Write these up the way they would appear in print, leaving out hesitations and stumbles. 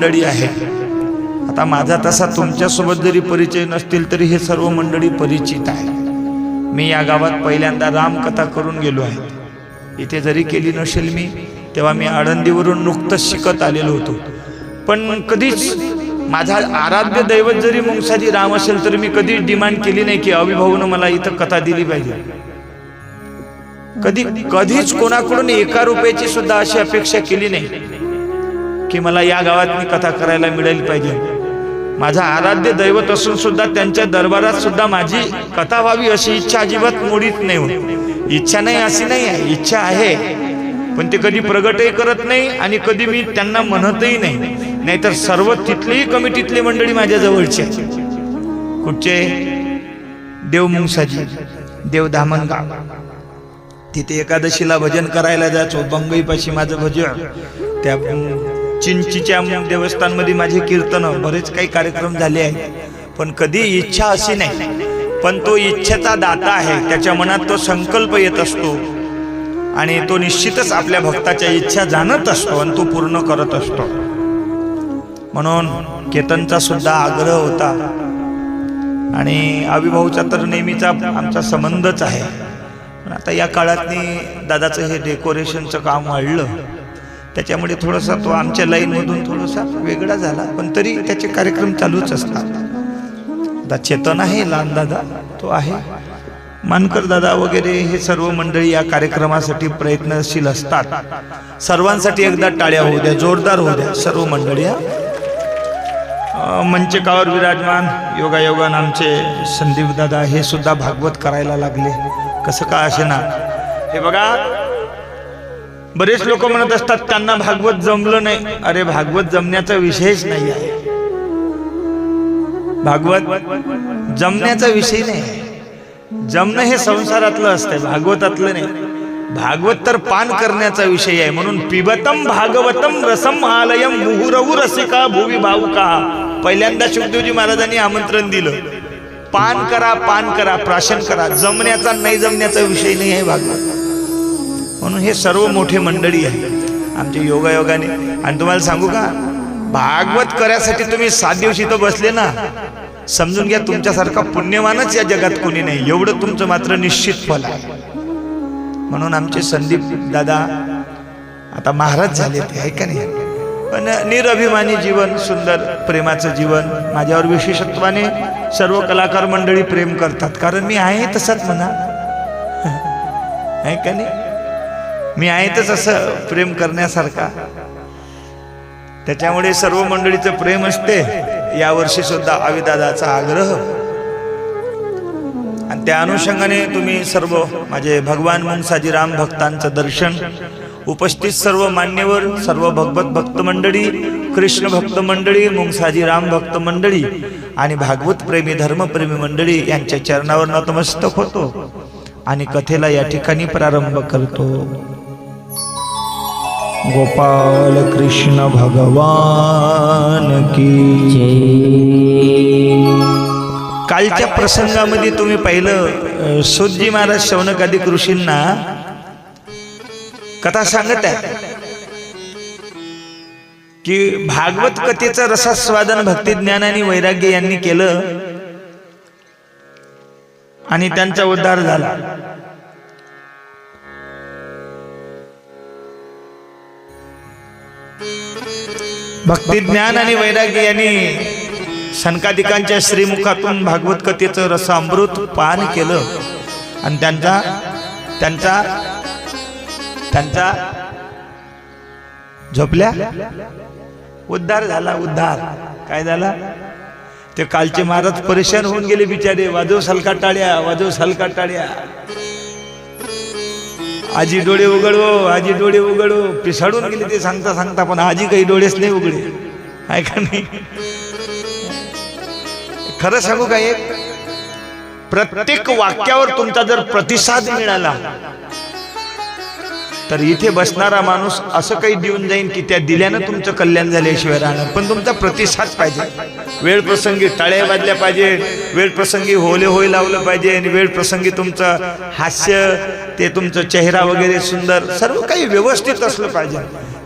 मंडळी आहे. आता माझा तसा तुमच्यासोबत जरी परिचय नसतील तरी हे सर्व मंडळी परिचित आहे. मी या गावात पहिल्यांदा रामकथा करून गेलो आहे. इथे जरी केली नसेल मी, तेव्हा मी आळंदीवरून नुकतंच शिकत आलेलो होतो. पण कधीच माझा आराध्य दैवत जरी मुंगसाजी राम असेल तर मी कधीच डिमांड केली नाही की अभिभाऊनं मला इथं कथा दिली पाहिजे. कधीच कोणाकडून 1 रुपयाची सुद्धा अशी अपेक्षा केली नाही की मला या गावात मी कथा करायला मिळेल पाहिजे. माझा आराध्य दैवत असून सुद्धा त्यांच्या दरबारात सुद्धा माझी कथा व्हावी अशी इच्छा अजिबात मोडीत नाही होत. इच्छा नाही अशी नाही आहे, इच्छा आहे, पण ते कधी प्रगटही करत नाही आणि कधी मी त्यांना म्हणतही नाही. नाहीतर सर्व तिथलीही कमिटीतली मंडळी माझ्या जवळची आहे. कुठचे? देव मुंगसाजी, देव धामणगाव. तिथे एकादशीला भजन करायला जायचो. बंगईपाशी माझं भजन, त्या चिंचीच्या देवस्थानमध्ये माझे कीर्तन, बरेच काही कार्यक्रम झाले आहेत. पण कधी इच्छा अशी नाही. पण तो इच्छेचा दाता आहे, त्याच्या मनात तो संकल्प येत असतो आणि तो निश्चितच आपल्या भक्ताच्या इच्छा जाणत असतो आणि तो पूर्ण करत असतो. म्हणून केतनचा सुद्धा आग्रह होता आणि अभिभाऊचा तर नेहमीचा आमचा संबंधच आहे. पण आता या काळातनी दादाचं हे डेकोरेशनचं काम वाढलं, त्याच्यामुळे थोडासा तो आमच्या लाईनमधून थोडासा वेगळा झाला. पण तरी त्याचे कार्यक्रम चालूच असतात. आता चेतन आहे, लहान दादा तो आहे, मानकर दादा वगैरे हे सर्व मंडळी या कार्यक्रमासाठी प्रयत्नशील असतात. सर्वांसाठी एकदा टाळ्या होऊ द्या, जोरदार होऊ द्या सर्व मंडळी. मंचकावर विराजमान योगायोगान आमचे संदीप दादा हे सुद्धा भागवत करायला लागले. कसं का असे ना, हे बघा बरेच लोक म्हणत असतात त्यांना भागवत जमलं नाही. अरे भागवत जमण्याचा विषयच नाही आहे. भागवत जमण्याचा विषय नाही. जमणं हे संसारातलं असतंय, भागवतातलं नाही. भागवत तर पान करण्याचा विषय आहे. म्हणून पिबतम भागवतम रसम आलयम मुहुरहु रसिका भुवी भावुका. पहिल्यांदा शुकदेवजी महाराजांनी आमंत्रण दिलं, पान करा, पान करा, प्राशन करा. जमण्याचा नाही जमण्याचा विषय नाही आहे भागवत. म्हणून हे सर्व मोठे मंडळी आहे आमच्या योगायोगाने. आणि तुम्हाला सांगू का, भागवत करायसाठी तुम्ही 7 दिवस इथं बसले ना, समजून घ्या तुमच्यासारखा पुण्यवानच या जगात कोणी नाही. एवढं तुमचं मात्र निश्चित फल आहे. म्हणून आमचे संदीप दादा आता महाराज झाले ते, आहे का नाही. पण निरभिमानी जीवन, सुंदर प्रेमाचं जीवन. माझ्यावर विशेषत्वाने सर्व कलाकार मंडळी प्रेम करतात, कारण मी आहे तसंच म्हणा, आहे का नाही. मी आहे तस असं प्रेम करण्यासारखा. त्याच्यामुळे सर्व मंडळीचं प्रेम असते. यावर्षी सुद्धा अविदादाचा आग्रह आणि त्या अनुषंगाने तुम्ही सर्व माझे भगवान मुंगसाजी राम भक्तांचं दर्शन, उपस्थित सर्व मान्यवर, सर्व भगवत भक्त मंडळी, कृष्ण भक्त मंडळी, मुंगसाजी राम भक्त मंडळी आणि भागवत प्रेमी धर्मप्रेमी मंडळी यांच्या चरणावर नतमस्तक होतो आणि कथेला या ठिकाणी प्रारंभ करतो. गोपाल कृष्ण भगवान की जय. कालच्या प्रसंगामध्ये तुम्ही पाहिलं, सूतजी महाराज शौनकादी ऋषींना कथा सांगत आहे की भागवत कथेचं रसास्वादन भक्ती ज्ञान आणि वैराग्य यांनी केलं आणि त्यांचा उद्धार झाला. भक्ती ज्ञान आणि वैराग्य यांनी सनकादिकांच्या श्रीमुखातून भागवत कथेचं रसामृत पान केलं आणि त्यांचा झोपल्या उद्धार झाला. उद्धार काय झाला ते कालचे महाराज परेशान होऊन गेले बिचारे. वाजव सलका टाळ्या, वाजव सलका टाळ्या. आजी डोळे उघडवो, आजी डोळे उघडवो. पिसाडून गेले ते सांगता सांगता, पण आजी काही डोळेच नाही उघडे, आहे का नाही. खरं सांगू का, एक प्रत्येक वाक्यावर तुमचा जर प्रतिसाद मिळाला तर इथे बसणारा माणूस असं काही देऊन जाईन की त्या दिल्यानं तुमचं कल्याण झाल्याशिवाय राहणार. पण तुमचा प्रतिसाद पाहिजे. वेळ प्रसंगी टाळ्या वाजल्या पाहिजे, वेळ प्रसंगी होले होय लावलं पाहिजे आणि वेळ प्रसंगी तुमचं हास्य, ते तुमचं चेहरा वगैरे सुंदर, सर्व काही व्यवस्थित असलं पाहिजे.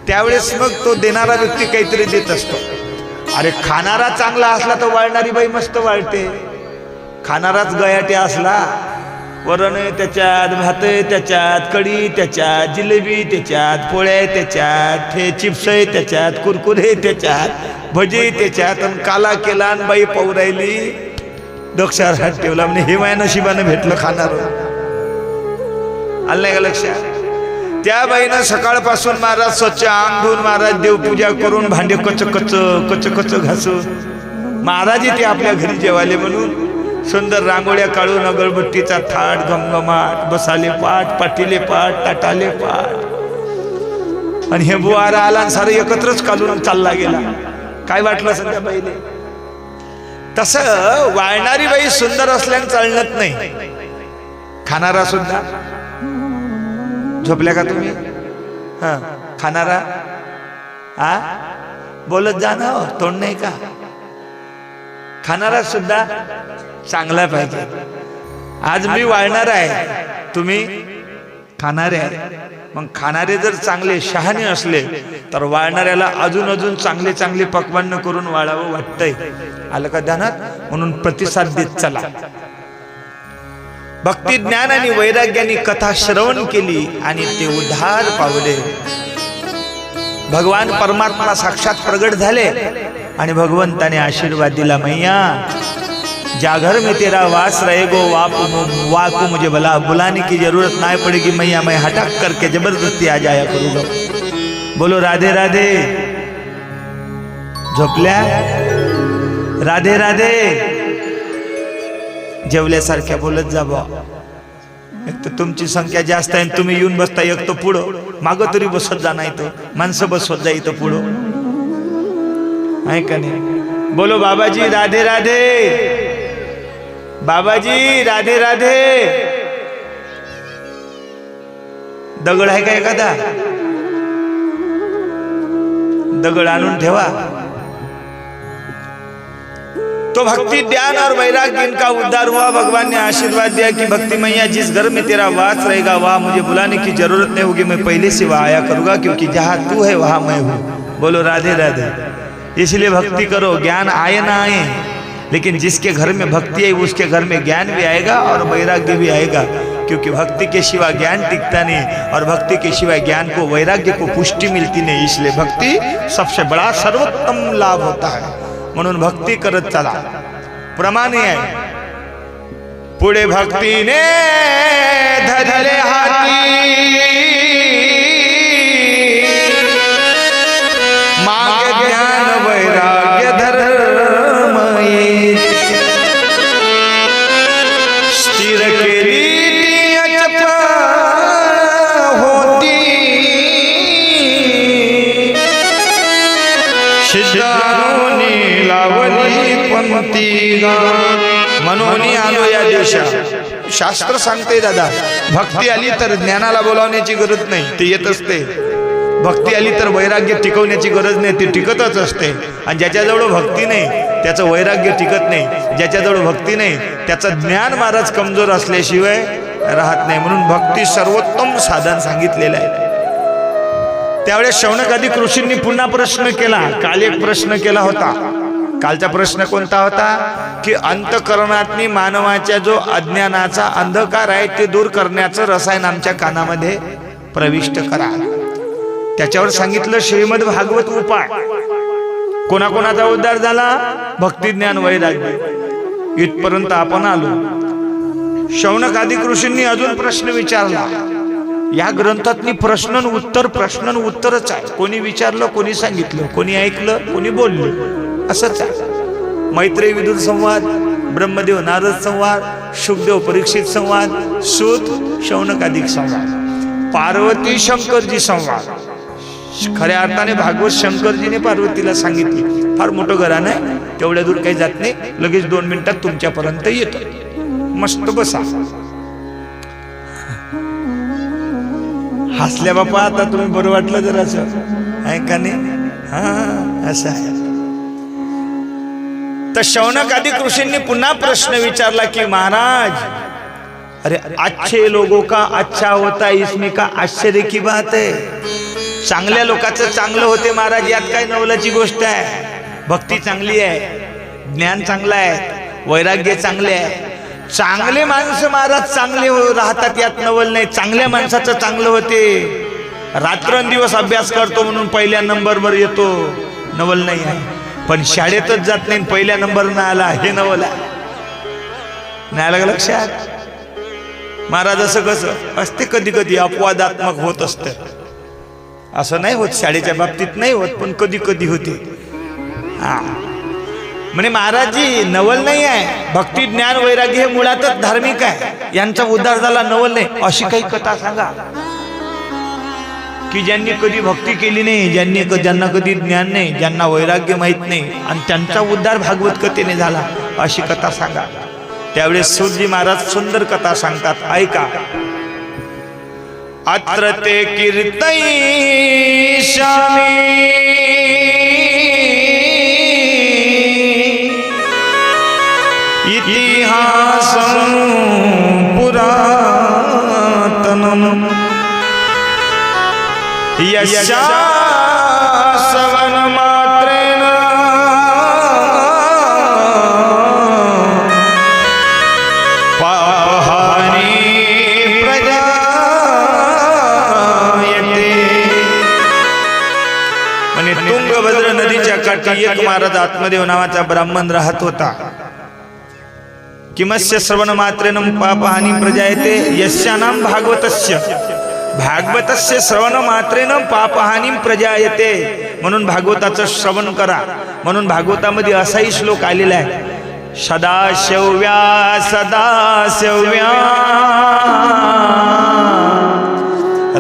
त्यावेळेस मग तो देणारा व्यक्ती काहीतरी देत असतो. अरे खाणारा चांगला असला तर वाळणारी बाई मस्त वाळते. खाणाराच गयाटे असला, वरण त्याच्यात, भात त्याच्यात, कढी त्याच्यात, जिलेबी त्याच्यात, पोळ्या त्याच्यात, हे चिप्स त्याच्यात, कुरकुरे त्याच्यात, भजी त्याच्यात, आणि काला केला आणि बाई पाहू राहिली, डोक्यावर हात ठेवला म्हणजे हे माझ्या नशिबानं भेटलं खाणार. आलं नाही का लक्षात? त्या बाईनं सकाळपासून महाराज स्वच्छ अंग धुवून महाराज देवपूजा करून भांडे कच कच कच कच घासून महाराज येते आपल्या घरी जेवाले म्हणून सुंदर रांगोळ्या काढून अगरबत्तीचा थाट, घमघमाट, बसाले पाठ, पाटीले पाठ, ताटाले पाठ, आणि हे बुवारा आला आणि सारं एकत्रच काढून चालला गेला. काय वाटलं सध्या बाईले? तसं वाळणारी बाई सुंदर असल्याने चालत नाही, खाणारा सुद्धा. झोपल्या का तुम्ही? हा, खाणारा हा बोलत जा ना, तोंड नाही का? खाणारा सुद्धा चांगला पाहिजे. आज मी वाळणार आहे, तुम्ही खाणारे आहे. मग खाणारे जर चांगले शहाणे असले तर वाळणाऱ्याला अजून अजून चांगले चांगले पक्वान्न करून वाळावं वाटतंय. आलं का ध्यानात? म्हणून प्रतिसाद देत चला. भक्ती ज्ञान आणि वैराग्याने कथा श्रवण केली आणि ते उद्धार पावले. भगवान परमात्मा साक्षात प्रगट झाले आणि भगवंताने आशीर्वाद दिला, मैया जा घर में तेरा वास रहेगो वाको मुझे बुलाने की जरूरत नहीं पड़ेगी मैया, मैं हटक करके जबरदस्ती आ जाया करूँगा. बोलो राधे राधे. झोपल्या? राधे राधे. जेवल्यासारख्या बोलत जा बा. एक तर तुमची संख्या जास्त आहे, तुम्ही येऊन बसता एक तर पुढं, मागं तरी बसत जा, नाही तर माणसं बसवत जा इथं पुढं, आहे का नाही? बोलो बाबाजी राधे राधे. बाबाजी राधे राधे. दगड आहे का एखादा? दगड आणून ठेवा. तो भक्ति ज्ञान और वैराग्य इनका उद्धार हुआ. भगवान ने आशीर्वाद दिया कि भक्ति मैया जिस घर में तेरा वास रहेगा वहां मुझे बुलाने की जरूरत नहीं होगी, मैं पहले से वहां आया करूंगा, क्योंकि जहां तू है वहां मैं हूँ. बोलो राधे राधे. इसलिए भक्ति करो, ज्ञान आए ना आए, लेकिन जिसके घर में भक्ति है उसके घर में ज्ञान भी आएगा और वैराग्य भी आएगा, क्योंकि भक्ति के सिवा ज्ञान टिकता नहीं और भक्ति के सिवा ज्ञान को, वैराग्य को पुष्टि मिलती नहीं. इसलिए भक्ति सबसे बड़ा सर्वोत्तम लाभ होता है. म्हणून भक्ती करत चला. प्रमाणे आहे, पुढे भक्तीने धरले हाती मागे ज्ञान वैराग्य धर्म स्थिर केली होती सिद्धांनी लावली पंक्ती गा. म्हणून आलो या देशा. शास्त्र सांगते दादा, भक्ती आली तर ज्ञानाला बोलावण्याची गरज नाही, ते येत असते. भक्ती आली तर वैराग्य टिकवण्याची गरज नाही, ती टिकतच असते. आणि ज्याच्याजवळ भक्ती नाही त्याचं वैराग्य टिकत नाही, ज्याच्याजवळ भक्ती नाही त्याचं ज्ञान महाराज कमजोर असल्याशिवाय राहत नाही. म्हणून भक्ती सर्वोत्तम साधन सांगितलेलं आहे. त्यावेळेस शौनकादी ऋषींनी पुन्हा प्रश्न केला. काल एक प्रश्न केला होता. कालचा प्रश्न कोणता होता? की अंतःकरणातनी मानवाच्या जो अज्ञानाचा अंधकार आहे ते दूर करण्याचं रसायन आमच्या कानामध्ये प्रविष्ट करा. त्याच्यावर सांगितलं श्रीमद भागवत उपाय. कोणाकोणाचा उद्धार झाला? भक्ती ज्ञान वैराग्य. इथपर्यंत आपण आलो. शौनकादी ऋषींनी अजून प्रश्न विचारला. या ग्रंथातनी प्रश्न उत्तरच आहे. कोणी विचारलं, कोणी सांगितलं, कोणी ऐकलं, कोणी बोललं, असंच आहे. मैत्रेय विदुर संवाद, ब्रह्मदेव नारद संवाद, शुकदेव परीक्षित संवाद, सूत शौनकादिक संवाद, पार्वती शंकरजी संवाद. खऱ्या अर्थाने भागवत शंकरजीने पार्वतीला सांगितली. फार मोठं घराणं आहे, तेवढ्या दूर काही जात नाही, लगेच 2 मिनिटात तुमच्यापर्यंत येतो. मस्त बसा. हसल्या बापा, आता तुम्ही बरं वाटलं जरासं, आहे का नाही? हा, असं आहे. तर शौनकादी ऋषींनी पुन्हा प्रश्न विचारला की महाराज, अरे अच्छे लोगों का अच्छा होता इसमें का आश्चर्य की बात है. चांगल्या लोकांचं चांगलं होते महाराज, यात काय नवलाची गोष्ट आहे? भक्ती चांगली आहे, ज्ञान चांगलं आहे, वैराग्य चांगले आहे. चांगले माणसं महाराज चांगले राहतात, यात नवल नाही. चांगल्या माणसाचं चांगलं होते. रात्रंदिवस अभ्यास करतो म्हणून पहिल्या नंबरवर येतो, नवल नाही आहे. पण शाळेतच जात नाही, पहिल्या नंबर नाही आला, हे नवल आहे. नाही आलं लक्षात? महाराज असं कसं असते, कधी कधी अपवादात्मक होत असते. असं नाही होत, शाळेच्या बाबतीत नाही होत, पण कधी कधी होते. हा म्हणे महाराजजी नवल नाही आहे, भक्ती ज्ञान वैराग्य हे मुळातच धार्मिक आहे, यांचा उद्धार झाला, नवल नाही. अशी काही कथा सांगा की ज्यांनी कधी भक्ती केली नाही, ज्यांना कधी ज्ञान नाही, ज्यांना वैराग्य माहित नाही, आणि त्यांचा उद्धार भागवत कथेने झाला. अशी कथा सांगा. त्यावेळेस सूतजी महाराज सुंदर कथा सांगतात, ऐका. अत्र ते कीर्तयिष्यामि इतिहासं पुरातनम् यस्या श्रवणमात्रेण पापहानि प्रजायते. म्हणे तुंगभद्रा नदीच्या काठी एक महाराज आत्मदेव नावाचा ब्राह्मण राहत होता. किमस्य श्रवण मात्रेण पापहानी प्रजायते यस्यानाम भागवतस्य. भागवतस्य श्रवण मात्रेण पापहानी प्रजायते. म्हणून भागवताचं श्रवण करा. म्हणून भागवतामध्ये असाही श्लोक आलेला आहे, सदाशिव्या सदाशिव्या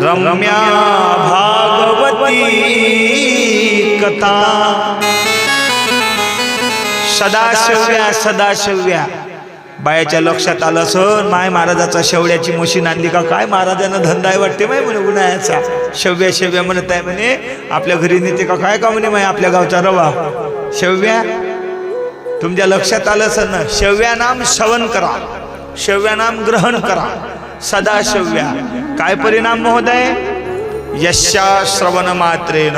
रम्या भागवती कथा. सदाशिव्या सदाशिव्या. बायाच्या लक्षात आलं सर, माय महाराजाचा शेवड्याची मशीन आणली का काय, महाराजांना धंदा आहे वाटते माय म्हणे उन्हाळ्याचा. शेव्या शेव्या म्हणत आहे म्हणे, आपल्या घरी नेते का काय का म्हणे माय आपल्या गावचा रवा. शेव्या तुमच्या लक्षात आलं सर ना. शेव्या नाम श्रवण करा, शेव्या नाम ग्रहण करा. सदा शेव्या काय परिणाम महोदय? यस्या श्रवण मात्रेण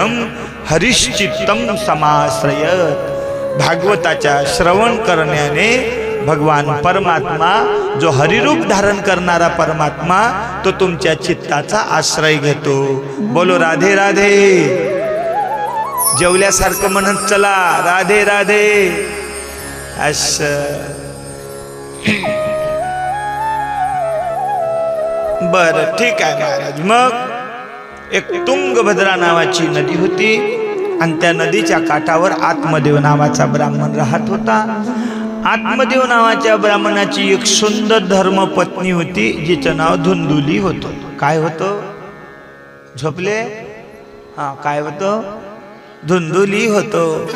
हरिश्चित्तम समाश्रयत. भागवताच्या श्रवण करण्याने भगवान परमात्मा, जो हरिरूप धारण करणारा परमात्मा, तो तुमच्या चित्ताचा आश्रय घेतो. बोलो राधे राधे. जेवल्यासारखं म्हणत चला, राधे राधे. असं बर ठीक आहे महाराज. मग एक तुंगभद्रा नावाची नदी होती, आणि त्या नदीच्या काठावर आत्मदेव नावाचा ब्राह्मण राहत होता. आत्मदेव नावाच्या ब्राह्मणाची एक सुंदर धर्मपत्नी होती, जिचं नाव धुंदुली होतं. काय होतं? झोपले? हा, काय होतं? धुंदुली होतं.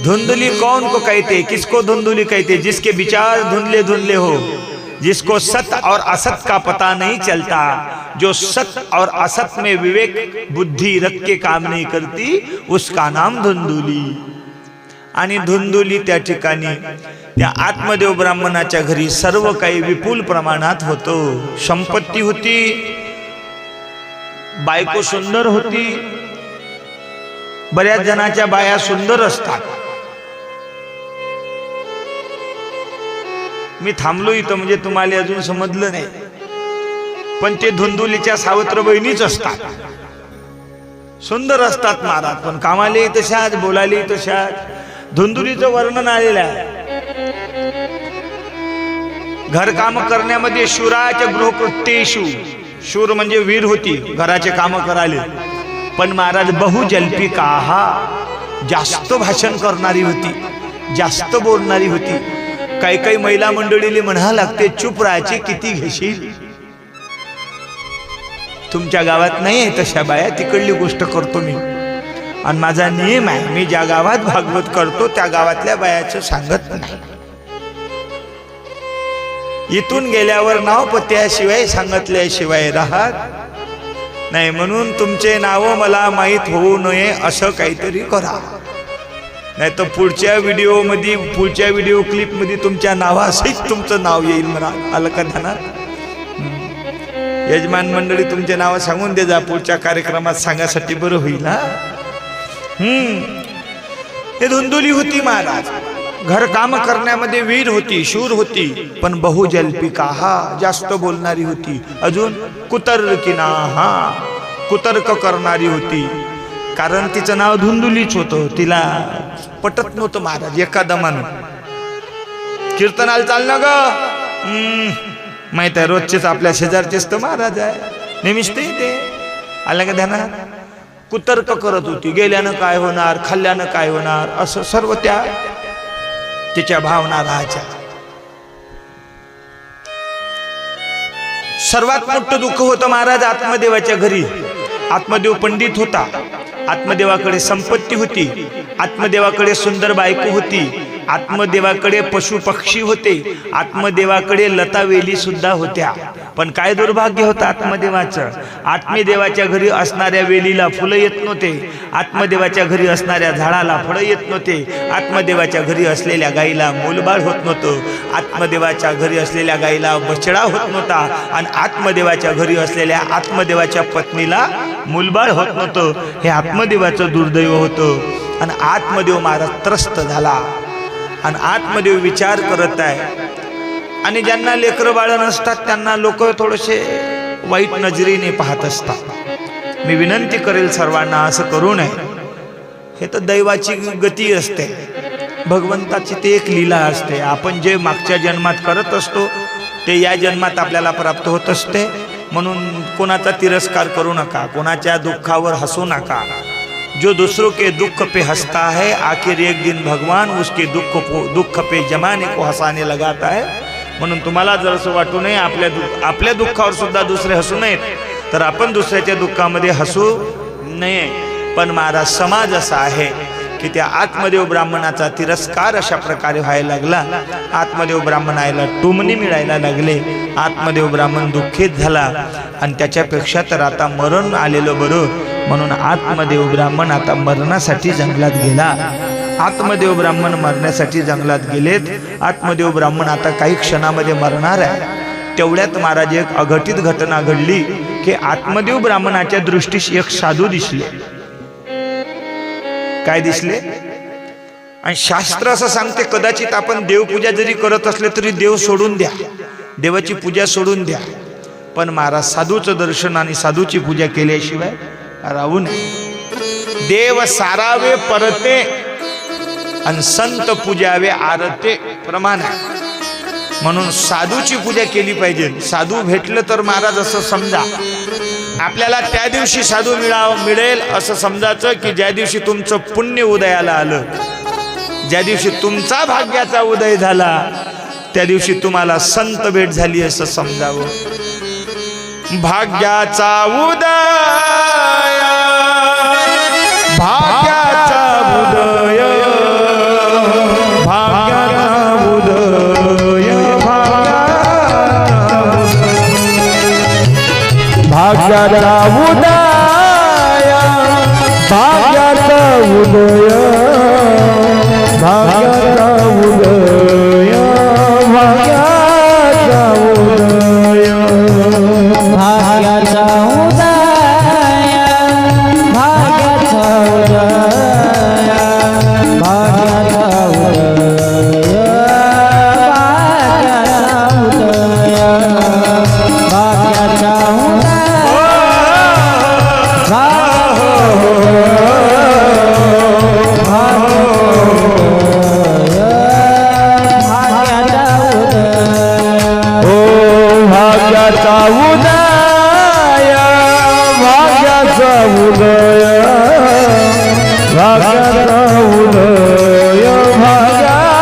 धुंदुली कौन को कहते, किसको धुंदुली कहते? जिसके विचार धुंधले धुंधले हो, जिसको सत्य और असत का पता नहीं चलता, जो सत्य और असत में विवेक बुद्धि रख के काम नहीं करती, उसका नाम धुंदुली. आणि धुंदुली त्या ठिकाणी त्या आत्मदेव ब्राह्मणाच्या घरी सर्व काही विपुल प्रमाणात होतं. संपत्ती होती, बायको सुंदर होती. बऱ्याच जणाच्या बाया सुंदर असतात. मी थांबलो इथं म्हणजे तुम्हाला अजून समजलं नाही, पण ते धुंदुलीच्या सावत्र बहिणीच असतात. सुंदर असतात महाराज, पण कामाले तशाच, बोलाले तशाच. धुंदुलीचं वर्णन आलेलं आहे. घरकाम करण्यामध्ये शूराच्या गृहकृत्येषु. शूर म्हणजे वीर होती, घराचे काम करायले. पण महाराज बहुजल्पिका, जास्त भाषण करणारी होती, जास्त बोलणारी होती. काही काही महिला मंडळीला म्हणा लागते, चुप राहायचे, किती घेशील. तुमच्या गावात नाही आहे तशा बाया, तिकडली गोष्ट करतो मी. आणि माझा नियम आहे, मी ज्या गावात भागवत करतो त्या गावातल्या बायाचं सांगत नाही. इथून गेल्यावर नाव पत्त्याशिवाय सांगितल्याशिवाय राहत नाही. म्हणून तुमचे नाव मला माहीत होऊ नये असं काहीतरी करा, नाही तर पुढच्या व्हिडिओमध्ये, पुढच्या व्हिडिओ क्लिपमध्ये तुमच्या नावासहित तुमचं नाव येईल म्हणा. आलं का ध्यानात? यजमान मंडळी तुमचे नाव सांगून दे जा, पुढच्या कार्यक्रमात सांगासाठी बरं होईल. ते धुंदुली होती महाराज, घर काम करण्यामध्ये वीर होती, शूर होती, पण बहुजल्पिका हा जास्त बोलणारी होती. अजून कुतर्किना हा कुतर्क करणारी होती. कारण तिचं नाव धुंदुलीच होतं. तिला पटत नव्हतं महाराज. एका दमानं कीर्तनाला चालणं ग, माहित आहे रोजचेच आपल्या शेजारचेच तर महाराज आहे, नेहमीच ते आलं का ध्यानात. कुतर्क करत होती. गेल्यानं काय होणार, खाल्ल्यानं काय होणार, असं सर्व तिच्या भावना राहायच्या. सर्वात मोठं दुःख होतं महाराज आत्मदेवाच्या घरी. आत्मदेव पंडित होता, आत्मदेवाकडे संपत्ती होती, आत्मदेवाकडे सुंदर बायको होती, आत्मदेवाकडे पशु पक्षी होते, आत्मदेवाकडे लता वेली सुद्धा होत्या. पण काय दुर्भाग्य होतं आत्मदेवाचं. आत्मदेवाच्या घरी असणाऱ्या वेलीला फुलं येत नव्हते, आत्मदेवाच्या घरी असणाऱ्या झाडाला फळं येत नव्हते, आत्मदेवाच्या घरी असलेल्या गाईला मूलबाळ होत नव्हतं, आत्मदेवाच्या घरी असलेल्या गाईला बछडा होत नव्हता, आणि आत्मदेवाच्या घरी असलेल्या आत्मदेवाच्या पत्नीला मूलबाळ होत नव्हतं. हे आत्मदेवाचं दुर्दैव होतं. आणि आत्मदेव महाराज त्रस्त झाला. आणि आत्मदेव विचार करत आहे. आणि ज्यांना लेकरं बाळ नसतात त्यांना लोक थोडेसे वाईट नजरेने पाहत असतात. मी विनंती करेल सर्वांना असं करू नये. हे तर दैवाची गती असते, भगवंताची ते एक लीला असते. आपण जे मागच्या जन्मात करत असतो ते या जन्मात आपल्याला प्राप्त होत असते. म्हणून कोणाचा तिरस्कार करू नका, कोणाच्या दुःखावर हसू नका. जो दूसरों के दुख पे हंसता है, आखिर एक दिन भगवान उसके दुख पे जमाने को हंसाने लगाता है. म्हणून तुम्हाला जर असं वाटू नये आपल्या दुःखावर सुद्धा दुसरे हसू नयेत, तर आपण दुसऱ्याच्या दुःखामध्ये हसू नये. पण महाराज समाज असा आहे की त्या आत्मदेव ब्राह्मणाचा तिरस्कार अशा प्रकारे व्हायला लागला. आत्मदेव ब्राह्मणाला टुमणी मिळायला लागले. आत्मदेव ब्राह्मण दुःखित झाला. आणि त्याच्यापेक्षा तर आता मरण आलेलं बरं. म्हणून आत्मदेव ब्राह्मण आता मरणासाठी जंगलात गेला. आत्मदेव ब्राह्मण मरण्यासाठी जंगलात गेलेत. आत्मदेव ब्राह्मण आता काही क्षणामध्ये मरणार आहे. तेवढ्यात महाराज एक अघटित घटना घडली की आत्मदेव ब्राह्मणाच्या दृष्टीस एक साधू दिसले. काय दिसले? आणि शास्त्र असं सांगते कदाचित आपण देवपूजा जरी करत असले तरी देव सोडून द्या, देवाची पूजा सोडून द्या. पण महाराज साधूचं दर्शन आणि साधूची पूजा केल्याशिवाय राहू नये. देव सारावे परते आणि संत पूजावे आरते प्रमाण आहे. म्हणून साधूची पूजा केली पाहिजे. साधू भेटलं तर महाराज असं समजा आपल्याला त्या दिवशी साधू मिळेल असं समजायचं की ज्या दिवशी तुमचं पुण्य उदयाला आलं, ज्या दिवशी तुमचा भाग्याचा उदय झाला, त्या दिवशी तुम्हाला संत भेट झाली असं समजावं. भाग्याचा उदय, भाग्याचा उदय, भाग्याचा उदय, भाग्याचा उदय, भाग्याचा उदय, भाग्याचा उदय, भाग्याचा उदय, भाग्याचा उदय, भाग्याचा उदय, भाग्याचा उदय, भाग्याचा उदय. भाग्याचा उदय, भाग्याचा उदय, भाग्याचा उदय, भाग्याचा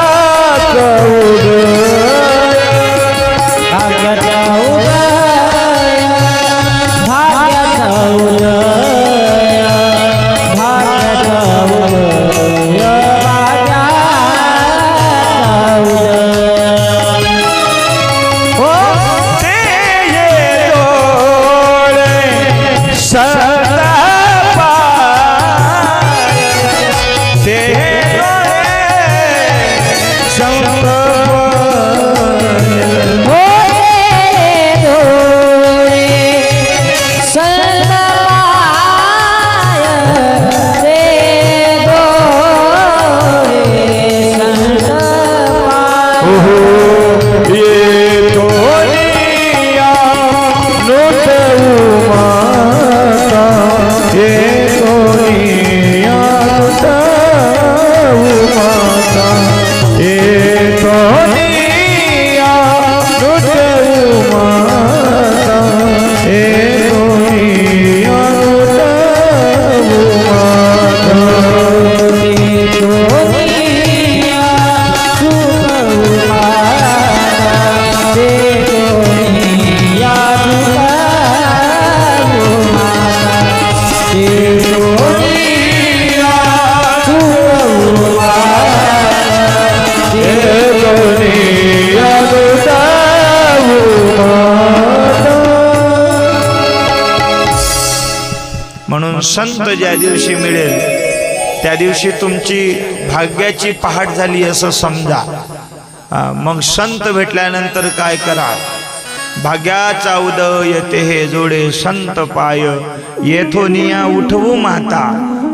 संत ज्या दिवशी मिळेल त्या दिवशी तुमची भाग्याची पहाट झाली असं समजा. मग संत भेटल्यानंतर काय करा? भाग्याचा उदय येते हे जोडे संत पाय, येथोनिया उठवू माता,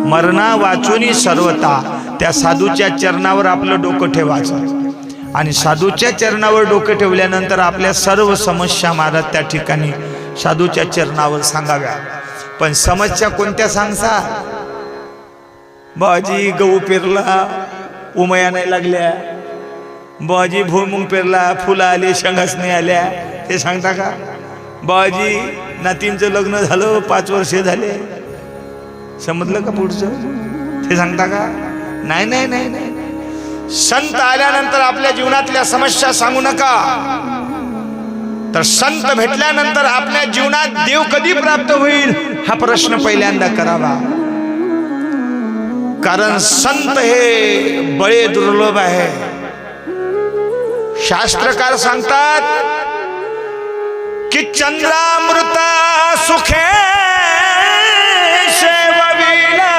मरणा वाचुनी सर्वता. त्या साधूच्या चरणावर आपलं डोकं ठेवायचं आणि साधूच्या चरणावर डोकं ठेवल्यानंतर आपल्या सर्व समस्या महाराज त्या ठिकाणी साधूच्या चरणावर सांगाव्या. पण समस्या कोणत्या सांगसा? बाजी गहू पेरला उमया नाही लागल्या, बाजी भुईमुग पेरला फुलं आली शेंगाच नाही आल्या, ते सांगता का? बाजी नातींचं लग्न झालं 5 वर्षे झाले, समजलं का पुढचं? ते सांगता का? नाही नाही नाही नाही. संत आल्यानंतर आपल्या जीवनातल्या समस्या सांगू नका. तर संत भेटल्यानंतर आपल्या जीवनात देव कधी प्राप्त होईल हा प्रश्न पहिल्यांदा करावा. कारण संत हे बळे दुर्लभ आहे. शास्त्रकार सांगतात की चंद्रामृता सुखे सेवविला,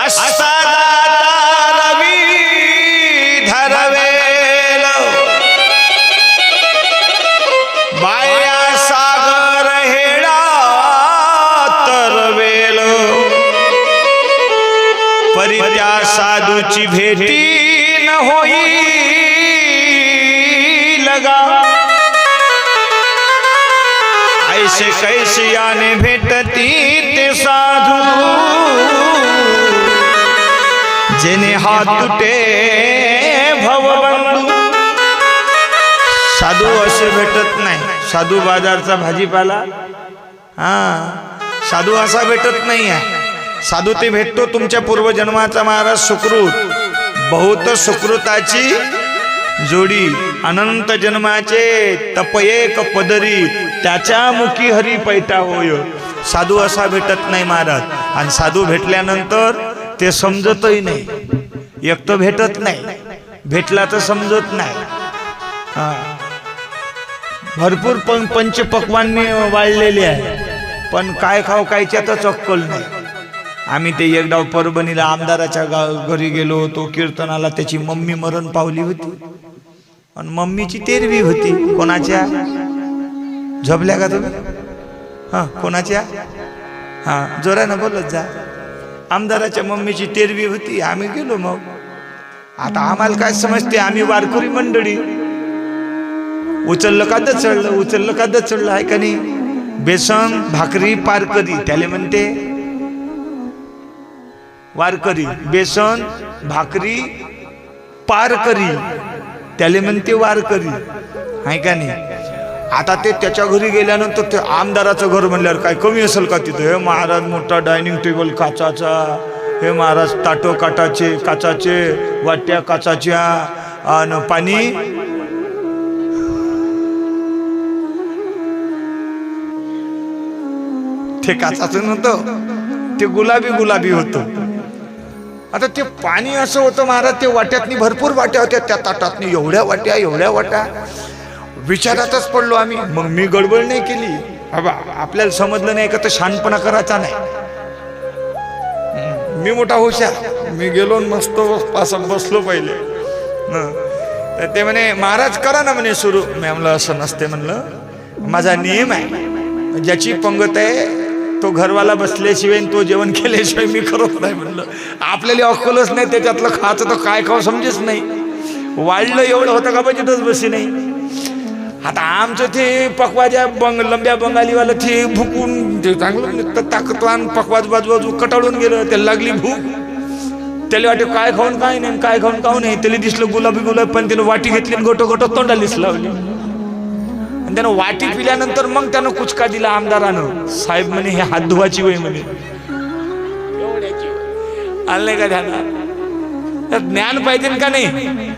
अस्तादाता रवी धरवेल, बाया सागर हेळा तरवेल, परित्या साधूची भेटी न होई लगा, ऐसे कैसे याने भेटती ते साधू, जेने हात तुटे भवबंधू. साधू असे भेटत नाही. साधू बाजारचा भाजीपाला, साधू असा भेटत नाही आहे. साधू ते भेटतो तुमच्या पूर्वजन्माचा महाराज सुकृत, बहुत सुकृताची जोडी, अनंत जन्माचे तप एक पदरी, त्याच्या मुखी हरी पैठा होय. साधू असा भेटत नाही महाराज. आणि साधू भेटल्यानंतर ते समजतही नाही. एक तर भेटत नाही, भेटला तर समजत नाही. भरपूर पंचपक्वांनी वाढलेले आहे, पण काय खाऊ कायच्यातच अक्कल नाही. आम्ही ते एकदा परभणीला आमदाराच्या घरी गेलो, तो कीर्तनाला त्याची मम्मी मरण पावली होती आणि मम्मीची 13वी होती. कोणाच्या? झोपल्या का तुम्ही? कोणाच्या? जोरानं बोलत जा. आमदाराच्या मम्मीची 13वी होती. आम्ही गेलो. मग आता आम्हाला काय समजते? आम्ही वारकरी मंडळी. उचललं का दचडलं, उचललं का दचडलं आहे का नाही? बेसन भाकरी पारकरी त्याला म्हणते वारकरी. बेसन भाकरी पारकरी त्याले म्हणते वारकरी, आहे का नाही? आता ते त्याच्या घरी गेल्यानंतर ते आमदाराचं घर म्हणल्यावर काय कमी असेल का तिथं? हे महाराज मोठा डायनिंग टेबल काचाचा, हे महाराज ताटो काटाचे काचाचे, वाट्या काचाच्या, आणि पाणी ते काचाचं नव्हतं, ते गुलाबी गुलाबी होतं. आता ते पाणी असं होतं महाराज, ते वाट्यातनी भरपूर वाट्या होत्या, त्या ताटातनी एवढ्या वाट्या एवढ्या वाट्या. विचारातच पडलो आम्ही. मग मी गडबड नाही केली. बाबा आपल्याला समजलं नाही का तर शहाणपणा करायचा नाही. मी मोठा हुशार. मी गेलो मस्त बसलो पहिले. ते म्हणे महाराज करा ना म्हणे सुरू. मी म्हणलं असं नसते. म्हणलं माझा नियम आहे, ज्याची पंगत आहे तो घरवाला बसल्याशिवाय तो जेवण केल्याशिवाय मी करत नाही. म्हणलं आपल्याला अक्कलच नाही त्याच्यातलं खायचं तर काय खावं समजेच नाही. वाढलं एवढं होतं का बजेटच बसी नाही. आता आमचं ते पकवाजा लंब्या बंगालीवाला ते भुकून ते चांगलं ताकदवान पकवाज बाजू कटाळून गेलं. त्याला लागली भूक. त्याला वाटे काय खाऊन काय नाही, काय खाऊन खाऊ नाही. त्याला दिसलं गुलाबी गुलाबी, पण त्यानं वाटी घेतली आणि गोटो गोटो तोंडाला दिस लावली. आणि त्यानं वाटी पिल्यानंतर मग त्यानं कुचका दिला आमदारानं. साहेब म्हणे हे हात धुवाची वय म्हणे. आलं नाही का ध्यानात? ज्ञान पाहिजे का नाही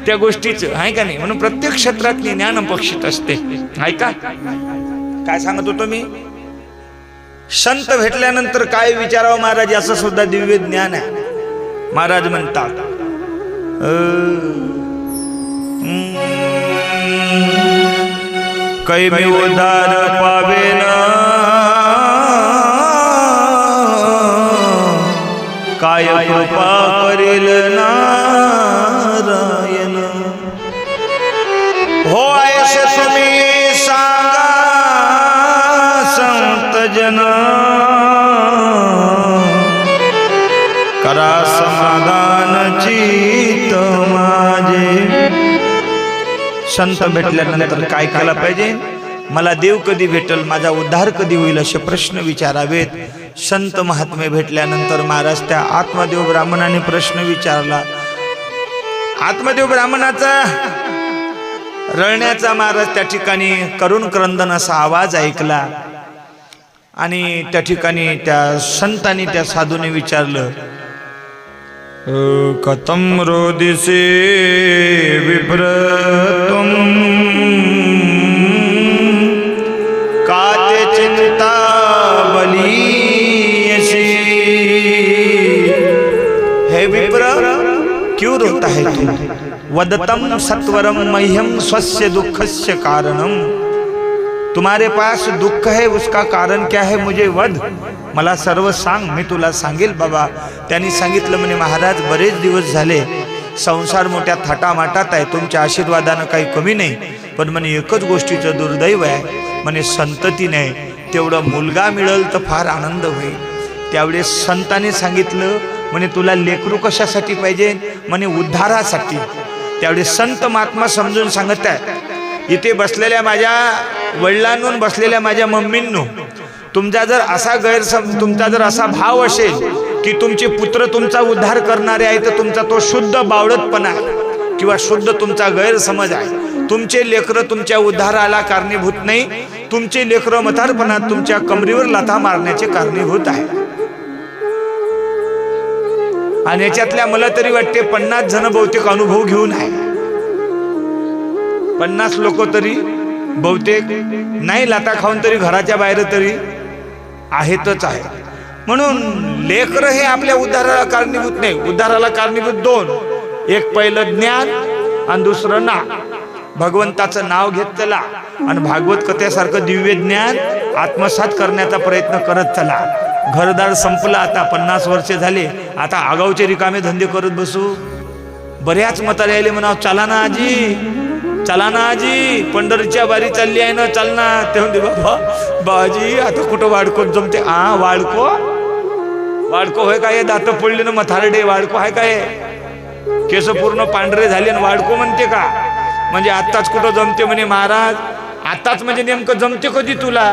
त्या गोष्टीचं, आहे का नाही? म्हणून प्रत्येक क्षेत्रात ज्ञान अपेक्षित असते. ऐका काय सांगत होतो मी. संत भेटल्यानंतर काय विचारावं महाराज याचं सुद्धा दिव्य ज्ञान आहे. महाराज म्हणतात कै मी उदार पावेन काय कृपा करेल नारायण हो ऐसे तुम्ही सांगा संत जना करा समाधान चित्त माझे संत भेटल्यानंतर काय केलं पाहिजे मला देव कधी भेटल माझा उद्धार कधी होईल असे प्रश्न विचारावेत संत महात्मे भेटल्यानंतर महाराज त्या आत्मदेव ब्राह्मणाने प्रश्न विचारला आत्मदेव ब्राह्मणाचा रडण्याचा महाराज त्या ठिकाणी करुण क्रंदन असा आवाज ऐकला आणि त्या ठिकाणी त्या संतांनी त्या साधूने विचारलं कथम रोदिसे विप्रतम काते चिंता बलियसी हे विप्र क्यों रोता है तू वदतम सत्वरम मह्यम स्वस्य दुखस्य कारणम तुम्हारे पास दुख है उसका कारण क्या है मुझे वध मला सर्व सांग मी तुला सांगेल बाबा त्यांनी सांगितलं म्हणे महाराज बरेच दिवस झाले संसार मोठ्या थाटामाटात आहे तुमच्या आशीर्वादानं काही कमी नाही पण म्हणे एकच गोष्टीचं दुर्दैव आहे म्हणे संतती नाही तेवढं मुलगा मिळेल तर फार आनंद होईल त्यावेळेस संतांनी सांगितलं म्हणे तुला लेकरू कशासाठी पाहिजे म्हणे उद्धारासाठी त्यावेळेस संत महात्मा समजून सांगत आहे इथे बसलेल्या माझ्या वडिलांकडून बसलेल्या माझ्या मम्मींनो तुमचा जर असा भाव असेल की तुमचे पुत्र तुमचा उद्धार करणारे आहे तर तुमचा तो शुद्ध बावळटपणा आहे किंवा शुद्ध तुमचा गैरसमज आहे तुमचे लेकरं तुमच्या उद्धाराला कारणीभूत नाही तुमचे लेकरं म्हातारपणात तुमच्या कमरीवर लाथा मारण्याचे कारणीभूत आहे आणि याच्यातल्या मला तरी वाटते 50 जण बहुतेक अनुभव घेऊन आहे 50 लोक तरी बहुतेक नाही लाता खाऊन तरी घराच्या बाहेर तरी आहेतच आहे म्हणून लेकर हे आपल्या उद्धाराला कारणीभूत नाही उद्धाराला कारणीभूत 2 एक पहिलं ज्ञान आणि दुसरं ना भगवंताचं नाव घेत चला आणि भागवत कथेसारखं दिव्य ज्ञान आत्मसात करण्याचा प्रयत्न करत चला घरदार संपला आता 50 वर्षे झाले आता आगाऊचे रिकामे धंदे करत बसू बऱ्याच म्हातारे आले म्हणा चला ना आजी पंढरीच्या बारी चालली आहे ना चाल ना ते म्हणते बाबा बाजी आता कुठं वाडको जमते वाडको होय काय दात पडले ना मथारडे वाडको आहे काय केस पूर्ण पांढरे झाले आणि वाडको म्हणते का म्हणजे आत्ताच कुठं जमते म्हणे महाराज आताच म्हणजे नेमकं जमते कधी तुला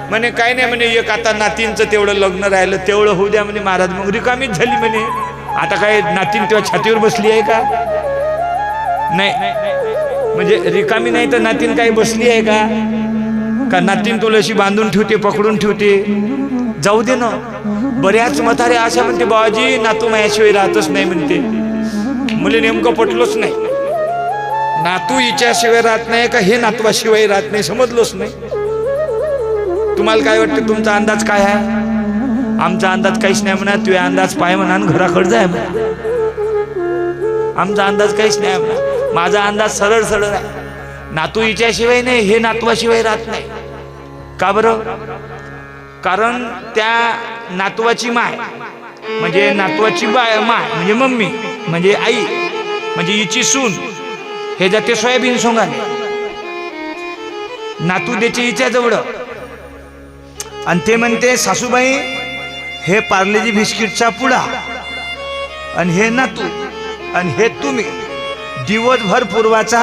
म्हणे काय नाही म्हणे एक आता नातींचं तेवढं लग्न राहिलं तेवढं होऊ द्या म्हणे महाराज मग रिकामीच झाली म्हणे आता काय नातीन तेव्हा छातीवर बसली आहे का नाही म्हणजे रिकामी नाही तर नातीन काही बसली आहे का नातीन तुला अशी बांधून ठेवते पकडून ठेवते जाऊ दे ना बऱ्याच म्हातारे अशा म्हणते बाबाजी नातू माझ्याशिवाय राहतच नाही म्हणते मुले नेमकं पटलोच नाही नातू हिच्याशिवाय राहत नाही का हे नातवाशिवाय राहत नाही समजलोच नाही तुम्हाला काय वाटतं तुमचा अंदाज काय आहे आमचा अंदाज काहीच नाही म्हणा तुझ्या अंदाज पाय म्हणा घराकडे जाय म्हणा आमचा अंदाज काहीच नाही म्हणा माझा अंदाज सरळ आहे नातू हिच्याशिवाय नाही हे नातवाशिवाय राहत नाही का बरं कारण त्या नातवाची माय म्हणजे नातवाची माय म्हणजे मम्मी म्हणजे आई म्हणजे हिची सून हे जाते सोयाबीन सोंगाने नातू द्यायचे हिच्या जवळ आणि ते म्हणते सासूबाई हे पार्लेजी बिस्किटचा पुडा आणि हे नातू आणि हे तुम्ही दिवसभर पूर्वाचा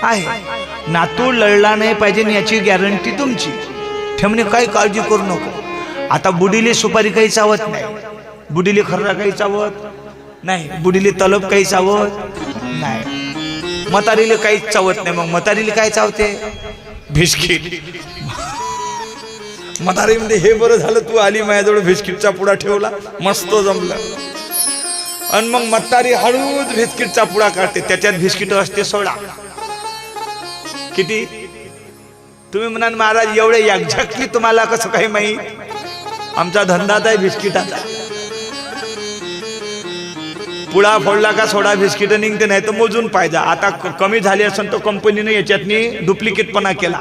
आहे नातू लढला नाही पाहिजे याची गॅरंटी तुमची ठेवणे काही काळजी करू नको आता बुडीले सुपारी काही चावत नाही बुडीले खर्रा काही चावत नाही बुडीले तलब काही चावत नाही म्हातारीले काहीच चावत नाही मग म्हातारीले काय चावते बिस्किट म्हातारी म्हणजे हे बरं झालं तू आली माझ्याजवळ बिस्किटचा पुडा ठेवला मस्त जमलं आणि मग म्हातारी हळूच बिस्किटचा पुडा काढते त्याच्यात बिस्किट असते सोडा किती तुम्ही म्हणाल महाराज एवढे एक्झॅक्टली तुम्हाला कसं काही माहित आमचा धंदाच आहे बिस्किटाचा पुडा फोडला का सोडा बिस्किट निघते नाही तर मोजून पाहिजे आता कमी झाले असेल तर कंपनीने याच्यातनी डुप्लिकेटपणा केला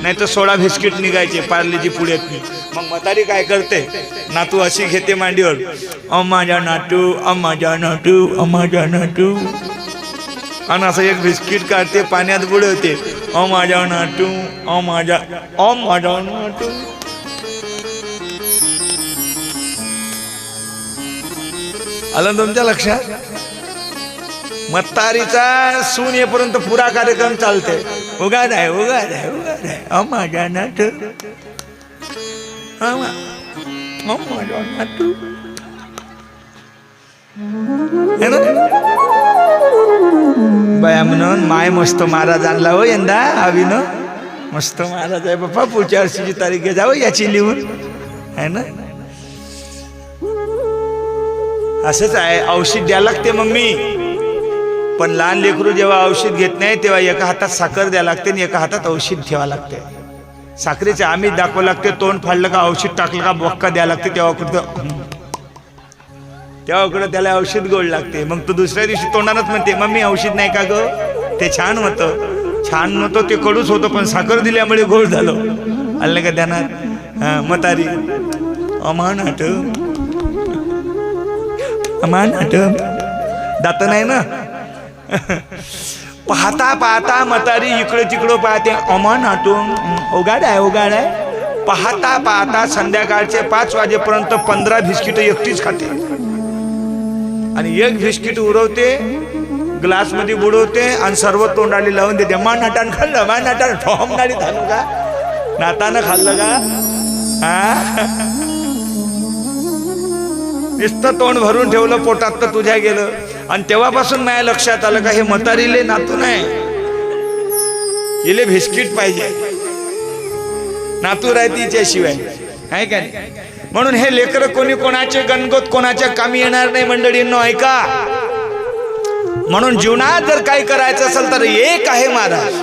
नाही तर 16 बिस्किट निघायचे पार्लेजी पुढ्यातनी. मग म्हातारी काय करते, नातू अशी घेते मांडीवर, माझा नातू, माझा नातू, माझा नातू, आणि असं एक बिस्किट काढते, पाण्यात बुडवते, माझा नातू, माझा नातू. आलं तुमच्या लक्षात? म्हातारीचा सून येपर्यंत पुरा कार्यक्रम चालते. उगाद आहे, उगाद आहे, उगाद आहे, माझा नातू, माझा नातू. बाया म्हणून माय मस्त महाराज आणला हो यंदा हवीनं. मस्त महाराज आहे बाप्पा. पुढच्या वर्षीची तारीख घे जावं याची लिहून, है ना. असंच आहे, औषध द्यायला लागते मम्मी. पण लहान लेकरू जेव्हा औषध घेत नाही तेव्हा एका हातात साखर द्यायला लागते आणि एका हातात औषध ठेवा लागते. साखरेचे आम्ही दाखवावं लागते, तोंड फाडलं का औषध टाकलं का बोक्का द्यायला लागते, तेव्हा त्याला औषध गोड लागते. मग तो दुसऱ्या दिवशी तोंडानच म्हणते, मम्मी औषध नाही का ग, ते छान होतं. छान नव्हतं ते, कडूच होतं, पण साखर दिल्यामुळे गोड झालं. आलं का ध्यानात? म्हातारी अमान दात नाही ना. पाहता पाहता म्हातारी इकडे तिकडं पाहते, अमान आटून उघाड आहे, उघाड आहे. पाहता पाहता संध्याकाळचे 5 वाजेपर्यंत 15 बिस्किट एकटीच खाते. आणि एक बिस्किट उरवते, ग्लास मध्ये बुडवते आणि सर्व तोंडाली लावून देते. मा नाटान खाल्लं, मा नाटान ठोम नाडी खाल्लं का, नातानं खाल्लं का, नुसतं तोंड भरून ठेवलं पोटात तर तुझ्या गेलं. आणि तेव्हापासून माझ्या लक्षात आलं का हे म्हातारीले नातू नाही, इले बिस्किट पाहिजे. नातू राहते तिच्याशिवाय, आहे का नाही. म्हणून हे लेकर कोणी कोणाचे गणगोत कोणाच्या कामी येणार नाही मंडळींनो, ऐका. म्हणून जीवनात जर काही करायचं असेल तर एक आहे महाराज.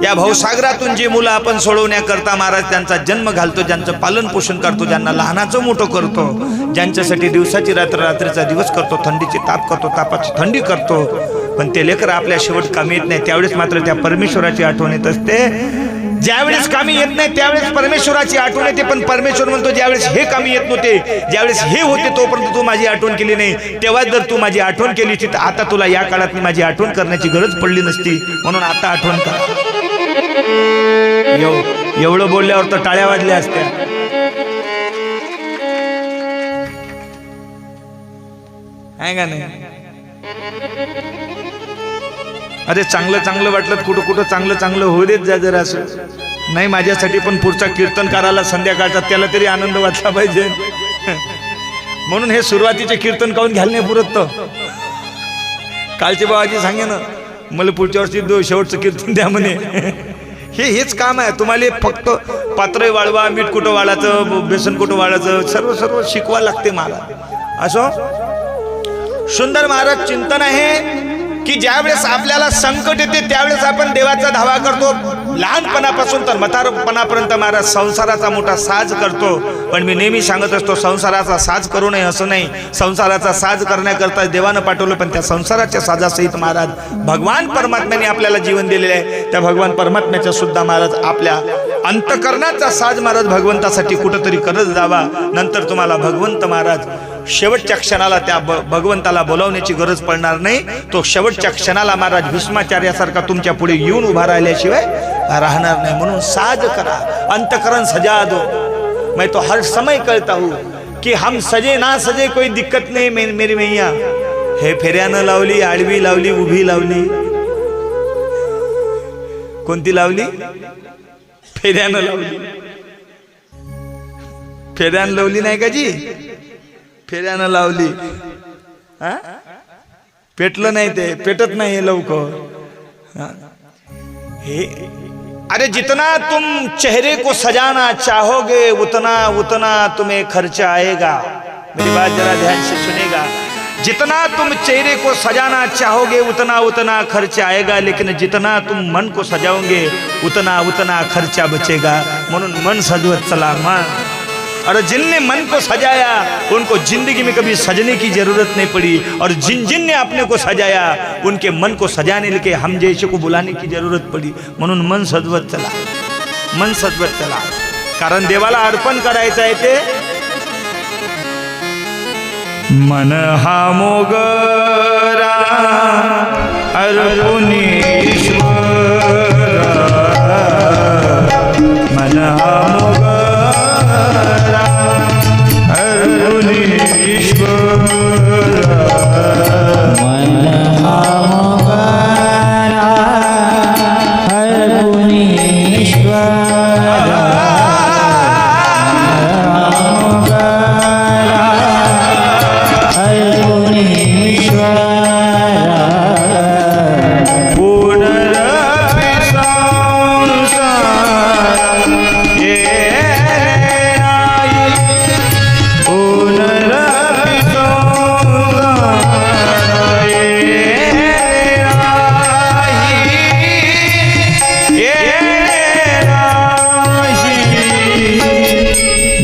या भवसागरातून जी मुलं आपण सोडवण्याकरता महाराज त्यांचा जन्म घालतो, ज्यांचं पालन पोषण करतो, ज्यांना लहानाचं मोठं करतो, ज्यांच्यासाठी दिवसाची रात्र रात्रीचा दिवस करतो, थंडीची ताप करतो, तापाची थंडी करतो. पण ते लेकर आपल्या शेवट कामी येत नाही, त्यावेळेस मात्र त्या परमेश्वराची आठवण येत असते. ज्यावेळेस कामी येत नाही त्यावेळेस परमेश्वराची आठवण येते. पण परमेश्वर म्हणतो ज्यावेळेस हे कामी येत नव्हते, ज्यावेळेस हे होते तोपर्यंत तू माझी आठवण केली नाही, तेव्हा जर तू माझी आठवण केली तर आता तुला या काळात माझी आठवण करण्याची गरज पडली नसती. म्हणून आता आठवण कर. एवढं बोलल्यावर तर टाळ्या वाजल्या असत्या. आहे का नाही? अरे चांगलं चांगलं वाटलं, कुठं कुठं चांगलं चांगलं होऊ देत जा जरा. असं नाही, माझ्यासाठी पण पुढचा कीर्तनकाराला संध्याकाळचा त्याला तरी आनंद वाटला पाहिजे. म्हणून हे सुरुवातीचे कीर्तन काऊन घ्यायला नाही पुरत. कालचे बाबाजी सांगे ना, मला पुढच्या वर्षी शेवटचं कीर्तन द्या म्हणे. हेच काम आहे तुम्हाला. फक्त पात्र वाळवा, मीठ कुठं वाळायचं, बेसन कुठं वाळायचं, सर्व सर्व शिकवा लागते महाराज. असो सुंदर महाराज चिंतन आहे की ज्यावेळेस आपल्याला संकट येते त्यावेळेस आपण देवाचा धावा करतो. लहानपणापासून तर म्हातारपणापर्यंत महाराज संसाराचा मोठा साज करतो. पण मी नेहमी सांगत असतो, संसाराचा साज करू नये असं नाही. संसाराचा साज करण्याकरता देवानं पाठवलं, पण त्या संसाराच्या साजासहित महाराज भगवान परमात्म्याने आपल्याला जीवन दिलेलं आहे. त्या भगवान परमात्म्याच्या सुद्धा महाराज आपल्या अंतकरणाचा साज महाराज भगवंतासाठी कुठंतरी करत जावा. नंतर तुम्हाला भगवंत महाराज शेवटच्या क्षणाला त्या भगवंताला बोलावण्याची गरज पडणार नाही. तो शेवटच्या क्षणाला महाराज भीष्माचार्यासारखा तुमच्या पुढे येऊन उभा राहिल्याशिवाय राहणार नाही. म्हणून साज करा, अंतकरण सजा दो. मैं तो हर समय कहता हूँ कि हम सजे ना सजे कोई दिक्कत नहीं मेरी मैया. हे फेऱ्यानं लावली, आडवी लावली, उभी लावली. कोणती लावली? फेऱ्यानं लावली. फेऱ्यानं लावली नाही का जी? फेऱ्यानं लावली. हा, पेटलं नाही, ते पेटत नाही हे लवकर. हे अरे जितना तुम चेहरे को सजाना चाहोगे उतना उतना तुम्हें खर्चा आएगा. मेरी बात जरा ध्यान से सुनेगा. जितना तुम चेहरे को सजाना चाहोगे उतना उतना खर्चा आएगा, लेकिन जितना तुम मन को सजाओगे उतना उतना खर्चा बचेगा. म्हणून मन सजवत चला मन. और जिनने मन को सजाया उनको जिंदगी में कभी सजने की जरूरत नहीं पड़ी. और जिन ने अपने को सजाया उनके मन को सजाने के हम जैसे को बुलाने की जरूरत पड़ी. म्हणून मन सजवत चला. मन सद्वत त्याला, कारण देवाला अर्पण करायचं आहे ते मन हा मोगरा अर्पुनी ईश्वरा, मन हा मोगरा अर्पुनी ईश्वरा, मन हा मोगरा अर्पुनी ईश्वरा, अर्पुनी ईश्वरा, पुनरपि संसार ये आई, पुनरपि संसार ये आई, ये आई,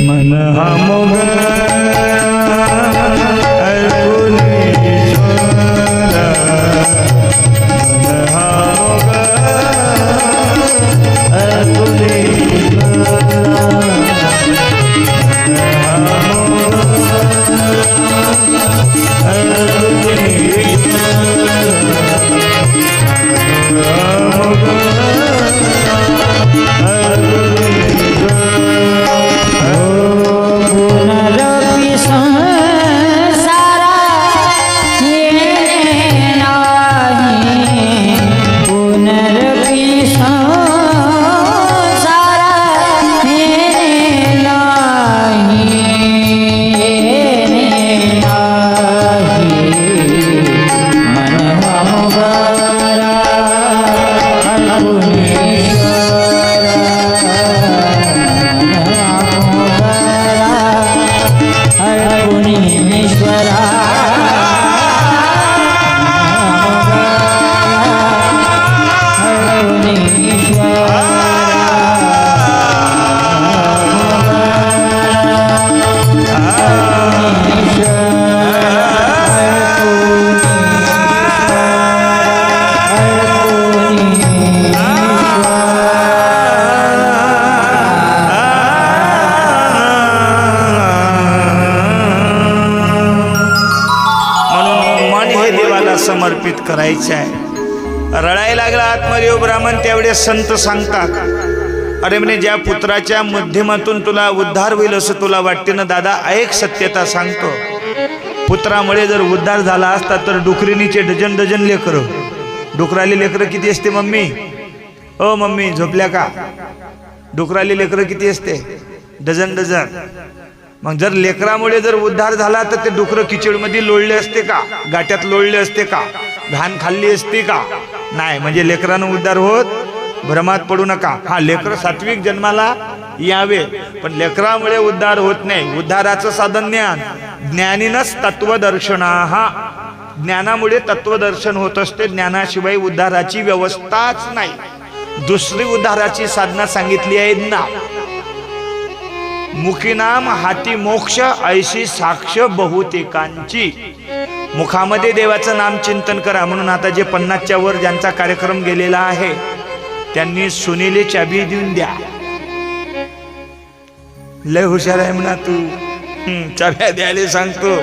मन हा मोगरा अर्पुनी ईश्वरा, मन हा मोगरा अर्पुनी पुनरपि संसारा ये नाही, पुनरपि संसारा ये नाही, मन हा मोगरा अर्पुनी ईश्वरा, मन हा मोगरा अर्पुनी ईश्वरा, अर्पुनी ईश्वरा, म्हणून मन हे देवाला समर्पित करायचे आहे. रडायला लागला आत्मदेव ब्राह्मण, त्यावेळे संत सांगतात, अरे म्हणे ज्या पुत्राच्या माध्यमातून तुला उद्धार होईल असं तुला वाटते ना दादा, ऐक सत्यता सांगतो, पुत्रामुळे जर उद्धार झाला असता तर डुकरिणीचे डझन डझन लेकरं, डुकराली लेकरं किती असते मम्मी? ओ मम्मी झोपल्या का? डुकराली लेकरं किती असते? Dozen dozen. मग जर लेकरामुळे जर उद्धार झाला तर ते डुकरं किचडमध्ये लोळले असते का? गाट्यात लोळले असते का? घाण खाल्ली असती का? नाही. म्हणजे लेकरानं उद्धार होत, भ्रमात पडू नका. हा, लेकर सात्विक जन्माला यावे, पण लेकरामुळे उद्धार होत नाही. उद्धाराचं साधन ज्ञान, ज्ञानीनच तत्वदर्शना. हा, ज्ञानामुळे तत्वदर्शन होत असते, ज्ञानाशिवाय उद्धाराची व्यवस्थाच नाही. दुसरी उद्धाराची साधना सांगितली आहे ना, मुखीनाम हाती मोक्ष ऐशी साक्ष बहुतेकांची. मुखामध्ये देवाचं नाम चिंतन करा. म्हणून आता जे 50च्या वर ज्यांचा कार्यक्रम गेलेला आहे त्यांनी सुनेले चाबी देऊन द्या. लय हुशार आहे म्हणा तू, चाब्या द्यायला सांगतो.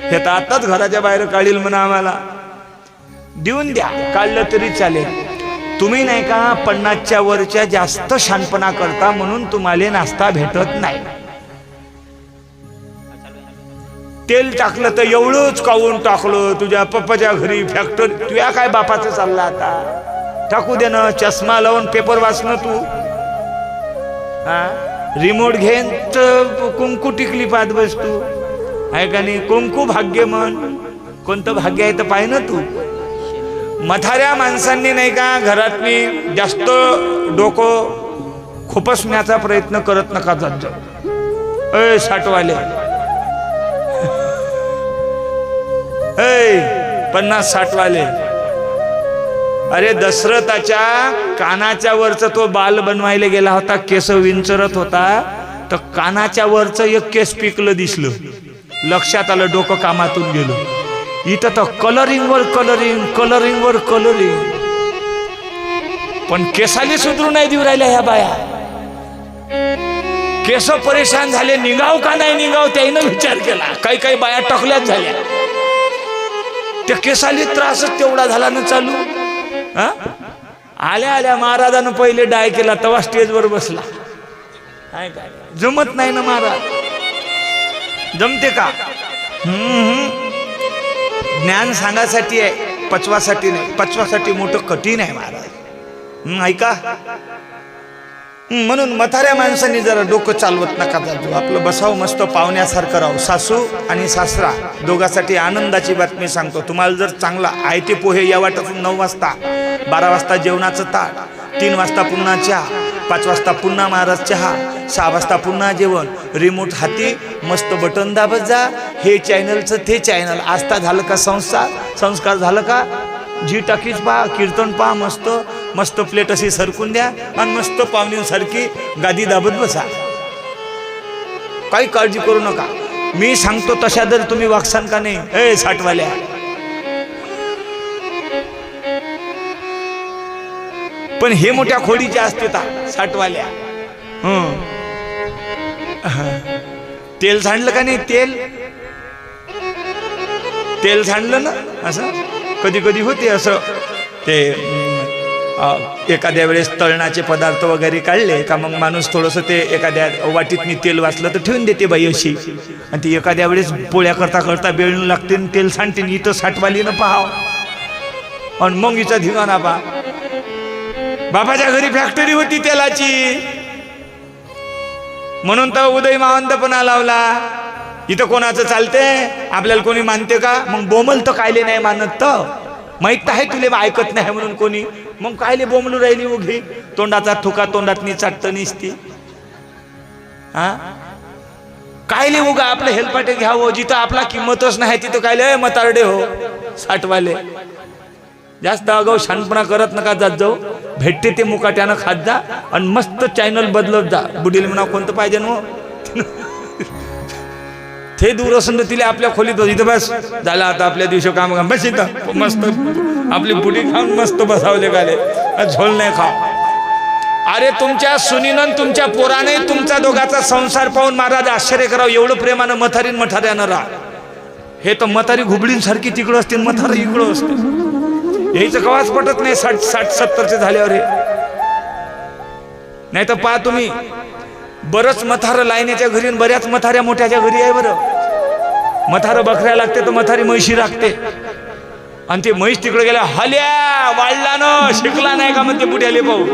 हे तर आताच घराच्या बाहेर काढील म्हणा, आम्हाला देऊन द्या. काढलं तरी चालेल. तुम्ही नाही का 50च्या वरच्या जास्त शहाणपणा करता, म्हणून तुम्हाला नाश्ता भेटत नाही. तेल टाकलं तर एवढंच कावून टाकलं. तुझ्या पप्पाच्या घरी फॅक्टरी, तुझ्या काय बापाचं चाललं आता? टाकू दे ना. चष्मा लावून पेपर वाचणं तू. हा, रिमोट घेन तर कुंकू टिकली पाहत बस तू, आहे का नाही? कुंकू भाग्य म्हण. कोणतं भाग्य आहे तर पाहि ना तू. म्हाताऱ्या माणसांनी नाही का घरातनी जास्त डोकं खुपसण्याचा प्रयत्न करत नका जात जाऊ. ए साठवाले, 50-60 वाले, अरे दशरथाच्या कानाच्या वरचा तो बाल बनवायला गेला होता, केस विंचरत होता, तर कानाच्या वरचं एक केस पिकलं दिसलं. लक्षात आलं, डोकं कामातून गेलं. इथं तर कलरिंग वर कलरिंग, कलरिंग वर कलरिंग. पण केसाली सुधरू नाही देऊ राहिल्या ह्या बाया. केस परेशान झाले, निघाव का नाही निघाव त्यानं विचार केला. काही काही बाया टकल्याच झाल्या. त्या केसाली त्रासच तेवढा झाला ना चालू. आल्या आल्या महाराजानं पहिले डाय केला, तेव्हा स्टेजवर बसला. काय काय जमत नाही ना महाराज, जमते का? ज्ञान सांगासाठी आहे, पचवासाठी नाही. पचवासाठी मोठं कठीण आहे महाराज. ऐका, म्हणून म्हाताऱ्या माणसांनी जरा डोकं चालवत नका जाऊ. आपलं बसावं मस्त पाहुण्यासारखं राहू. सासू आणि सासरा दोघांसाठी आनंदाची बातमी सांगतो. तुम्हाला जर चांगला आयते पोहे या वाटातून 9 वाजता, 12 वाजता जेवणाचं ताट, 3 वाजता पुन्हा चहा, 5 वाजता पुन्हा महाराज चहा, 6 वाजता पुन्हा जेवण, रिमोट हाती मस्त बटन दाबत जा. हे चॅनलचं ते चॅनल. आस्था झालं का संस्कार झालं का? जी टाकीज पहा, कीर्तन पहा, मस्त मस्त प्लेट अशी सरकून द्या आणि मस्त पाहुण्यांसारखी गादी दाबत बसा. काही काळजी करू नका. मी सांगतो तशा जर तुम्ही वागसान का नाही, ए साठवाल्या, पण हे मोठ्या खोडीच्या असते साठवाल्या. तेल सांडलं का नाही? तेल सांडलं ना. असं कधी कधी होते असं. ते एखाद्या वेळेस तळणाचे पदार्थ वगैरे काढले का मग माणूस थोडंसं ते एखाद्या वाटीत मी तेल वाचलं तर ठेवून देते बाई अशी. आणि ती एखाद्या वेळेस पोळ्या करता करता बेळून लागते आणि तेल सांडते. इथं साठवालीनं पाहाव आणि मग हिचा धिंगाणा पहा. बाबाच्या घरी फॅक्टरी होती तेलाची, म्हणून तर उदय मावंतपणा लावला. इथं कोणाचं चालते? आपल्याला कोणी मानते का? मग बोमल तर कायले नाही मानत. तर माहित तर आहे तुले ऐकत नाही म्हणून कोणी, मग कायले बोमलू राहिली उघी? तोंडाचा थुका तोंडातनी चाटत निसती. कायले उगा आपलं हेलपाटे घ्यावं. जिथं आपला किंमतच नाही तिथं कायले मतारडे हो साठवाले. जास्त अगाऊ शानपणा करत नका जात जाऊ. भेटते ते मुकाट्यानं खात जा आणि मस्त चॅनल बदलत जा. बुडील म्हणा कोणतं पाहिजे ना ते दूर असून तर तिला आपल्या खोलीत इथं बस झालं. आता आपल्या दिवशी काम बस इथं मस्त आपली बुडी खाऊन मस्त बसावले गाले, झोल नाही खा. अरे तुमच्या सुनीनं तुमच्या पोराने तुमचा दोघाचा संसार पाहून महाराज आश्चर्य करावं. एवढं प्रेमानं मथारीन मठाऱ्यानं राहा. हे तर मथारी घुबडींसारखी तिकडं असते, मथार इकडं असते. यायचं कवाच पटत नाही 60-70चे झाल्यावर. हे नाही तर पहा तुम्ही, बरंच मथारं लायण्याच्या घरी, बऱ्याच मथाऱ्या मोठ्याच्या घरी आहे. बरं मथारं बकऱ्या लागते तर मथारी म्हैशी राखते. आणि ते म्हैस तिकडे गेल्या, हल्या वाढला न शिकला नाही का म्हणते बुढ्याले पाहून.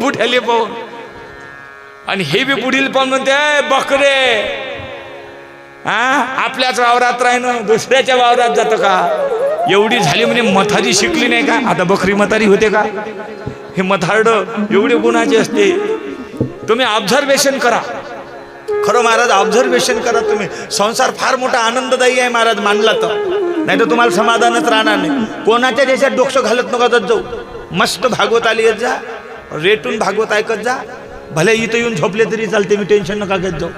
बुढ्याले पाहून. आणि हे बी बुडील पाहून म्हणते बकरे. आपल्याच वावरात राहिनं दुसऱ्याच्या वावरात जातं का? एवढी झाली म्हणजे मथारी शिकली नाही का? आता बकरी मथारी होते का? हे मथारड एवढे गुणाचे असते. तुम्ही ऑब्झर्वेशन करा. खरं महाराज ऑब्झर्वेशन करा तुम्ही. संसार फार मोठा आनंददायी आहे महाराज मानला तर. नाही तर तुम्हाला समाधानच राहणार नाही. कोणाच्या देशात डोकं घालत नका जात जाऊ. मस्त भागवत आली येत जा, रेटून भागवत ऐकत जा. भले इथं येऊन झोपले तरी चालते, मी टेन्शन नका घेत जाऊ.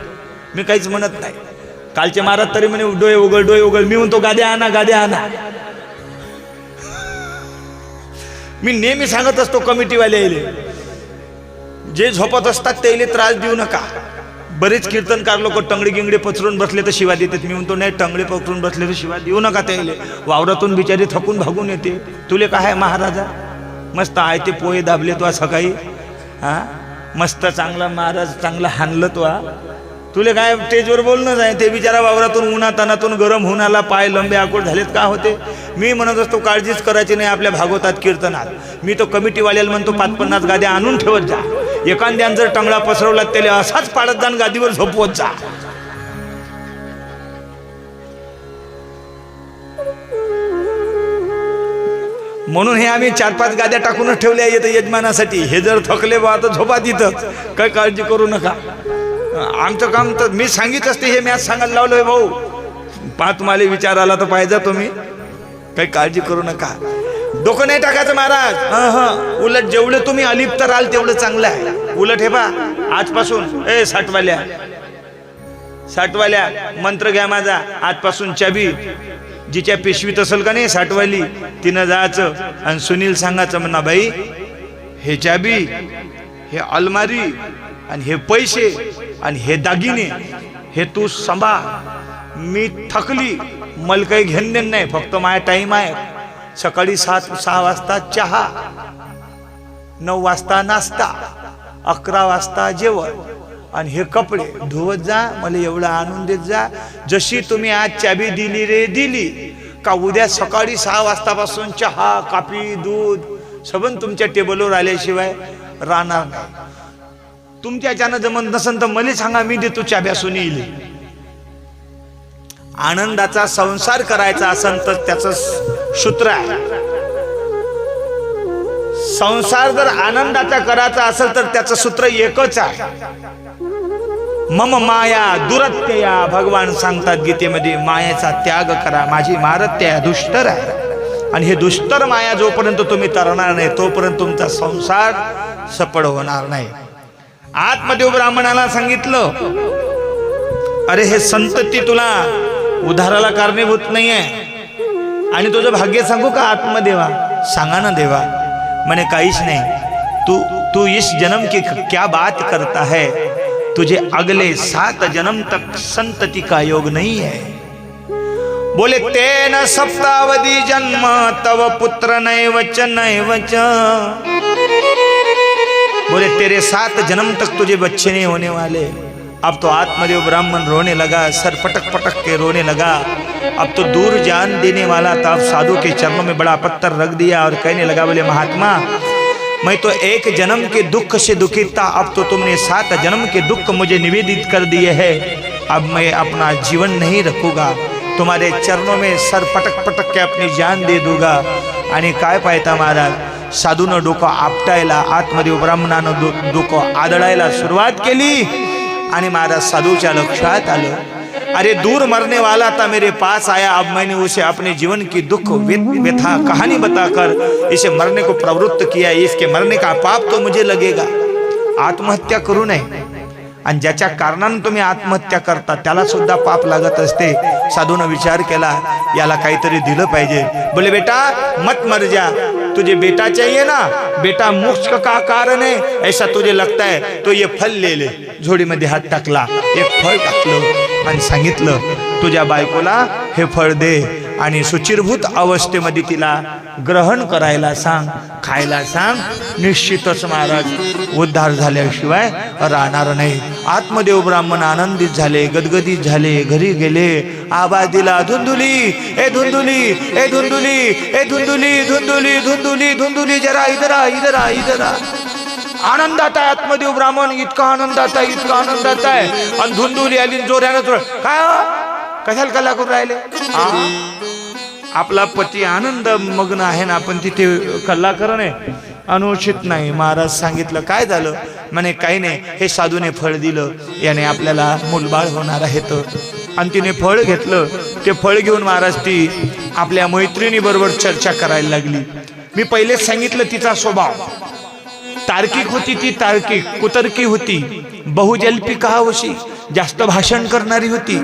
मी काहीच म्हणत नाही. कालचे महाराज तरी म्हणे डोळे उघड. मी म्हणतो गाद्या आणा. मी नेहमी सांगत असतो कमिटीवाले, जे झोपत असतात त्याला त्रास देऊ नका. बरेच कीर्तनकार लोक टंगडी गिंगडे पचरून बसले तर शिवा देतात. मी म्हणतो नाही, टंगडे पचरून बसले तर शिवा देऊ नका त्याला. वावरातून बिचारी थकून भागून येते. तुले काय आहे महाराजा? मस्त आहे ते पोहे दाबले तो सकाळी. मस्त चांगला महाराज चांगला हाणलं तो. तुले काय स्टेजवर बोलणं आहे? ते बिचारा वावरातून उन्हातानातून गरम होऊन आला, पाय लंबे आकोट झालेत का होते. मी म्हणत असतो काळजीच करायची नाही आपल्या भागवतात कीर्तनात. मी तो कमिटीवाल्याला म्हणतो 50-50 गाद्या आणून ठेवत जा. एखाद्यानं जर टंगळा पसरवला त्याला असाच पाडत जा, गादीवर झोपवत जा. म्हणून हे आम्ही 4-5 गाद्या टाकूनच ठेवल्या येतं यजमानासाठी. हे जर थकले बा तर झोपा तिथंच, काय काळजी करू नका. आमचं काम तर मी सांगित असते. हे मॅच सांगायला लावलोय भाऊ. पहा तुम्हाला विचार आला तर पाहिजे तुम्ही, काही काळजी करू नका. डोकं नाही टाकायचं महाराज. उलट जेवढे तुम्ही अलिप्त राहाल तेवढं चांगलं आहे. उलट हे पहा आजपासून साठवाल्या मंत्र घ्या माझा. आजपासून चाबी जिच्या पिशवीत असेल का नाही साठवाली तिनं जायचं आणि सुनील सांगायचं म्हणा बाई हे चाबी, हे अलमारी आणि हे पैसे आणि हे दागिने हे तू सांभाळ. मी थकली, मला काही घेणं देणं नाही, फक्त माझा टाइम आहे. सकाळी 6 वाजता चहा, 9 वाजता नाश्ता, 11 वाजता जेवण आणि हे कपडे धुवत जा, मला एवढं आणून देत जा. जशी तुम्ही आज चाबी दिली रे दिली का उद्या सकाळी 6 वाजतापासून चहा, कॉफी, दूध सबन तुमच्या टेबलवर आल्याशिवाय राहणार नाही. तुमच्याच्यानं जमत नसेल तर मला सांगा, मी देतो चाब्या सुनील. आनंदाचा संसार करायचा असेल तर त्याचं सूत्र आहे. संसार जर आनंदाचा करायचा असेल तर त्याचं सूत्र एकच आहे, मम माया दुरत्यया. भगवान सांगतात गीतेमध्ये, मायाचा त्याग करा, माझी मारत्या दुष्टर आहे. आणि हे दुष्टर माया जोपर्यंत तुम्ही तरणार नाही तोपर्यंत तुमचा संसार सफळ होणार नाही. आत्मदेव ब्राह्मणाला सांगितलं, अरे हे संतती तुला उद्धाराला कारणीभूत नाही आहे आणि तुझं भाग्य सांगू का आत्मदेवा? सांगा ना देवा. म्हणे काहीच नाही, तू इस जन्म की क्या बात करता है, तुझे अगले 7 जन्म तक संतति का योग नहीं है. बोले तेन सप्तावधि जन्म तव पुत्र नैवच नैवच. बोले तेरे 7 जन्म तक तुझे बच्चे नहीं होने वाले. अब तो आत्मदेव ब्राह्मण रोने लगा, सर पटक पटक के रोने लगा. अब तो दूर जान देने वाला था, अब साधु के चरणों में बड़ा पत्थर रख दिया और कहने लगा, बोले महात्मा मैं तो 1 जन्म के दुख से दुखित था, अब तो तुमने 7 जन्म के दुख मुझे निवेदित कर दिए हैं. अब मैं अपना जीवन नहीं रखूंगा, तुम्हारे चरणों में सर पटक पटक के अपनी जान दे दूंगा. आणि काय पाहता महाराज, साधूनं डोकं आपटायला, आत्मदेव ब्राह्मणानं डोकं आदळायला सुरुवात केली. आणि महाराज साधूच्या लक्षात आलं, अरे दूर मरने वाला था मेरे पास आया, अब मैंने उसे अपने जीवन की दुख व्यथा कहानी बताकर इसे मरने को प्रवृत्त किया. इसके मरने का पाप तो मुझे लगेगा. आत्महत्या करू नये, आणि ज्याच्या कारणाने तुम्ही आत्महत्या करता त्याला सुद्धा पाप लागत असते. साधूनं विचार केला, याला काहीतरी दिलं पाहिजे. बोले बेटा मत मर जा, तुझे बेटा चाहिए ना, बेटा मोक्ष का कारण है ऐसा तुझे लगता है तो ये फल ले ले. झोडीमध्ये हात टाकला, एक फळ टाकलं आणि सांगितलं, तुझ्या बायकोला हे फळ दे आणि सुचिरभूत अवस्थेमध्ये तिला ग्रहण करायला सांग, खायला सांग. निश्चितच महाराज उद्धार झाल्याशिवाय राहणार नाही. आत्मदेव ब्राह्मण आनंदित झाले, गदगदित झाले, घरी गेले. आवाज दिला, धुंदुली ए धुंदुली ए धुंदुली ए धुंदुली धुंदुली धुंदुली धुंदुली, जरा इधर आ इधर आ इधर आ. आनंदात आहे आत्मदेव ब्राह्मण, इतका आनंदात आहे, इतका आनंदात आहे. आणि धुंदुली आली जोऱ्यानं, काय कशाला कला करून राहिले? आपला पती आनंद मग्न आहे ना, आपण तिथे कल्ला करणे अनुचित नाही. महाराज सांगितलं, काय झालं? म्हणे काही नाही, हे साधूने फळ दिलं, याने आपल्याला मूलबाळ होणार आहे. तर आणि तिने फळ घेतलं. ते फळ घेऊन महाराज ती आपल्या मैत्रिणी बरोबर चर्चा करायला लागली. मी पहिलेच सांगितलं, तिचा स्वभाव तार्किक होती. ती तार्किक कुतर्की होती, बहुजल्पिका होती, जास्त भाषण करणारी होती.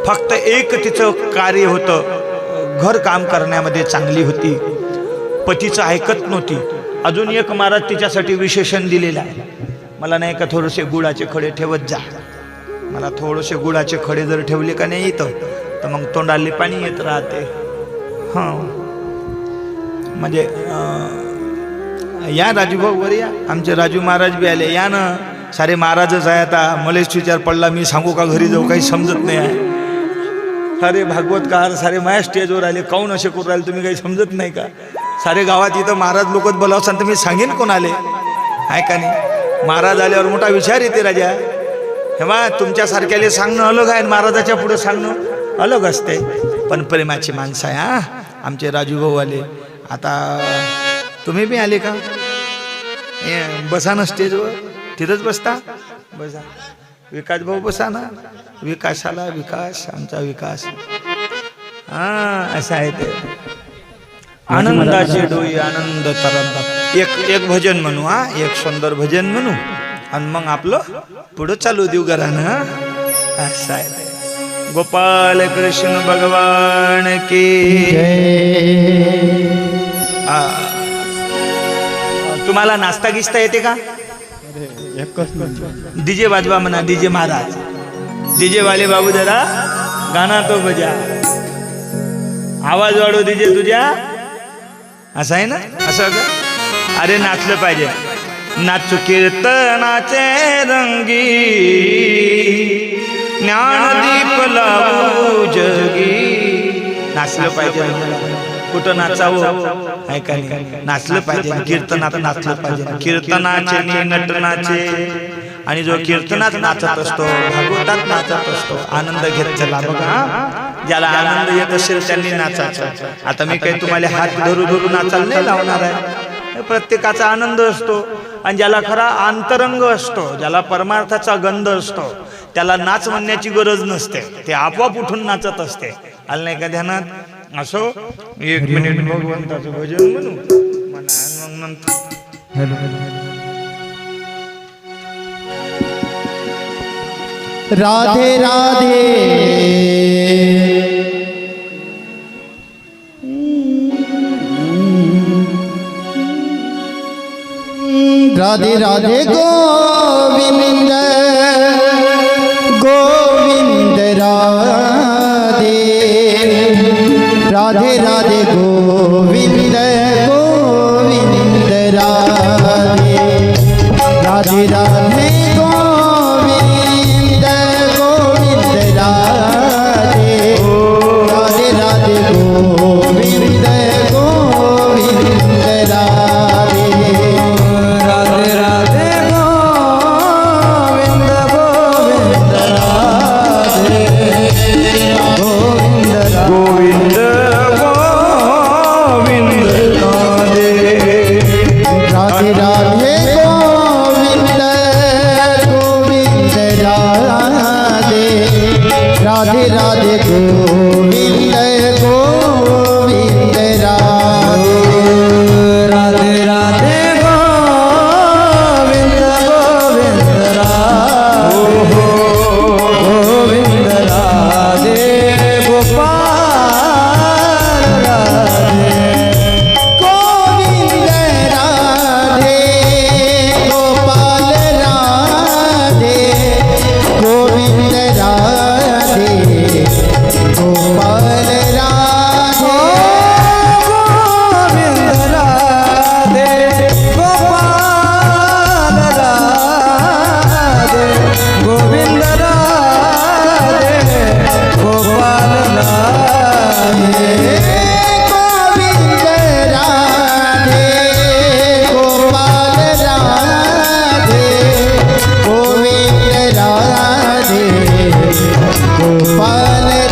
फक्त एक तिचं कार्य होतं, घर काम करण्यामध्ये चांगली होती, पतीचं ऐकत नव्हती. अजून एक महाराज तिच्यासाठी विशेषण दिलेलं आहे, मला नाही का थोडेसे गुळाचे खडे ठेवत जा. मला थोडेसे गुळाचे खडे जर ठेवले का नाही इथं तर मग तोंडाले पाणी येत राहते. हां म्हणजे या राजूभाऊ वर या, आमचे राजू महाराज बी आले. या ना, सारे महाराजच आहे. आता मलेच विचार पडला, मी सांगू का घरी जाऊ, काही समजत नाही आहे. सारे भागवतकार सारे माझ्या स्टेजवर आले, काऊन असे करू राहिले तुम्ही, काही समजत नाही का? सारे गावात इथं महाराज लोकच बोलावसान तर मी सांगेन कोण आले आहे का नाही. महाराज आल्यावर मोठा विचार येते राजा. हे बा तुमच्यासारख्याले सांगणं अलग आहे, महाराजाच्या पुढे सांगणं अलग असते. पण प्रेमाची माणसं आहे. हा आमचे राजूभाऊ आले. आता तुम्ही बी आले का? बसा ना स्टेजवर, तिथंच बसता, बसा. विकास भाऊ बसा ना, विकासाला विकास, आमचा विकास. हा असं आहे ते. आनंदाचे डोई आनंद तरंग. एक भजन म्हणू, हा एक सुंदर भजन म्हणू आणि मग आपलं पुढं चालू देऊ घरानं. असं आहे ते. गोपाल कृष्ण भगवान की जय. तुम्हाला नाश्ता गिस्ता येते का? डीजे वाजवा म्हणा, डीजे महाराज, डीजे वाले बाबू जरा गाना तो बजा, आवाज वाढव डीजे तुझ्या. असं आहे ना, असं का? अरे नाचलं पाहिजे. नाचू कीर्तनाचे रंगी, ज्ञानदीप लावू जगी. नाचलं पाहिजे. कुठं नाचावं आहे का नाही? नाचलं पाहिजे. कीर्तनात नाचलं पाहिजे. कीर्तनाचे आणि नटनाचे. आणि जो कीर्तनात नाचत असतो, भागवतात नाचत असतो, आनंद घेत चला बघा. ज्याला आनंद येत असेल त्यांनी नाचायचं. आता मी काही तुम्हाला हात धरू धरू नाचायला नाही लावणार आहे. प्रत्येकाचा आनंद असतो. आणि ज्याला खरा अंतरंग असतो, ज्याला परमार्थाचा गंध असतो, त्याला नाच म्हणण्याची गरज नसते. ते आपोआप उठून नाचत असते. आलं नाही का ध्यानात? असो 1 मिनिट भगवंताचं भजन म्हणू म्हणा, मग नंतर राधे राधे राधे राधे गोविंद गोविंद राधे राधे राधे गोविंद गोविंद राधे राधे राधे गोविंद गोविंद राधे राधे राधे गोविंद गोविंद राधे राधे राधे गोविंद गोविंद राधे गोविंद गोविंद गोविंद राधे राधे राधे गोविंद गोविंद राधे राधे राधे गोविंद गोविंद राधे राधे राधे गोविंद गोविंद राधे गोविंद राधे गोपाल राधे गोविंद राधे गोपाल राधे गोविंद राधे गोपाल राधे गोविंद राधे गोपाल राधे गोविंद राधे गोपाल राधे गोविंद राधे गोपाल राधे गोविंद राधे गोपाल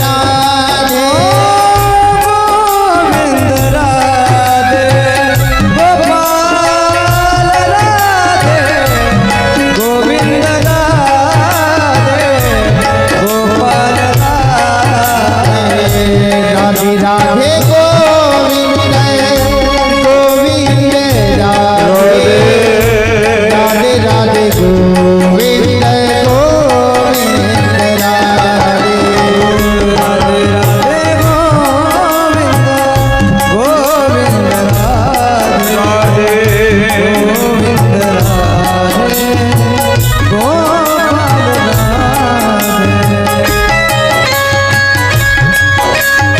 राधे गोविंद राधे गोपाल राधे गोविंद राधे गोपाल राधे राधे राधे गोविंद गोविंद राधे राधे राधे गोविंद गोविंद राधे राधे राधे गोविंद गोविंद राधे गोविंद राधे गोपाल राधे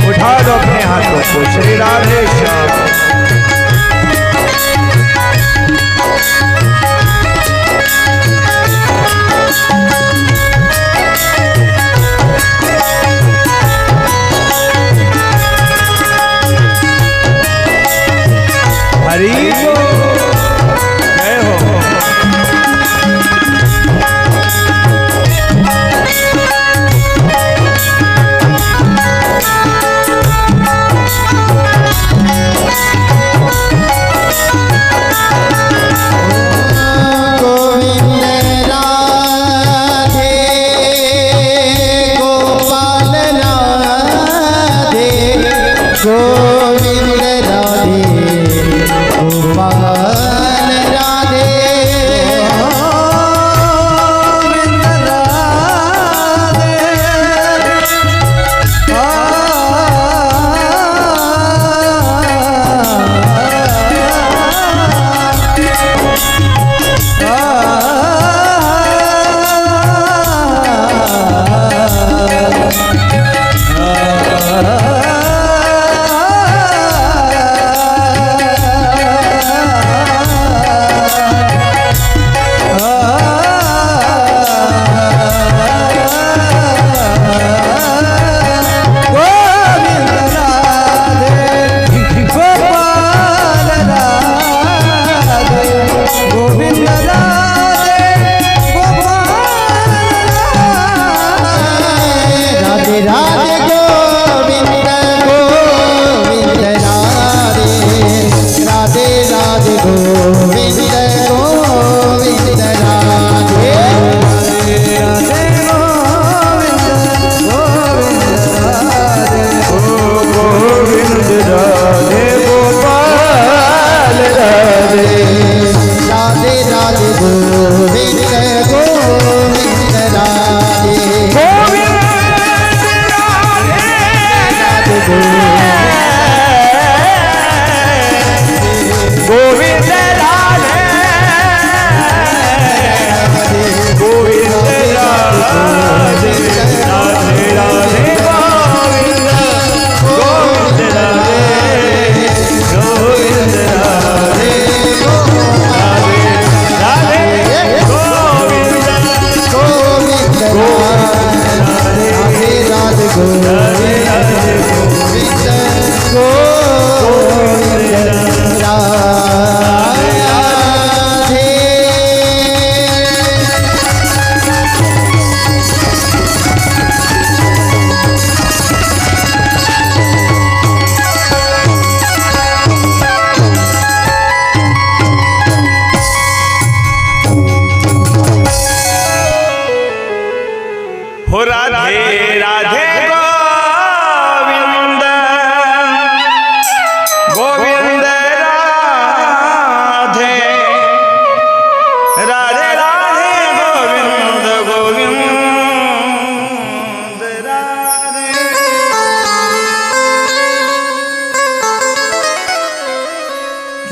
उठा दो अपने हाथों को, श्री राधे श्याम. हरि बोल. जय हो.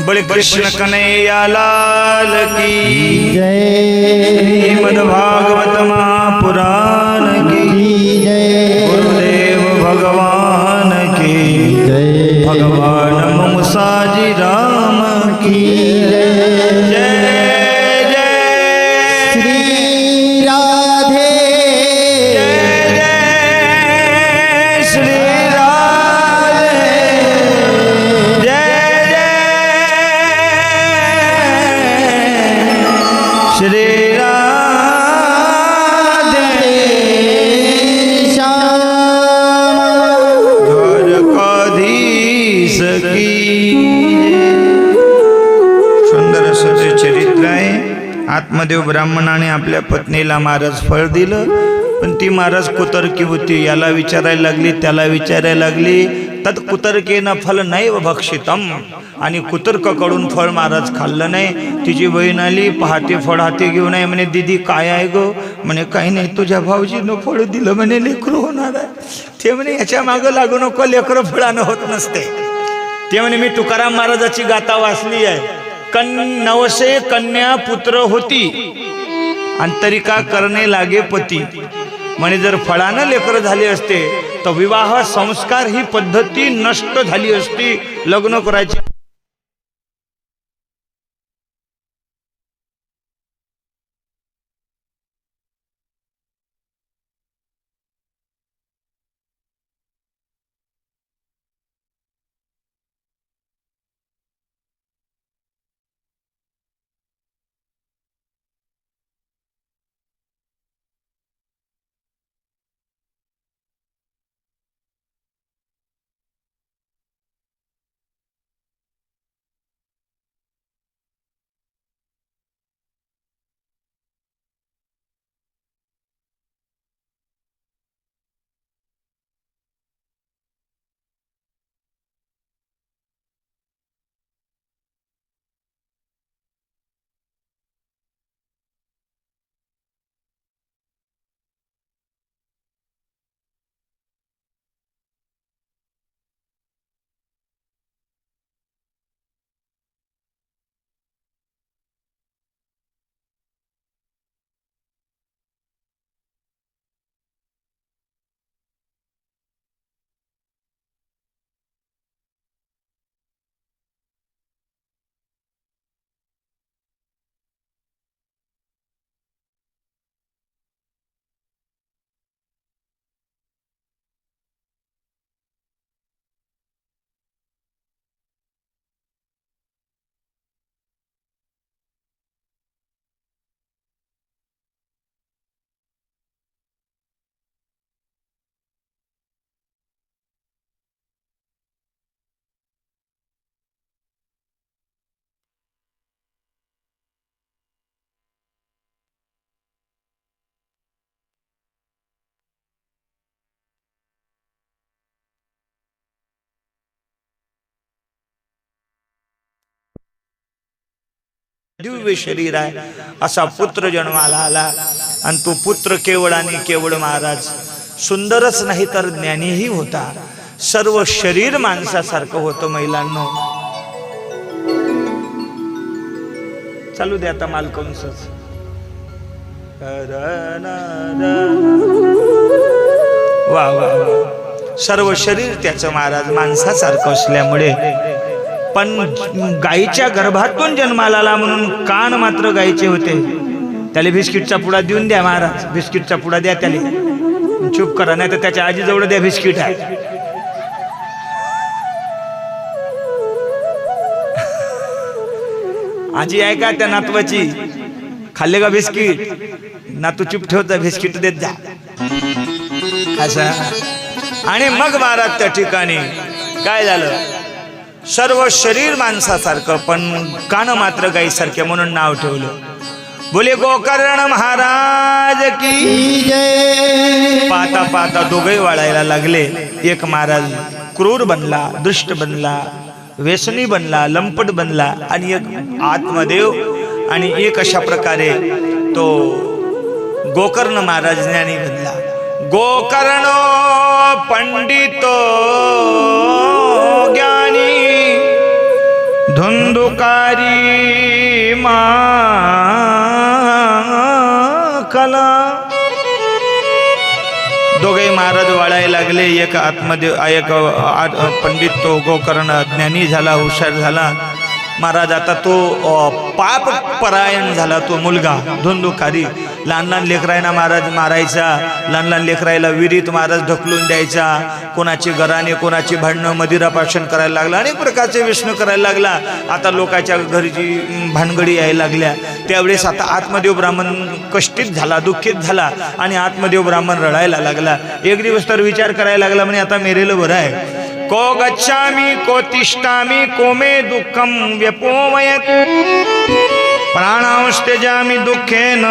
बोले कृष्ण कन्हैया लाल की जय श्रीमद् भागवत महापुराण की जय गुरुदेव भगवान की जय भगवान मुसाजी राम की जय जय श्री राधे जय जय श्री राधे जय जय श्री सुंदर असं ते चरित्र आहे. आत्मदेव ब्राह्मणाने आपल्या पत्नीला महाराज फळ दिलं, पण ती महाराज कुतर्की होती. याला विचारायला लागली, त्याला विचारायला लागली. तत् कुतर्केनं फल नैव भक्षितम, आणि कुतर्काकडून फळ महाराज खाल्लं नाही. तिची बहीण आली, पहाटे फळ हाती घेऊन आहे. म्हणे दीदी काय आहे गो? म्हणे काही नाही, तुझ्या भाऊजीनं फळ दिलं म्हणे, लेकरू होणार आहे. ते म्हणे याच्या मागं लागू नको, लेकरं फळानं होत नसते. ते म्हणे मी तुकाराम महाराजाची गाथा वाचली आहे. 900 कन्या पुत्र होती, अंतरिका करणे लागे पती. म्हणे जर फळानं लेकर झाले असते तर विवाह संस्कार ही पद्धती नष्ट झाली असती, लग्न करायची. दिव्य शरीर आहे असा पुत्र जन्माला आला, आणि तो पुत्र केवळ आणि केवळ महाराज सुंदरच नाही तर ज्ञानीही होता. सर्व शरीर माणसासारखं होतं. महिलांनो चालू दे आता मालकंसच. वा वा वा. सर्व शरीर त्याचं महाराज माणसासारखं असल्यामुळे, पण गाईच्या गर्भातून जन्माला आला म्हणून कान मात्र गाईचे होते. त्याला बिस्किटचा पुडा देऊन द्या महाराज, बिस्किटचा पुडा द्या त्याला, चूप करा, नाही तर त्याच्या आजीजवळ द्या बिस्किट आहे. आजी आहे का त्या नातवाची? खाल्ले का बिस्किट? नातू चूप ठेवता, बिस्किट देत जा असं. आणि मग महाराज त्या ठिकाणी काय झालं, सर्व शरीर माणसासारखं पण कान मात्र गाईसारखे म्हणून नाव ठेवलं. बोले गोकर्ण महाराज की जय. पाहता पाहता दोघे वाळायला लागले. एक महाराज क्रूर बनला, दुष्ट बनला, व्यसनी बनला, लंपट बनला, आणि एक आत्मदेव, आणि एक अशा प्रकारे तो गोकर्ण महाराज ज्ञानी बनला. गोकर्ण पंडितो ज्ञानी धुंदू धुंदुकारी माकला. दोघे महाराज वाळायला लागले. एक आतमध्ये एक पंडित तो गोकर्ण ज्ञानी झाला, हुशार झाला. महाराज आता तो पाप परायण झाला. तो मुलगा धुंदुकारी लहान लहान लेकरायना महाराज मारायचा. लहान लहान लेकरायला विहिरीत महाराज ढकलून द्यायचा. कोणाची घराने कोणाची भांडणं मदिरापाषण करायला लागला. अनेक प्रकारचे व्यसन करायला लागला. आता लोकांच्या घरची भानगडी यायला लागल्या. त्यावेळेस आता आत्मदेव ब्राह्मण कष्टीत झाला, दुःखित झाला आणि आत्मदेव ब्राह्मण रडायला लागला. एक दिवस तर विचार करायला लागला, म्हणे आता मेरेलं बरं आहे. को गच्छामि को तिष्ठामि को मे दुःखम व्यपोमयत प्राणांस्त्यजामि दुःखेन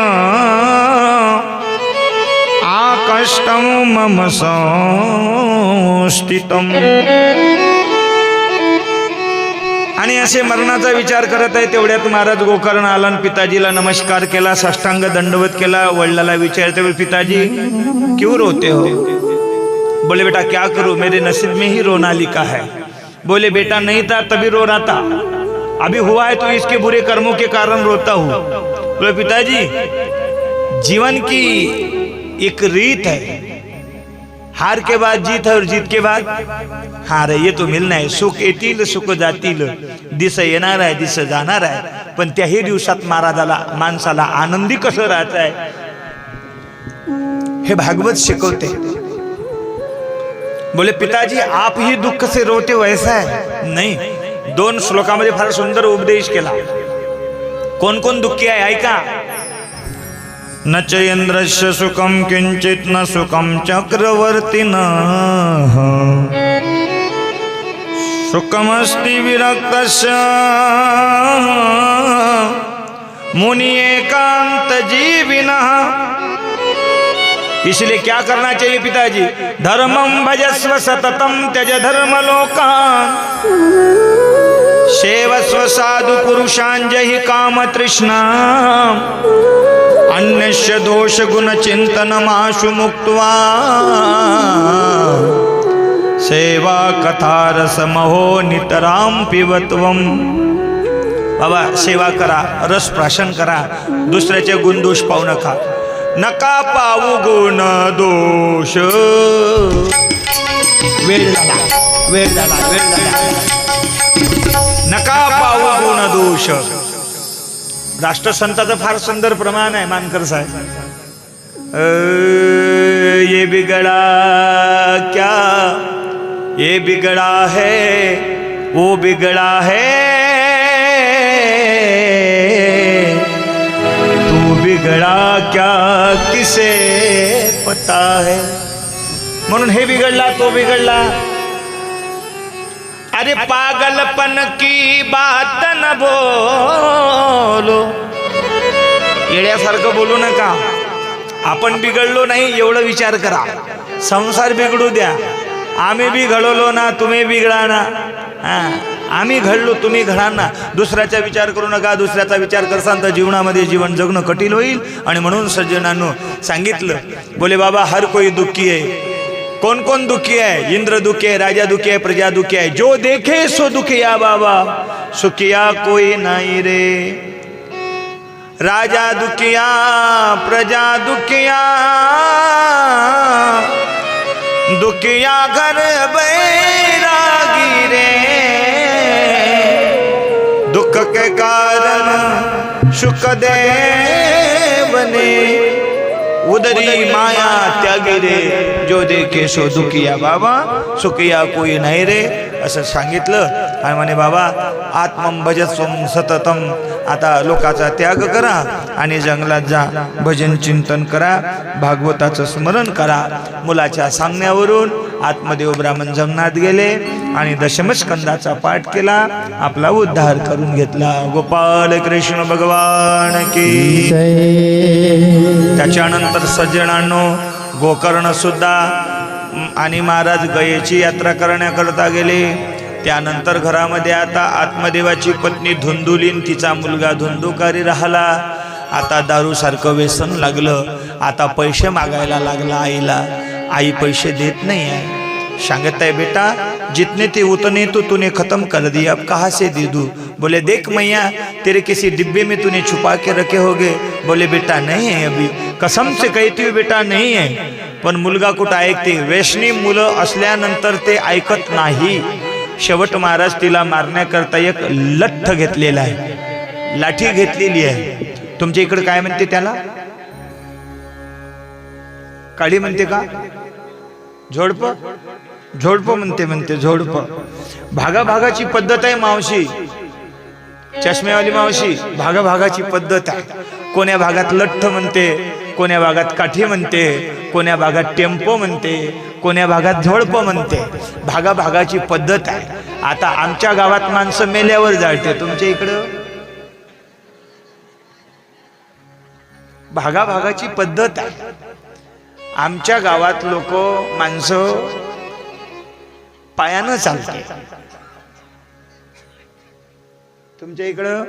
आकष्टं मम संस्थितम्. आणि असे मरणाचा विचार करत आहे. तेवढ्यात महाराज गोकर्ण आला आणि पिताजीला नमस्कार केला, साष्टांग दंडवत केला. वडिलाला विचारते, पिताजी क्यों रोते हो? बोले बेटा क्या करूं, मेरे नसीब में ही रोना लिखा है. बोले बेटा नहीं था तभी रो रहा था, अभी हुआ है तो इसके बुरे कर्मों के कारण रोता हूं. बोले पिताजी जीवन की एक रीत है, हार के बाद जीत है और जीत के बाद हार है. ये तो मिलना है. सुख येतील सुख जातील, दिस येणार आहे दिस जाणार आहे. पण त्याही दिवसात महाराजाला माणसाला आनंदी कसं राहायचं आहे हे भागवत शिकवते. बोले पिताजी आप ही दुःख से रोते वैसा है नहीं. 2 श्लोकामध्ये फार सुंदर उपदेश केला. कोण कोण दुःखी आहे ऐका. न च इंद्रस्य सुखम किंचित न सुखम चक्रवर्तिनः सुखमस्ति विरक्तस्य मुनि एकांत जीविनः. इसलिए क्या करना चाहिए पिताजी? धर्मं भजस्व सततम त्यज धर्म लोकान् सेवस्व साधु पुरुषान् जहि काम तृष्णाम् अन्यस्य दोष गुण चिंतनमाशु मुक्त्वा सेवा कथा रस महो नितराम पिबत्वम. बाबा सेवा करा, रस प्राशन करा, दुसऱ्याचे गुणदोष पाहू नका. नका पावू गुण दोष. वेळ झाला, वेळ झाला, वेळ झाला. नका पावू गुण दोष. राष्ट्रसंताचं फार सुंदर प्रमाण आहे मानकर साहेब. ये बिगड़ा क्या, ये बिगड़ा है, वो बिगड़ा है, तू बिगड़ा क्या किसे पता है. म्हणून हे बिगड़ला तो बिगड़ला. अरे पागलपन की बात न बोलो. येड्यासारखं बोलू नका. आपण बिघडलो नाही एवढं विचार करा. संसार बिघडू द्या. आम्ही बी घडवलो ना, तुम्ही बिघडा ना. आम्ही घडलो तुम्ही घडा ना. दुसऱ्याचा विचार करू नका. दुसऱ्याचा विचार करसान तर जीवनामध्ये जीवन जगणं कठीण होईल. आणि म्हणून सज्जनांनो सांगितलं. बोले बाबा हर कोई दुःखी है. कौन कौन दुखी है? इंद्र दुखी है, राजा दुखी है, प्रजा दुखी है. जो देखे सो दुखिया बाबा, सुखिया कोई नहीं रे. राजा दुखिया, प्रजा दुखिया, दुखिया घर बैरागी रे. दुख के कारण सुख दे बने, उदरी माया त्यागी रे. जो देखे सो दुखिया बाबा, सुखिया कोई नाही रे. असं सांगितलं. आणि म्हणे बाबा आत्मं भजस्वं सततम. आता लोकाचा त्याग करा आणि जंगलात जा, भजन चिंतन करा, भागवताचं स्मरण करा. मुलाच्या सांगण्यावरून आत्मदेव ब्राह्मण जंगलात गेले आणि दशमस्कंदाचा पाठ केला. आपला उद्धार करून घेतला. गोपाल कृष्ण भगवान की. त्याच्यानंतर सज्जनांनो गोकर्ण सुद्धा आणि महाराज गयेची यात्रा करण्याकरता गेले. त्यानंतर घरामध्ये आता आत्मदेवाची पत्नी धुंदुलीन तिचा मुलगा धुंदुकारी राहिला. आता दारूसारखं व्यसन लागलं. आता पैसे मागायला लागला आईला. आई पैसे देत नाही आहे. सांगता है बेटा जितने थे उतने तो तूने खत्म कर दिया, अब कहाँ से दे दूँ? बोले देख मैया तेरे किसी डिब्बे में तूने छुपा के रखे होगे। बोले बेटा नहीं है, अभी कसम से कहती हूँ बेटा नाही आहे. पण मुलगा कुठं ऐकते? व्यसनी मुलं असल्यानंतर ते ऐकत नाही. शेवट महाराज तिला मारण्याकरता एक लठ्ठ घेतलेला आहे, लाठी घेतलेली आहे. तुमच्या इकडे काय म्हणते त्याला? काळी म्हणते का? झोडप? झोडप म्हणते झोडप. भागाभागाची पद्धत आहे मावशी, चष्मेवाली मावशी. भागाभागाची पद्धत आहे. कोण्या भागात लठ्ठ म्हणते, कोण्या भागात काठी म्हणते, कोण्या भागात टेम्पो म्हणते, कोण्या भागात झोडप म्हणते. भागाभागाची पद्धत आहे. आता आमच्या गावात माणसं मेल्यावर जाळते, तुमच्या इकडं भागाभागाची पद्धत आहे. आमच्या गावात लोक माणसं पायानं चालते, तुमच्या इकडं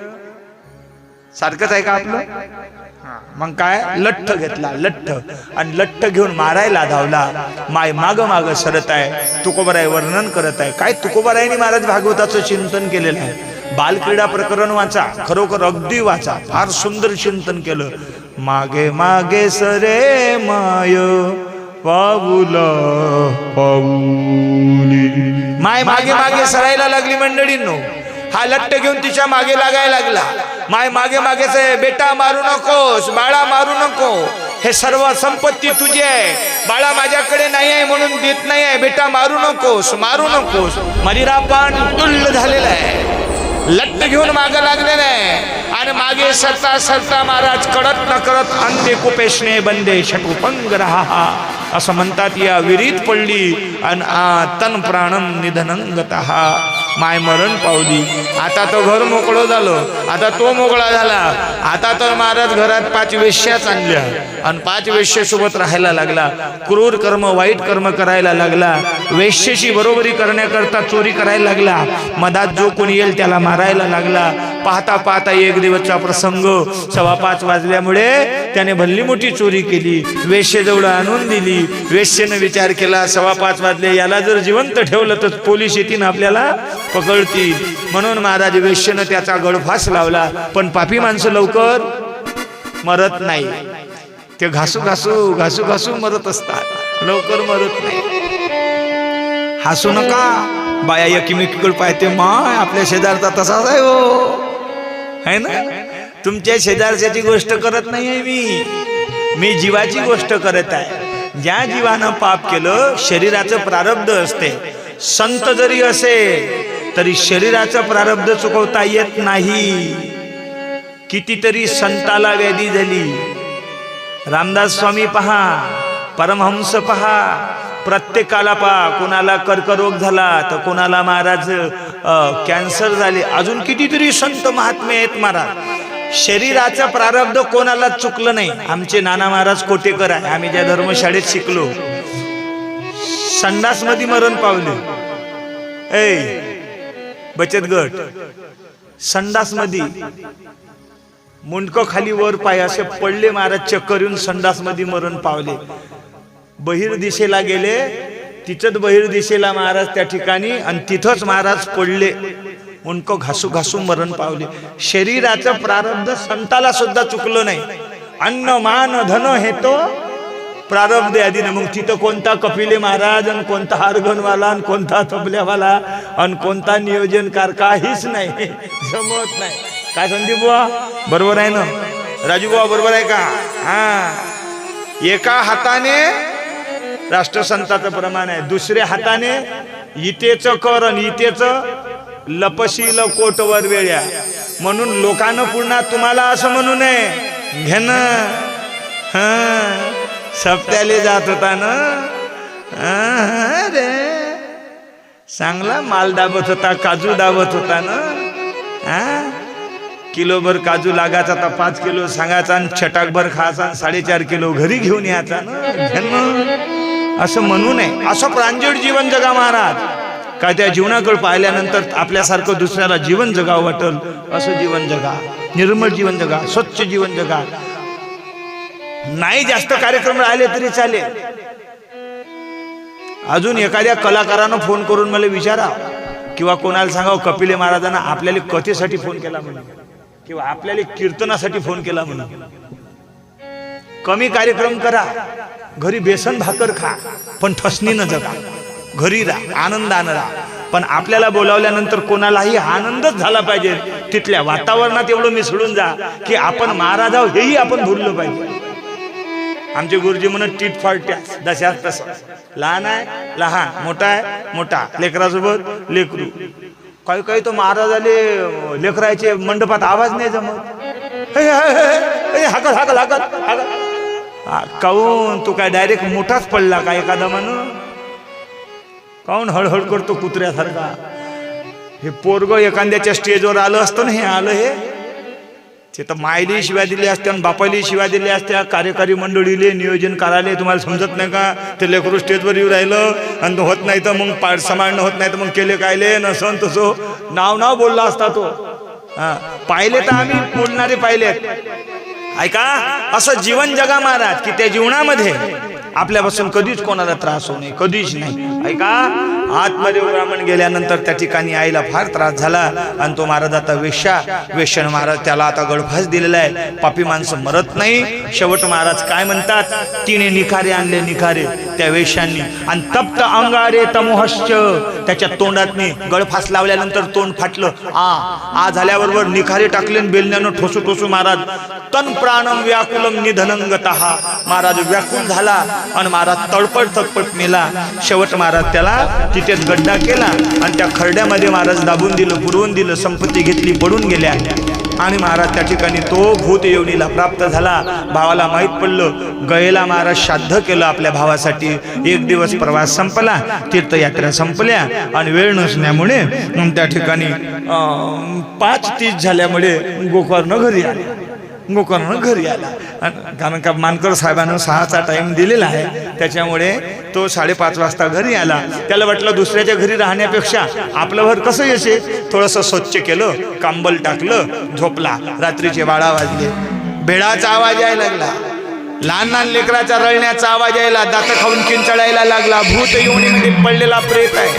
सारखंच आहे का आपलं? मग काय लठ्ठ घेतला, लठ्ठ, आणि लठ्ठ घेऊन मारायला धावला. माय माग माग सरत आहे. तुकोबाराय वर्णन करत आहे. काय तुकोबारायांनी महाराज भागवताचं चिंतन केलेलं आहे. बालक्रीडा प्रकरण वाचा, खरोखर अगदी वाचा, फार सुंदर चिंतन केलं. मागे मागे सरे माय पाऊला पाऊली. माय मागे मागे सरायला लागली मंडळींनो. हा लट्ट घेऊन तिच्या मागे लागायला लागला. माय मागे मागे से बेटा मारू नकोस, बाळा मारू नको, हे सर्व संपत्ती तुझी आहे, बाळा माझ्याकडे नाही आहे म्हणून देत नाही आहे, बेटा मारू नकोस, मारू नकोस. मरीरापान तुल्ल झालेला आहे. लट्ट घेऊन मागे लागलेला आहे. आणि मागे सरता सरता महाराज कळत न कळत अंधे कुपेशने बंदे षटुपंग रहा असं म्हणतात. या विरीत पडली आणि तन प्राणम निधनंगतः. माय मरण पावली. आता तो घर मोकळं झालं, आता तो मोकळा झाला. आता तर महाराज घरात 5 वेश्याच आणल्या आणि 5 वेश्येसोबत राहायला लागला. क्रूर कर्म, वाईट कर्म करायला लागला. वेश्येशी बरोबरी करण्याकरता चोरी करायला लागला. मधात जो कोणी येईल त्याला मारायला लागला. पाहता पाहता एक दिवसचा प्रसंग, 5:15 वाजल्यामुळे त्याने भल्ली मोठी चोरी केली. वेश्येजवळ आणून दिली. वेश्येने विचार केला 5:15 वाजले, याला जर जिवंत ठेवलं तर पोलीस येतील आपल्याला पकडतील. म्हणून महाराज वेश्येनं त्याचा गळफास लावला. पण पापी माणसं लवकर मरत नाही, ते घासू घासू घासू घासू मरत असतात, लवकर मरत नाही. हसू नका बाया, एकीमेकीकडे पाहते. माय आपल्या शेजारचा तसाच आहे हो, है ना? तुमच्या शेजारच्याची गोष्ट करत नाही आहे मी जीवाची गोष्ट करत आहे. ज्या जीवानं पाप केलं, शरीराचं प्रारब्ध असते. संत जरी असेल तरी शरीराचं प्रारब्ध चुकवता येत नाही. कितीतरी संताला व्याधी झाली. रामदास स्वामी पहा, परमहंस पहा, प्रत्येकाला पहा. कोणाला कर्करोग झाला तर कोणाला महाराज कॅन्सर झाले. अजून कितीतरी संत महात्मे आहेत महाराज. शरीराचं प्रारब्ध कोणाला चुकलं नाही. आमचे नाना महाराज कोटेकर आहे, आम्ही ज्या धर्मशाळेत शिकलो, संडास मध्ये मरण पावले. बचत गट संडास मध्ये मुंडक खाली वर पाय असे पडले महाराज. चक्कर येऊन संडास मध्ये मरण पावले. बहिर दिशेला गेले, तिथंच बहिर दिशेला महाराज त्या ठिकाणी, आणि तिथंच महाराज पडले. मुंडक घासू घासू मरण पावले. शरीराचं प्रारब्ध संताला सुद्धा चुकलं नाही. अन्न मान धन हे तो प्रारब्ध आधीने. मग तिथं कोणता कपिले महाराज आणि कोणता हारगणवाला आणि कोणता तबल्यावाला आणि कोणता नियोजनकार, काहीच नाही, जमत नाही. काय संदीप बुवा बरोबर आहे ना? राजू बुवा बरोबर आहे का? हा, एका हाताने राष्ट्रसंताचं प्रमाण आहे, दुसऱ्या हाताने इतेच कर आणि इतेच लपशील कोटवर वेळ्या. म्हणून लोकांना पुन्हा तुम्हाला असं म्हणू नये घेन सप्त्याले जात होता ना, रे चांगला माल दाबत होता, काजू दाबत होता ना. किलोभर काजू लागायचा तर 5 किलो सांगायचा आणि छटाकभर खायचा, 4.5 किलो घरी घेऊन यायचा ना. असं म्हणू नये. असं प्रांजळ जीवन जगा महाराज. काय त्या जीवनाकडे पाहिल्यानंतर आपल्यासारखं दुसऱ्याला जीवन जगावं वाटल असं जीवन जगा. निर्मळ जीवन जगा, स्वच्छ जीवन जगा. नाही जास्त कार्यक्रम राहिले तरी चालेल. अजून एखाद्या कलाकारानं फोन करून मला विचारा किंवा कोणाला सांगावं कपिल महाराजांना आपल्याला कथेसाठी फोन केला म्हणून किंवा आपल्याला कीर्तनासाठी फोन केला म्हणून. कमी कार्यक्रम करा, घरी बेसन भाकर खा, पण ठसणीनं जगा, घरी राहा, आनंदानं राहा. पण आपल्याला बोलावल्यानंतर कोणालाही आनंदच झाला पाहिजे. तिथल्या वातावरणात एवढं मिसळून जा की आपण महाराज आहोत हेही आपण भुललो पाहिजे. आमचे गुरुजी म्हणत टीट फॉर टॅक्स, दशात तसं. लहान आहे लहान, मोठा आहे मोठा, लेकरासोबत लेकरू. काही काही तो महाराजाले लेकराचे मंडपात आवाज नाही जमत. हाकल हाकल हाकल हाकल. काऊन तू काय डायरेक्ट मोठाच पडला का एखादा म्हणून? काऊन हळहळ करतो कुत्र्यासारखा? हे पोरग एखाद्याच्या स्टेजवर आलं असतं ना, हे आलं हे ते तर मायली शिव्या दिल्या असत्या आणि बापाली शिव्या दिल्या असत्या, कार्यकारी मंडळीले नियोजन करायला. तुम्हाला समजत नाही का? ते लेकरू स्टेजवर येऊ राहिलं आणि होत नाही तर मग पाठ सांभाळणं होत नाही तर मग केले कायले नसन तसं नाव बोलला असता तो. पाहिले तर आम्ही बोलणारे पाहिलेत. ऐका, असं जीवन जगा महाराज की त्या जीवनामध्ये आपल्यापासून कधीच कोणाला त्रास होऊ नये, कधीच नाही. ऐका, आतमध्ये ब्राह्मण गेल्यानंतर त्या ठिकाणी आईला फार त्रास झाला आणि तो महाराज आता वेश्यानं महाराज त्याला आता गळफास दिलेला आहे. पापी माणसं मरत नाही. शेवट महाराज काय म्हणतात, तिने निखारे आणले, निखारे त्या वेश्यांनी, आणि तप्त अंगारे तमोहश्च, त्याच्या तोंडातनी गळफास लावल्यानंतर तोंड फाटलं. आ झाल्याबरोबर निखारे टाकले, बेलण्यानं ठोसू ठोसू महाराज तन प्राणम व्याकुलम निधनंगतः, महाराज व्याकुल झाला आणि महाराज तळपट मेला. शेवट महाराज त्याला तिथेच गड्डा केला आणि त्या खरड्यामध्ये महाराज दाबून दिलं, पुरवून दिलं, संपत्ती घेतली, पडून गेल्या. आणि महाराज त्या ठिकाणी तो भूत योनीला प्राप्त झाला. भावाला माहीत पडलं, गयेला महाराज श्राद्ध केलं आपल्या भावासाठी. एक दिवस प्रवास संपला, तीर्थयात्रा संपल्या आणि वेळ नसण्यामुळे त्या ठिकाणी 5:30 झाल्यामुळे गोकर्ण घरी आला. कारण का मानकर साहेबांना 6चा टाइम दिलेला आहे, त्याच्यामुळे तो 5:30 वाजता घरी आला. त्याला वाटलं दुसऱ्याच्या घरी राहण्यापेक्षा आपलं घर कसं येશે, थोडंसं स्वच्छ केलं, कंबल टाकलं, झोपला. रात्रीचे 12 वाजले. भेडाचा आवाज यायला लागला, लहान लहान लेकराचा रळण्याचा आवाज यायला, दात खाऊन किंचाळायला लागला. भूत योनीमध्ये पडलेला प्रेत आहे,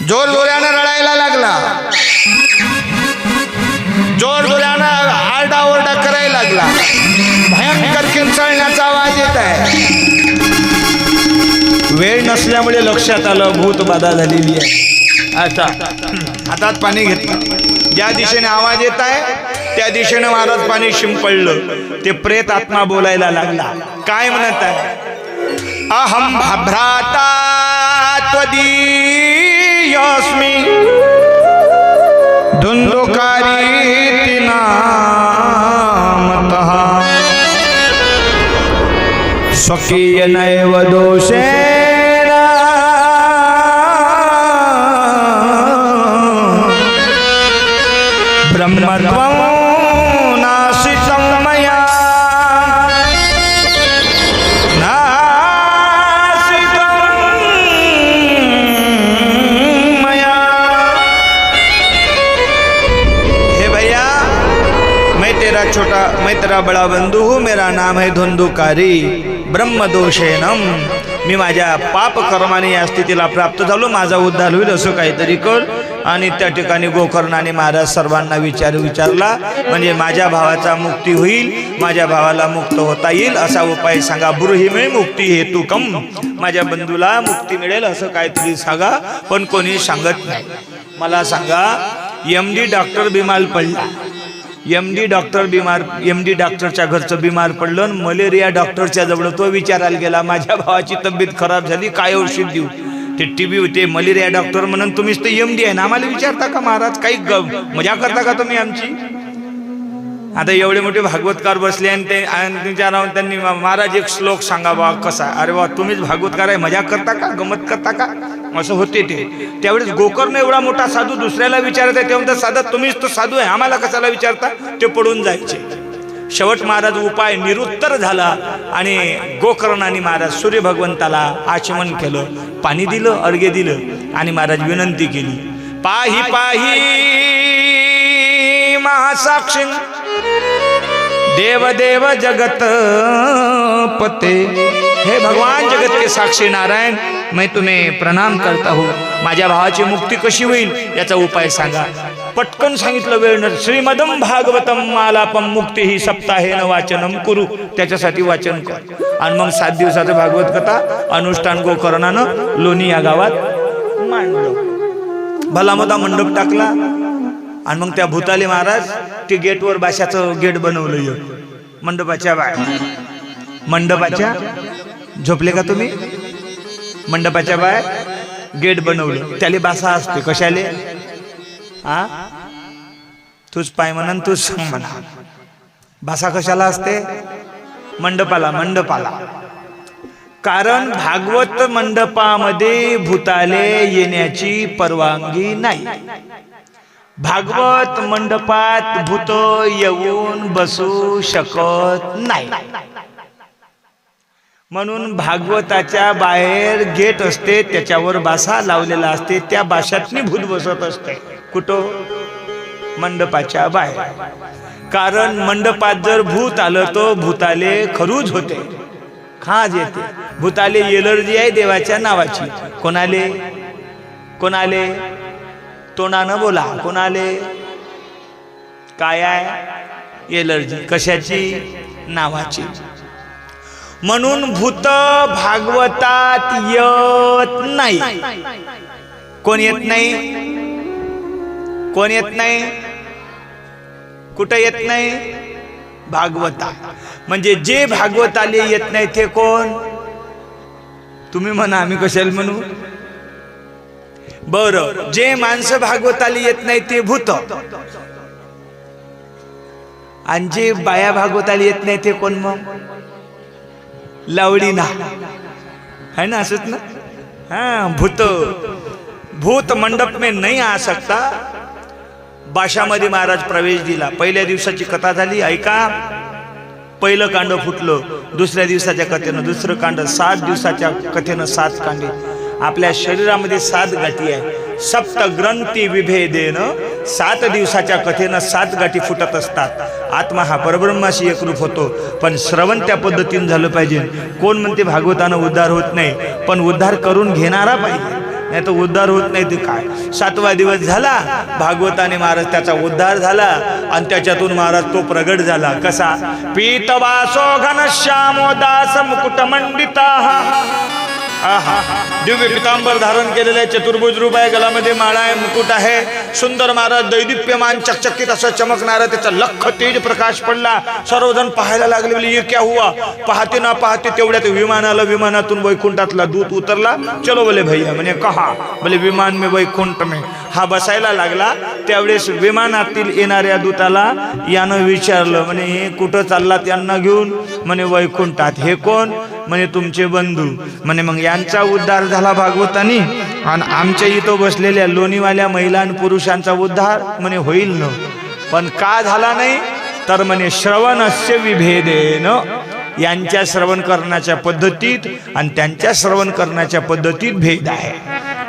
जोर जोरानं रडायला लागला, जोर जोरानं आरडाओरडा करायला लागला. भयंकर किंचाळण्याचा आवाज येत आहे. वेळ नसल्यामुळे लक्षात आलं भूत बाधा झालेली आहे. आता हातात पाणी घेतलं, ज्या दिशेने आवाज येत आहे त्या दिशेने महाराज पाणी शिंपडलं. ते प्रेत आत्मा बोलायला लागला. काय म्हणत आहे, अहम भ्राता त्वदीयोऽस्मि धुंधुकारीति नामतः, स्वकीय नैव दोषेण ब्रह्मत्वं नाशितं मया, मैं तेरा बड़ा बंधू हूँ, मेरा नाम है धुंधुकारी, ब्रह्म दोषेनम. मी माझ्या पाप कर्माने या स्थितीला प्राप्त झालो, माझा उद्धार होईल असं काहीतरी कर. आणि त्या ठिकाणी गोकर्णाने महाराज सर्वांना विचारला, म्हणजे माझ्या भावाचा मुक्ती होईल, माझ्या भावाला मुक्त होता येईल असा उपाय सांगा. ब्रूहिमे मुक्ती हेतू कम, माझ्या बंधूला मुक्ती मिळेल असं काहीतरी सांगा. पण कोणी सांगत नाही. मला सांगा, MD डॉक्टर बिमार पडला, MD डॉक्टरच्या घरचं बिमार पडलं आणि मलेरिया डॉक्टरच्या जवळ तो विचारायला गेला, माझ्या भावाची तब्येत खराब झाली, काय औषध देऊ? ते TB होते, मलेरिया डॉक्टर म्हणून तुम्हीच तर MD आहे ना, आम्हाला विचारता का महाराज? काही मजा करता का तुम्ही आमची? आता एवढे मोठे भागवतकार बसले आणि ते विचारावून त्यांनी महाराज एक श्लोक सांगा बा कसा. अरे बा, तुम्हीच भागवतकार आहे, मजा करता का, गमत करता का? असं होते ते. त्यावेळेस गोकर्ण एवढा मोठा साधू दुसऱ्याला विचारत आहे, तेव्हा साधा तुम्हीच तो साधू आहे, आम्हाला कशाला विचारता? ते पडून जायचे. शेवट महाराज उपाय निरुत्तर झाला आणि गोकर्णाने महाराज सूर्य भगवंताला आचमन केलं, पाणी दिलं, अर्घ्य दिलं आणि महाराज विनंती केली, पाही पाही महासाक्षी देव देव जगत पते, हे भगवान जगत के साक्षी नारायण, मैं तुम्हें प्रणाम करता हूँ. माझ्या भावाची मुक्ती कशी होईल याचा उपाय सांगा. पटकन सांगितलं, वेळ न. श्रीमदम भागवतम मालापम मुक्ती ही सप्ताहेन वाचनम कुरु, त्याच्यासाठी वाचन कर. आणि मग 7 दिवसाचं भागवत कथा अनुष्ठान गोकर्णानं लोणी या गावात मांडलं. भला मोठा मंडप टाकला आणि मग त्या भूताले महाराज ते गेटवर बाशाचं गेट बनवलं. मंडपाच्या बाहेर, मंडपाच्या झोपले का तुम्ही? मंडपाच्या बाहेर गेट बनवलं. त्याले बासा असते. कशाले? तूच पाय म्हणा तूच सांग म्हणा. बासा कशाला असते? मंडपाला. मंडपाला कारण भागवत मंडपामध्ये भूताले येण्याची परवानगी नाही. भागवत मंडपात भूत येऊन बसू शकत नाही. म्हणून भागवताच्या बाहेर गेट असते, त्याच्यावर बासा लावलेला असते. त्या बाशातनी भूत बसत असते. कुठं? मंडपाच्या बाहेर. कारण मंडपात जर भूत आलं तर भूताले खरूज होते, खाज येते. भूताले एलर्जी आहे देवाच्या नावाची. कोणाले? कोणाले? तोंडानं बोला. कोणाले? काय आहे? एलर्जी. कशाची? नावाची. म्हणून भूत भागवतात येत नाही. कोण येत नाही? कोण येत नाही? कुठं येत नाही? भागवता. म्हणजे जे भागवताले येत नाही ते कोण? तुम्ही म्हणा, आम्ही कशाला म्हणू? बरं, जे माणसं भागवताले येत नाही ते भूत, आणि जे बाया भागवताले येत नाही ते कोण? मग लावडी ना, है ना? असंच ना. हाँ, भूत. भूत मंडप में नहीं आ सकता. बाशामध्ये महाराज प्रवेश दिला. पहिल्या दिवसाची कथा झाली, ऐका. पहिलं कांड फुटलं. दुसऱ्या दिवसाच्या कथेनं दुसरं कांड. 7 दिवसाच्या कथेनं 7 कांडे. आपल्या शरीरामध्ये 7 गाठी आहे. सप्त ग्रंथी विभेदेन 7 दिवसाच्या कथेनं 7 गाठी फुटत असतात. आत्मा हा परब्रह्माशी एकरूप होतो. पण श्रवण त्या पद्धतीने झालं पाहिजे. कोण म्हणते भागवतानं उद्धार होत नाही? पण उद्धार करून घेणारा पाहिजे, नाही तर उद्धार होत नाही. ते काय? 7वा दिवस झाला, भागवताने महाराज त्याचा उद्धार झाला आणि त्याच्यातून महाराज तो प्रगट झाला. कसा? पीतवासो घनश्यामो दास मुकुटमंडिता. दिव्य पितांबर धारण केलेले, चतुर्भुज रूप आहे, गलामध्ये माळा आहे, मुकुट आहे. सुंदर महाराज दैदिप्यमान चकचकीत असं चमकणारा त्याचा लख तेज प्रकाश पडला. सर्वजण पाहायला लागले. बोले ये क्या हुआ? पाहते ना पाहते तेवढ्यात विमान आलं. विमानातून वैकुंठातला दूत उतरला. चलो बोले भैया. म्हणे कहा? बोले विमान में वैकुंठ में. हा बसायला लागला. त्यावेळेस विमानातील येणाऱ्या दूताला यानं विचारलं, म्हणे हे कुठं चालला त्यांना घेऊन? म्हणे वैकुंठात. हे कोण? म्हणे तुमचे बंधू. म्हणे मग यांचा उद्धार झाला भागवतानी, आणि आमच्या इथं बसलेल्या लोणीवाल्या महिला आणि पुरुषांचा उद्धार म्हणे होईल न. पण का झाला नाही? तर म्हणे श्रवणस्य विभेदेन. यांच्या श्रवण करण्याच्या पद्धतीत आणि त्यांच्या श्रवण करण्याच्या पद्धतीत भेद आहे.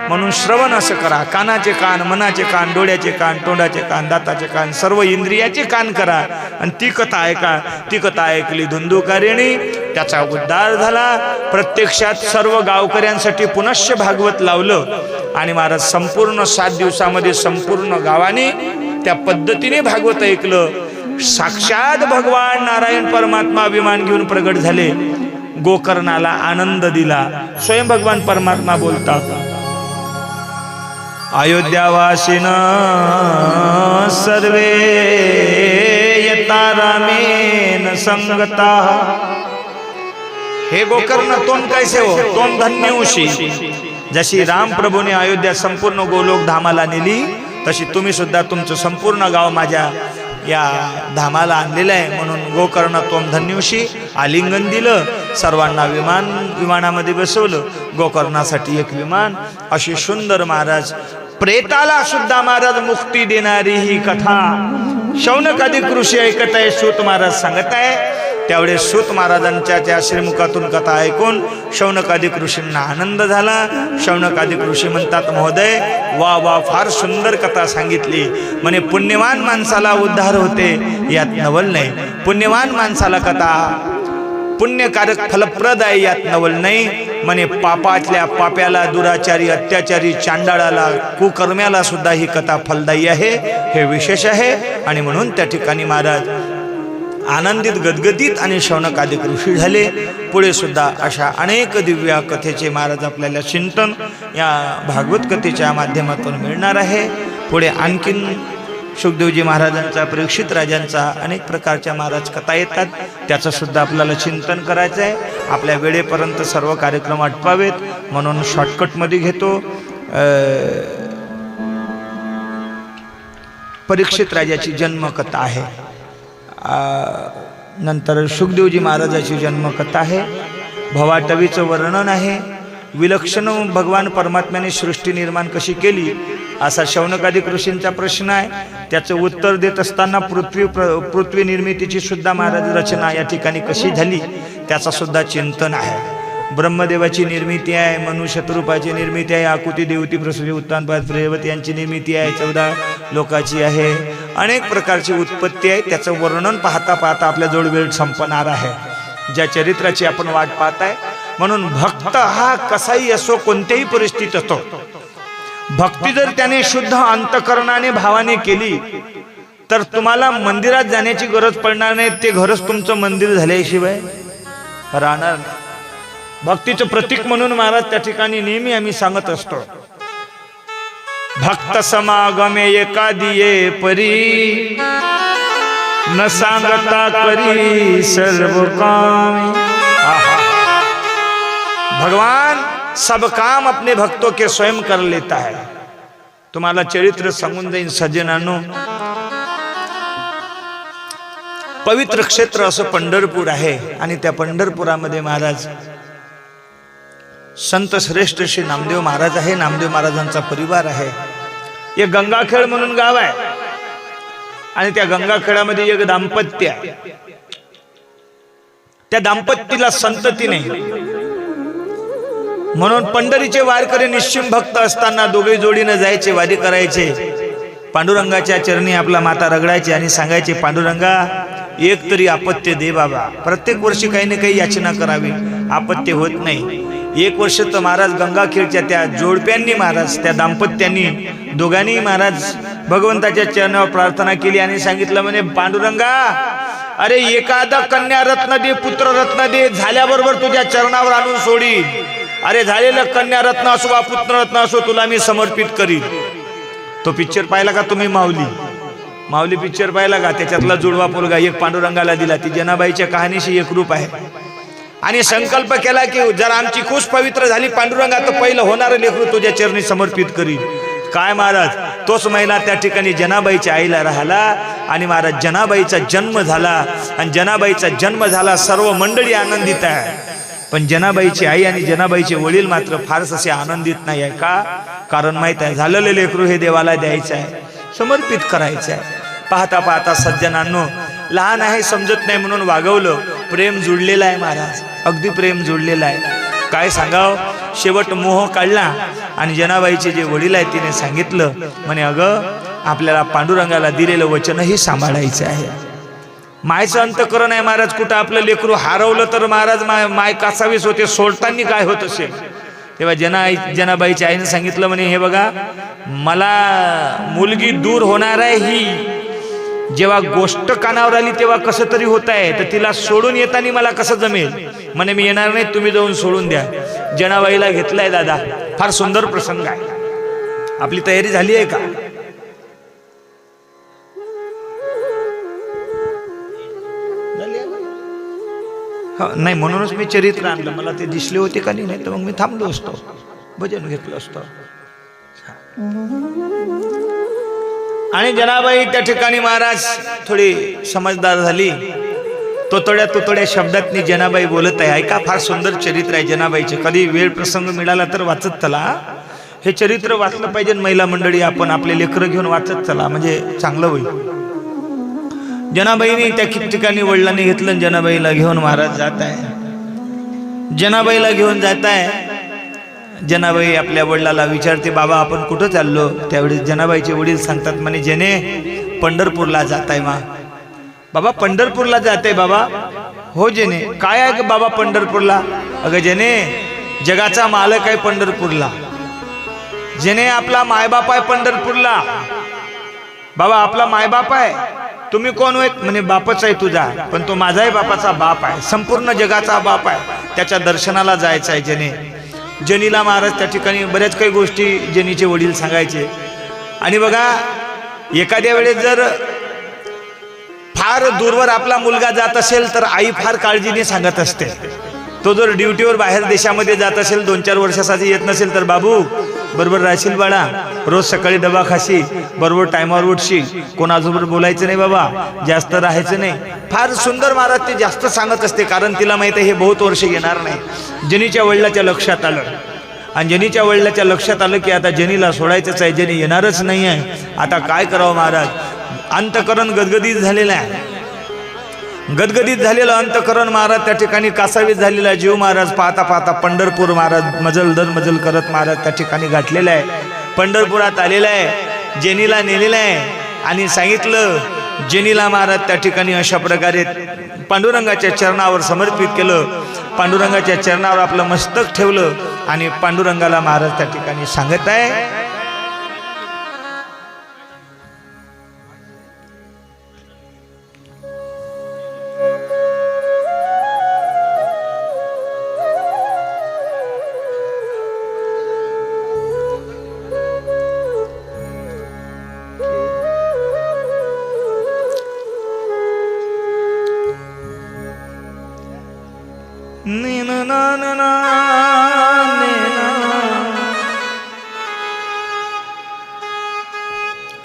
म्हणून श्रवण असं करा. कानाचे कान, मनाचे कान, डोळ्याचे कान, तोंडाचे कान, दाताचे कान, सर्व इंद्रियाचे कान करा आणि ती कथा ऐका. ती कथा ऐकली धुंदुकारिणी, त्याचा उद्धार झाला. प्रत्यक्षात सर्व गावकऱ्यांसाठी पुनश्च भागवत लावलं आणि महाराज संपूर्ण 7 दिवसामध्ये संपूर्ण गावाने त्या पद्धतीने भागवत ऐकलं. साक्षात भगवान नारायण परमात्मा विमान घेऊन प्रगट झाले. गोकर्णाला आनंद दिला. स्वयं भगवान परमात्मा बोलतात, अयोध्यावासीन सर्वे यता रामेन संगता. हे गोकर्ण तोंड कैसे हो? तोंड धन्य होशी. जशी राम प्रभूने अयोध्या संपूर्ण गोलोक धामाला नेली, तशी तुम्ही सुद्धा तुमचं संपूर्ण गाव माझ्या या धामाला आणलेलं आहे. म्हणून गोकर्ण तोंड धन्योशी. आलिंगन दिलं. सर्वांना विमानामध्ये बसवलं. गोकर्णासाठी एक विमान. अशी सुंदर महाराज. प्रेताला सुद्धा महाराज मुक्ती देणारी ही कथा शौनकादिक ऋषी ऐकत आहे. सूत महाराज सांगत आहे, त्यावेळेस सूत महाराजांच्या त्या श्रीमुखातून कथा ऐकून शौनकादिक ऋषींना आनंद झाला. शौनकादिक ऋषी म्हणतात, महोदय वा वा, फार सुंदर कथा सांगितली. म्हणे पुण्यवान माणसाला उद्धार होते यात नवल नाही. पुण्यवान माणसाला कथा पुण्यकारक फलप्रद आहे यात नवल नाही. म्हणे पापातल्या पाप्याला, दुराचारी, अत्याचारी, चांडाळाला, कुकर्म्याला सुद्धा ही कथा फलदायी आहे, हे विशेष आहे. आणि म्हणून त्या ठिकाणी महाराज आनंदित, गदगदित आणि शौनकादिक ऋषी झाले. पुढे सुद्धा अशा अनेक दिव्य कथेचे महाराज आपल्याला चिंतन या भागवत कथेच्या माध्यमातून मिळणार आहे. पुढे आणखीन सुखदेवजी महाराजांचा, परीक्षित राजांचा अनेक प्रकारच्या महाराज कथा येतात, त्याचं सुद्धा आपल्याला चिंतन करायचं आहे. आपल्या वेळेपर्यंत सर्व कार्यक्रम आटपावेत म्हणून शॉर्टकटमध्ये घेतो. परीक्षित राजाची जन्मकथा आहे, नंतर सुखदेवजी महाराजाची जन्मकथा आहे, भवाटवीचं वर्णन आहे, विलक्षण भगवान परमात्म्याने सृष्टी निर्माण कशी केली असा शौनकादिक ऋषींचा प्रश्न आहे. त्याचं उत्तर देत असताना पृथ्वी निर्मितीची सुद्धा महाराज रचना या ठिकाणी कशी झाली त्याचा सुद्धा चिंतन आहे. ब्रह्मदेवाची निर्मिती आहे, मनुष्यरूपाची निर्मिती आहे, आकुती, देवती, प्रसूती, उत्तानपाद, प्रेयवती यांची निर्मिती आहे, 14 लोकाची आहे, अनेक प्रकारची उत्पत्ती आहे. त्याचं वर्णन पाहता पाहता आपल्याजवळ वेळ संपणार आहे, ज्या चरित्राची आपण वाट पाहताय. म्हणून भक्त हा कसाही असो, कोणत्याही परिस्थितीत असतो, भक्ती जर त्याने शुद्ध अंतकरणाने, भावाने केली तर तुम्हाला मंदिरात जाण्याची गरज पडणार नाही. ते घरच तुमचं मंदिर झाल्याशिवाय राहणार नाही. भक्तीचं प्रतीक म्हणून महाराज त्या ठिकाणी नेहमी आम्ही सांगत असतो, भक्त समागमे एकादिये परी, न सांगता करी सर्व काम. भगवान सब काम अपने भक्तों के स्वयं कर लेता है. तुम्हाला चरित्र सांगून जाईन सज्जनांनो. पवित्र क्षेत्र असं पंढरपूर आहे आणि त्या पंढरपुरामध्ये महाराज संत श्रेष्ठ श्री नामदेव महाराज आहे. नामदेव महाराजांचा परिवार आहे. एक गंगाखेड म्हणून गाव आहे आणि त्या गंगाखेडामध्ये एक दाम्पत्य आहे. त्या दाम्पत्याला संतती नाही म्हणून पंढरीचे वारकरी निश्चिम भक्त असताना दोघे जोडीनं जायचे, वारी करायचे, पांडुरंगाच्या चरणी आपला माता रगडायचे आणि सांगायचे, पांडुरंगा एक तरी अपत्य दे बाबा. प्रत्येक वर्षी काही ना काही याचना करावी, अपत्य होत नाही. एक वर्ष तर महाराज गंगाखेडच्या त्या जोडप्यांनी, महाराज त्या दाम्पत्यांनी दोघांनी महाराज भगवंताच्या चरणावर प्रार्थना केली आणि सांगितलं, म्हणे पांडुरंगा, अरे एखादा कन्या रत्न दे, पुत्र रत्न दे, झाल्याबरोबर तुझ्या चरणावर आणून सोडी. अरे झालेलं कन्या रत्न असो वा पुत्र रत्न असो तुला मी समर्पित करीन. तो पिक्चर पाहिला का तुम्ही? माऊली पिक्चर पाहिला का? त्याच्यातला जुडवा पोरगा एक पांडुरंगाला दिला. ती जनाबाईच्या कहाणीशी एकरूप आहे. आणि संकल्प केला की जर आमची खुश पवित्र झाली पांडुरंगा तर पहिलं होणारं लेकरू तुझ्या चरणी समर्पित करीन. काय महाराज, तोच महिला त्या ठिकाणी जनाबाईच्या आईला राहिला आणि महाराज जनाबाईचा जन्म झाला. आणि जनाबाईचा जन्म झाला, सर्व मंडळी आनंदित आहे. पण जनाबाईची आई आणि जनाबाईचे वडील मात्र फारच असे आनंदित नाही आहे. का? कारण माहित आहे, झालेले लेकरू हे देवाला द्यायचं आहे, समर्पित करायचं आहे. पाहता पाहता सज्जनांनो, लहान आहे समजत नाही म्हणून वागवलं, प्रेम जुळलेलं आहे महाराज, अगदी प्रेम जुळलेलं आहे. काय सांगाव, शेवट मोह काढला आणि जनाबाईचे जे वडील आहेत तिने सांगितलं, म्हणे अगं आपल्याला पांडुरंगाला दिलेलं वचनही सांभाळायचं आहे. मायचं अंतकरण आहे महाराज. कुठं आपलं लेकरू हरवलं तर महाराज माय कासावीस होते, सोडताना काय होत असेल. तेव्हा जनाबाईच्या आईने सांगितलं, म्हणे हे बघा, मला मुलगी दूर होणार आहे ही जेव्हा गोष्ट कानावर आली तेव्हा कसं तरी होत आहे, तर तिला सोडून येताना मला कसं जमेल. म्हणे मी येणार नाही, तुम्ही जाऊन सोडून द्या. जनाबाईला घेतलाय दादा. फार सुंदर प्रसंग आहे. आपली तयारी झाली आहे का? नाही, म्हणूनच मी चरित्र आणलं. मला ते दिसले होते का नाही, तर मग मी थांबलो असतो, भजन घेतलं असतं. आणि जनाबाई त्या ठिकाणी महाराज थोडी समजदार झाली. तोतड्या शब्दातनी जनाबाई बोलत आहे. ऐका, फार सुंदर चरित्र आहे जनाबाईचे. कधी वेळ प्रसंग मिळाला तर वाचत चला. हे चरित्र वाचलं पाहिजे महिला मंडळी. आपण आपले लेकरं घेऊन वाचत चला, म्हणजे चांगलं होईल. जनाबाईने त्या ठिकाणी वडिलांनी घेतलं आणि जनाबाईला घेऊन महाराज जात आहे. जनाबाईला घेऊन जात आहे. जनाबाई आपल्या वडिलाला विचारते, बाबा आपण कुठं चाललो? त्यावेळी जनाबाईचे वडील सांगतात, म्हणे जने पंढरपूरला जात आहे. मा बाबा पंढरपूरला जात आहे बाबा? हो जने. काय आहे ग बाबा पंढरपूरला? अगं जने जगाचा मालक आहे पंढरपूरला. जने आपला मायबाप आहे पंढरपूरला. बाबा आपला मायबाप आहे. तुम्ही कोण आहेत? म्हणे बापच आहे तुझा, पण तो माझाही बापाचा बाप आहे, संपूर्ण जगाचा बाप आहे. त्याच्या दर्शनाला जायचं आहे जने. जनीला महाराज त्या ठिकाणी बऱ्याच काही गोष्टी जनीचे वडील सांगायचे. आणि बघा एखाद्या वेळेस जर फार दूरवर आपला मुलगा जात असेल तर आई फार काळजीने सांगत असते. तो जर ड्युटीवर बाहेर देशामध्ये जात असेल, 2-4 वर्षासाठी येत नसेल तर, बाबू बरोबर राहशील बाळा, रोज सकाळी डबा खाशी, बरोबर टायमावर उठशील, कोणासोबत बोलायचं नाही बाबा, जास्त राहायचं नाही. फार सुंदर महाराज ते जास्त सांगत असते, कारण तिला माहिती आहे हे बहुत वर्ष येणार नाही. जनीच्या वडिलाच्या लक्षात आलं. आणि जनीच्या वडिलाच्या लक्षात आलं की आता जनीला सोडायचंच आहे, जनी येणारच नाही आहे. आता काय करावं महाराज? अंतकरण गदगदीत झालेलं आहे. गदगदीत झालेलं अंतकरण महाराज त्या ठिकाणी कासावीत झालेला जीव महाराज पाहता पाहता पंढरपूर महाराज मजल दर मजल करत महाराज त्या ठिकाणी गाठलेला आहे. पंढरपुरात आलेला आहे. जेनीला नेलेला आहे आणि सांगितलं. जेनीला महाराज त्या ठिकाणी अशा प्रकारे पांडुरंगाच्या चरणावर समर्पित केलं. पांडुरंगाच्या चरणावर आपलं मस्तक ठेवलं आणि पांडुरंगाला महाराज त्या ठिकाणी सांगत आहे,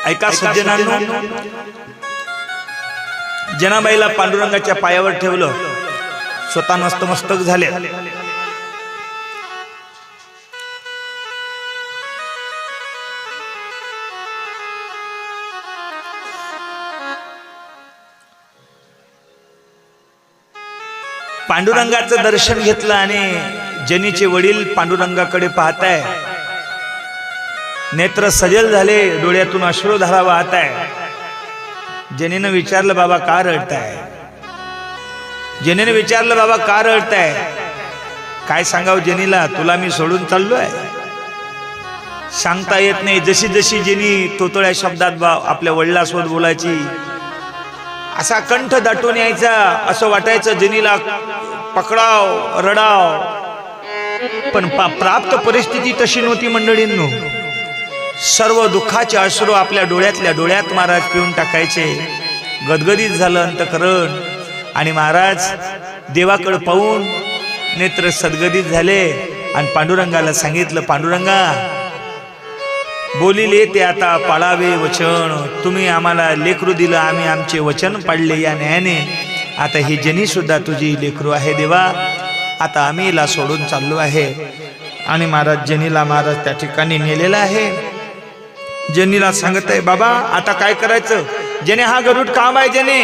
ऐका सज्जनांनो, जनाबाईला पांडुरंगाच्या पायावर ठेवलं. स्वतः नतमस्तक झाले. पांडुरंगाचं दर्शन घेतलं आणि जनीचे वडील पांडुरंगाकडे पाहताय. नेत्र सजल झाले, डोळ्यातून अश्रुधारा वाहत आहे. जनीनं विचारलं, बाबा का रडताय? जनीने विचारलं, बाबा का रडताय? काय सांगाव जनीला? तुला मी सोडून चाललोय? सांगता येत नाही. जशी जशी जनी तोतळ्या शब्दात आपल्या वडिलांसोबत बोलायची, असा कंठ दाटून यायचा. असं वाटायचं जनीला पकडाव, रडाव. पण प्राप्त परिस्थिती तशी नव्हती मंडळींनो. सर्व दुःखाचे अश्रू आपल्या डोळ्यातल्या डोळ्यात महाराज पिऊन टाकायचे. गदगदीत झालं अंतकरण आणि महाराज देवाकडे पाहून नेत्र सद्गदित झाले आणि पांडुरंगाला सांगितलं, पांडुरंगा बोलिले ते आता पाळावे वचन. तुम्ही आम्हाला लेकरू दिलं, आम्ही आमचे वचन पाळले या न्यायाने. आता ही जनी सुद्धा तुझी लेकरू आहे देवा. आता आम्ही हिला सोडून चाललो आहे. आणि महाराज जनीला महाराज त्या ठिकाणी नेलेला आहे. जनीला सांगत आहे, बाबा आता काय करायचं? जने हा गरुड खांब आहे. जने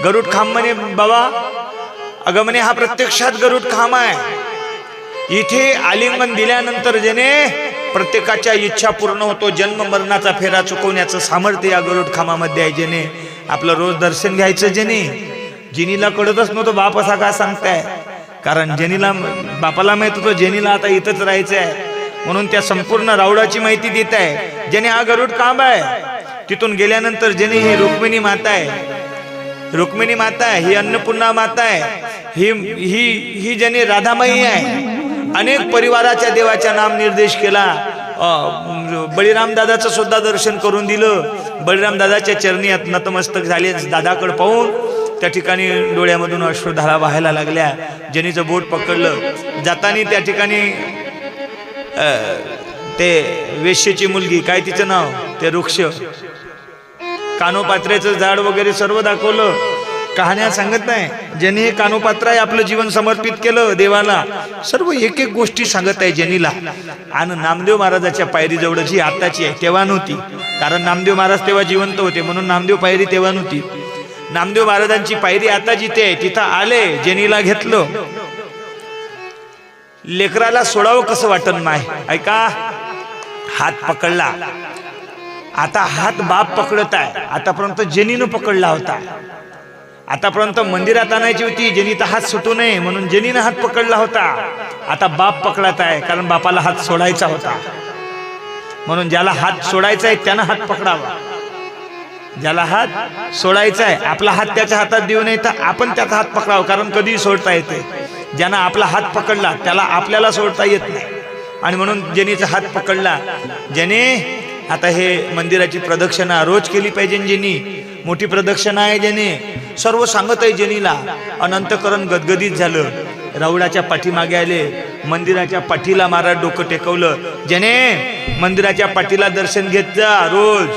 गरुड खांब म्हणे बाबा. अगं म्हणे हा प्रत्यक्षात गरुड खांब आहे. इथे आलिंगन दिल्यानंतर जने प्रत्येकाच्या इच्छा पूर्ण होतो. जन्म मरणाचा फेरा चुकवण्याचं सामर्थ्य या गरुड खांबामध्ये आहे. जने आपलं रोज दर्शन घ्यायचं. जने जनीला कळतच नव्हतं बाप असा काय सांगताय, कारण जनीला बापाला माहित होतं जनीला आता इथंच राहायचं आहे, म्हणून त्या संपूर्ण रावडाची माहिती देत आहे. जने हा गरुड खांब आहे. तिथून गेल्यानंतर जनी ही रुक्मिणी माता आहे. रुक्मिणी माता आहे, ही अन्नपूर्णा माता आहे, ही ही ही जनी राधामाई आहे. अनेक परिवाराच्या देवाच्या नाम निर्देश केला. बळीराम दादाचं सुद्धा दर्शन करून दिलं. बळीराम दादाच्या चरणी नतमस्तक झाले. दादाकडे पाहून त्या ठिकाणी डोळ्यामधून अश्रुधारा वाहायला लागल्या. जनीचं बोट पकडलं. जातानी त्या ठिकाणी ते वेश्येची मुलगी, काय तिचं नाव, ते वृक्ष, कानोपात्र्याचं झाड वगैरे सर्व दाखवलं. कहाण्या सांगत नाही. ज्याने हे कानोपात्र आहे आपलं जीवन समर्पित केलं देवाला, सर्व एक एक गोष्टी सांगत आहे जनीला. आणि नामदेव महाराजाच्या पायरी जवळ जी आताची आहे तेव्हा नव्हती, कारण नामदेव महाराज तेव्हा जिवंत होते, म्हणून नामदेव पायरी तेव्हा नव्हती. नामदेव महाराजांची पायरी आता जिथे आहे तिथं आले, जेनीला घेतलं. लेकराला सोडावं कसं वाटत नाही. ऐका, हात पकडला. आता हात बाप पकडत आहे. आतापर्यंत जेनीनं पकडला होता. आतापर्यंत मंदिरात आणायची होती, जेनीचा हात सुटू नये म्हणून जेनीनं हात पकडला होता. आता बाप पकडत आहे, कारण बापाला हात सोडायचा होता. म्हणून ज्याला हात सोडायचा आहे त्यानं हात पकडावा. ज्याला हात सोडायचा आहे, आपला हात त्याच्या हातात देऊ नये तर आपण त्याचा हात पकडावा, कारण कधी सोडता येते. ज्यानं आपला हात पकडला त्याला आपल्याला सोडता येत नाही. आणि म्हणून जेनीचा हात पकडला. जेने आता हे मंदिराची प्रदक्षिणा रोज केली पाहिजे. जेनी मोठी प्रदक्षिणा आहे. जेने सर्व सांगत आहे जेनीला. अनंतकरण गदगदित झालं. राऊळाच्या पाठीमागे आले. मंदिराच्या पाठीला महाराज डोकं टेकवलं. जेने मंदिराच्या पाठीला दर्शन घेत जा रोज.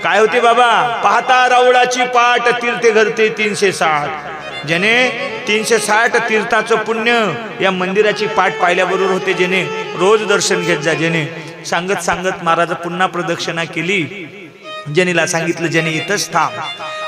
काय होते बाबा, पाहता राऊळाची पाठ तीर्थे घडते 360. जेने 360 तीर्थाचं पुण्य या मंदिराची पाठ पाहिल्याबरोबर होते. जेने रोज दर्शन घेत जा. जेने सांगत सांगत महाराज पुन्हा प्रदक्षिणा केली. जेनीला सांगितलं, जेने इथंच थांब.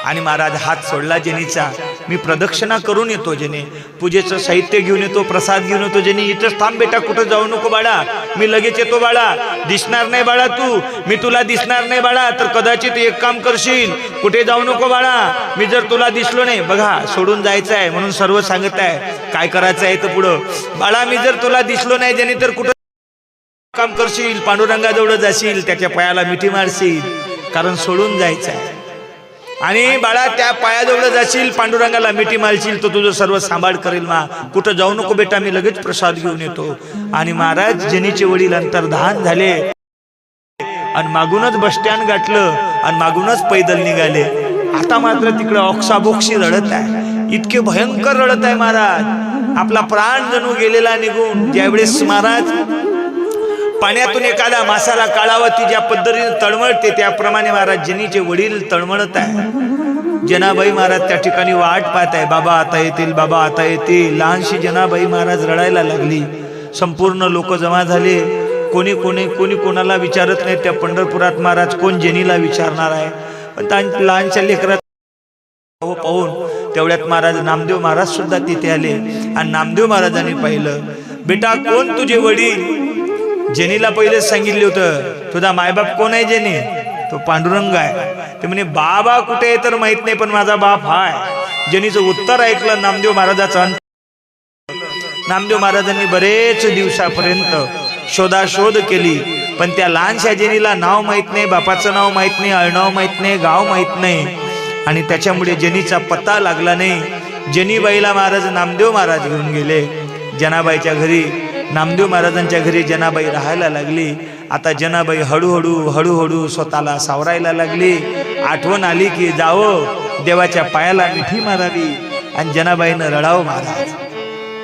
आणि महाराज हात सोडला जेनीचा. मी प्रदक्षिणा करून येतो. जेने पूजेचं साहित्य घेऊन येतो, प्रसाद घेऊन येतो. जेने इथंच थांब बेटा, कुठं जाऊ नको बाळा, मी लगेच येतो बाळा. दिसणार नाही बाळा तू, मी तुला दिसणार नाही बाळा, तर कदाचित एक काम करशील, कुठे जाऊ नको बाळा, मी जर तुला दिसलो नाही. बघा, सोडून जायचं आहे म्हणून सर्व सांगत आहे. काय करायचं आहे तर पुढं, बाळा मी जर तुला दिसलो नाही जेने तर कुठं काम करशील, पांडुरंगाजवळ जाशील, त्याच्या पायाला मिठी मारशील, कारण सोडून जायचं आहे. आणि बाळा त्या पायाजवळ जाशील, पांडुरंगाला मिठी मारशील, तो तुझं सर्व सांभाळ करेल. मा कुठं जाऊ नको बेटा, मी लगेच प्रसाद घेऊन येतो. आणि महाराज जेनीचे वडील अंतर्धान झाले. आणि मागूनच बस स्टँड गाठलं आणि मागूनच पैदल निघाले. आता मात्र तिकडे ऑक्साबोक्शी रडत आहे. इतके भयंकर रडत आहे महाराज. आपला प्राण जणू गेलेला निघून. ज्यावेळेस महाराज पाण्यातून एखादा मासाला काळावती ज्या पद्धतीने तळमळते, त्याप्रमाणे महाराज जेनीचे वडील तळमळत आहे. जनाबाई महाराज त्या ठिकाणी वाट पाहत आहे. बाबा आता येतील, बाबा आता येतील. लहानशी जनाबाई महाराज रडायला लागली. संपूर्ण लोक जमा झाले. कोणी कोणाला विचारत नाही. त्या पंढरपुरात महाराज कोण जेनीला विचारणार आहे. पण लहानशा लेकरात पाहून तेवढ्यात महाराज नामदेव महाराज सुद्धा तिथे आले. आणि नामदेव महाराजांनी पाहिलं, बेटा कोण तुझे वडील. जेनीला पहिलेच सांगितले होतं, तुझा मायबाप कोण आहे जेनी, तो पांडुरंग आहे. ते म्हणे बाबा कुठे आहे तर माहित नाही, पण माझा बाप हाय. जेनीचं उत्तर ऐकलं नामदेव महाराजाचं. नामदेव महाराजांनी बरेच दिवसापर्यंत शोधाशोध केली, पण त्या लहानशा जेनीला नाव माहित नाही, बापाचं नाव माहित नाही, आडनाव माहित नाही, गाव माहित नाही. आणि त्याच्यामुळे जेनीचा पत्ता लागला नाही. जेनीबाईला महाराज नामदेव महाराज घेऊन गेले. जनाबाईच्या घरी, नामदेव महाराजांच्या घरी जनाबाई राहायला लागली. आता जनाबाई हळूहळू स्वतःला सावरायला लागली. आठवण आली की जावं देवाच्या पायाला मिठी मारावी आणि जनाबाईनं रडावं. महाराज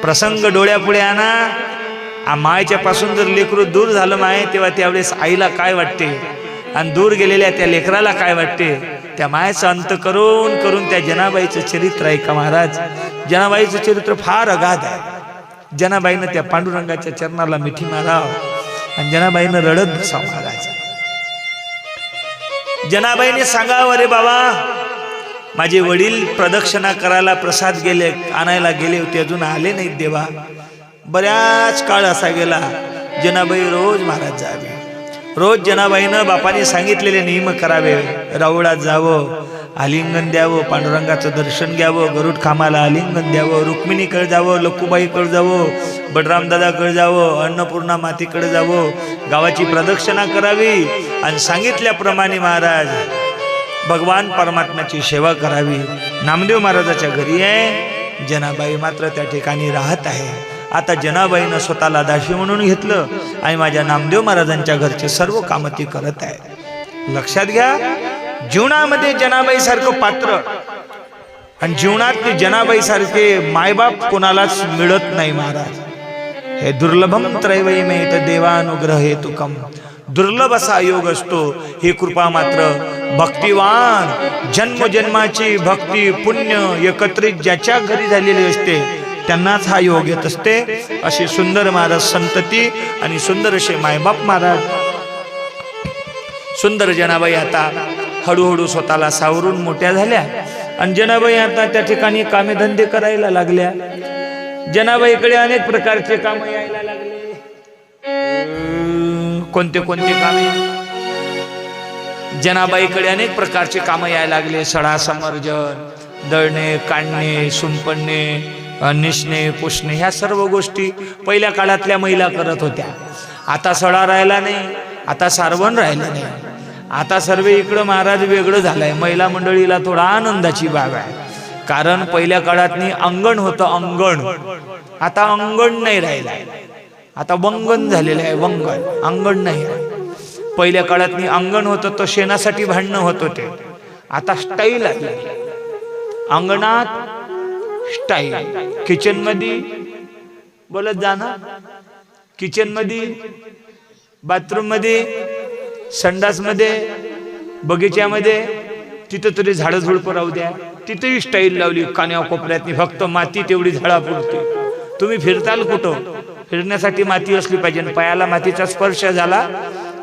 प्रसंग डोळ्यापुढे आणा. मायच्या पासून जर लेकरू दूर झालं माय, तेव्हा त्यावेळेस आईला काय वाटते आणि दूर गेलेल्या त्या लेकराला काय वाटते. त्या मायचं अंत करून त्या जनाबाईचं चरित्र आहे का महाराज. जनाबाईचं चरित्र फार अगाध आहे. जनाबाईनं त्या पांडुरंगाच्या चरणाला मिठी माराव आणि जनाबाईनं रडत बसावं. महाराज जनाबाईने सांगावं, अरे बाबा माझे वडील प्रदक्षिणा करायला प्रसाद आणायला गेले होते, अजून आले नाहीत देवा. बऱ्याच काळ असा गेला. जनाबाई रोज महाराज जावे. रोज जनाबाईनं बापाने सांगितलेले नियम करावे. राऊळात जावं, आलिंगन द्यावं, पांडुरंगाचं दर्शन घ्यावं, गरुड खामाला आलिंगन द्यावं, रुक्मिणीकडे जावं, लक्कुबाईकडे जावं, बडरामदादाकडे जावं, अन्नपूर्णा मातेकडे जावं, गावाची प्रदक्षिणा करावी आणि सांगितल्याप्रमाणे महाराज भगवान परमात्म्याची सेवा करावी. नामदेव महाराजाच्या घरी आहे. जनाबाई मात्र त्या ठिकाणी राहत आहे. आता जनाबाईनं स्वतःला दाशी म्हणून घेतलं आणि माझ्या नामदेव महाराजांच्या घरचे सर्व कामं ती करत आहे. लक्षात घ्या, जीवनामध्ये जनाबाई सारखं पात्र आणि जीवनात जनाबाई सारखे मायबाप कोणालाच मिळत नाही. महाराज हे दुर्लभम त्रैवैमेत देवानुग्रह हेतुकम. दुर्लभ असा योग असतो. ही कृपा मात्र भक्तिवान जन्मजन्माची भक्ती पुण्य एकत्रित ज्याच्या घरी झालेली असते त्यांनाच हा योग येत असते. अशी सुंदर महाराज संतती आणि सुंदर असे मायबाप महाराज. सुंदर जनाबाई आता हळूहळू स्वतःला सावरून मोठ्या झाल्या आणि जनाबाई आता त्या ठिकाणी कामेधंदे करायला लागल्या. जनाबाईकडे अनेक प्रकारचे काम यायला लागले. कोणते कोणते कामे? जनाबाईकडे अनेक प्रकारचे कामं यायला लागले. सडा समर्जन, दळणे, काढणे, सुंपणणे, निसणे, पुसणे, ह्या सर्व गोष्टी पहिल्या काळातल्या महिला करत होत्या. आता सडा राहिला नाही, आता सारवण राहिलं नाही. आता सर्व इकडं महाराज वेगळं झालंय. महिला मंडळीला थोडा आनंदाची बाब आहे. कारण पहिल्या काळातनी अंगण होतं, अंगण. आता अंगण नाही राहिलंय, आता वंगण झालेलं आहे. वंगण, अंगण नाही आहे. पहिल्या काळातनी अंगण होतं, तो शेणासाठी भांडणं होत होते. आता स्टाईल आहे. अंगणात स्टाईल, किचन मध्ये बोलत जा ना, किचन मध्ये, बाथरूम मध्ये, संडास मध्ये, बगीच्यामध्ये, तिथं तरी झाडं झुडपं राहू द्या, तिथेही स्टाईल लावली. कान्या कोपऱ्यातनी फक्त माती तेवढी झाडा पुरते. तुम्ही फिरताल कुठं, फिरण्यासाठी माती असली पाहिजे. पायाला मातीचा स्पर्श झाला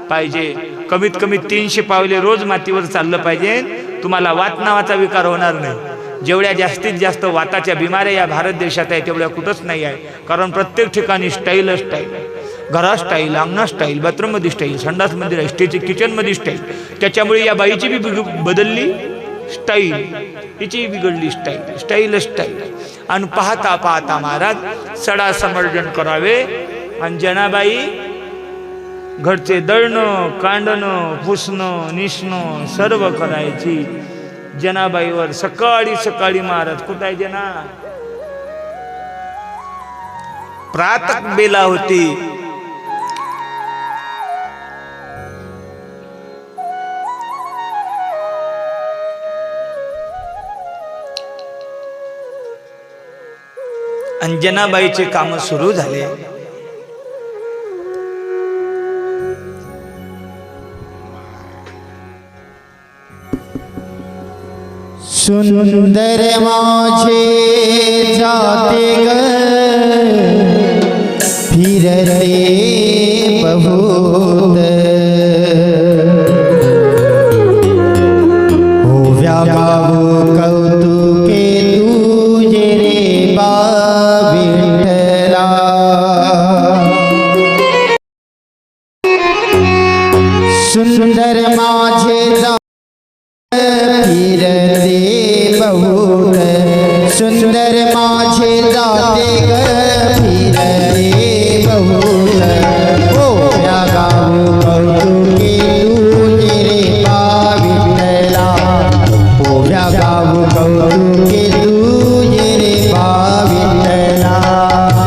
पाहिजे. कमीत कमी 300 पावले रोज मातीवर चाललं पाहिजे. तुम्हाला वात नावाचा विकार होणार नाही. जेवढ्या जास्तीत जास्त वाताच्या बिमाऱ्या या भारत देशात आहे तेवढ्या कुठंच नाही आहे. कारण प्रत्येक ठिकाणी स्टाईल स्टाईल, घरात स्टाईल, अंगणात स्टाईल, बाथरूममध्ये स्टाईल, संडासमध्ये स्टाईल, किचनमध्ये स्टाईल. त्याच्यामुळे या बाईची बी बदलली स्टाईल, हिची बिघडली स्टाईल. Style style. आणि पाहता पाहता महाराज सडा समर्जन करावे. आणि जनाबाई घरचे दळणं, कांडणं, पुसणं, निसणं सर्व करायची. जनाबाईवर सकाळी सकाळी महाराज कुठं आहे जना, प्रातक बेला होती. आणि जनाबाईचे काम सुरू झाले. सुंदर माझे जाते ग फिरते बहुत, होव्या गाऊ कौतुके तुझे रे बा विठ्ठला. सुंदर माझे फिरते बहुत, सुंदर माझे जाते ग फिरते बहुत, होव्या गाऊ कौतुके तुझे रे बा विठ्ठला. होव्या गाऊ कौतुके तुझे रे बा विठ्ठला.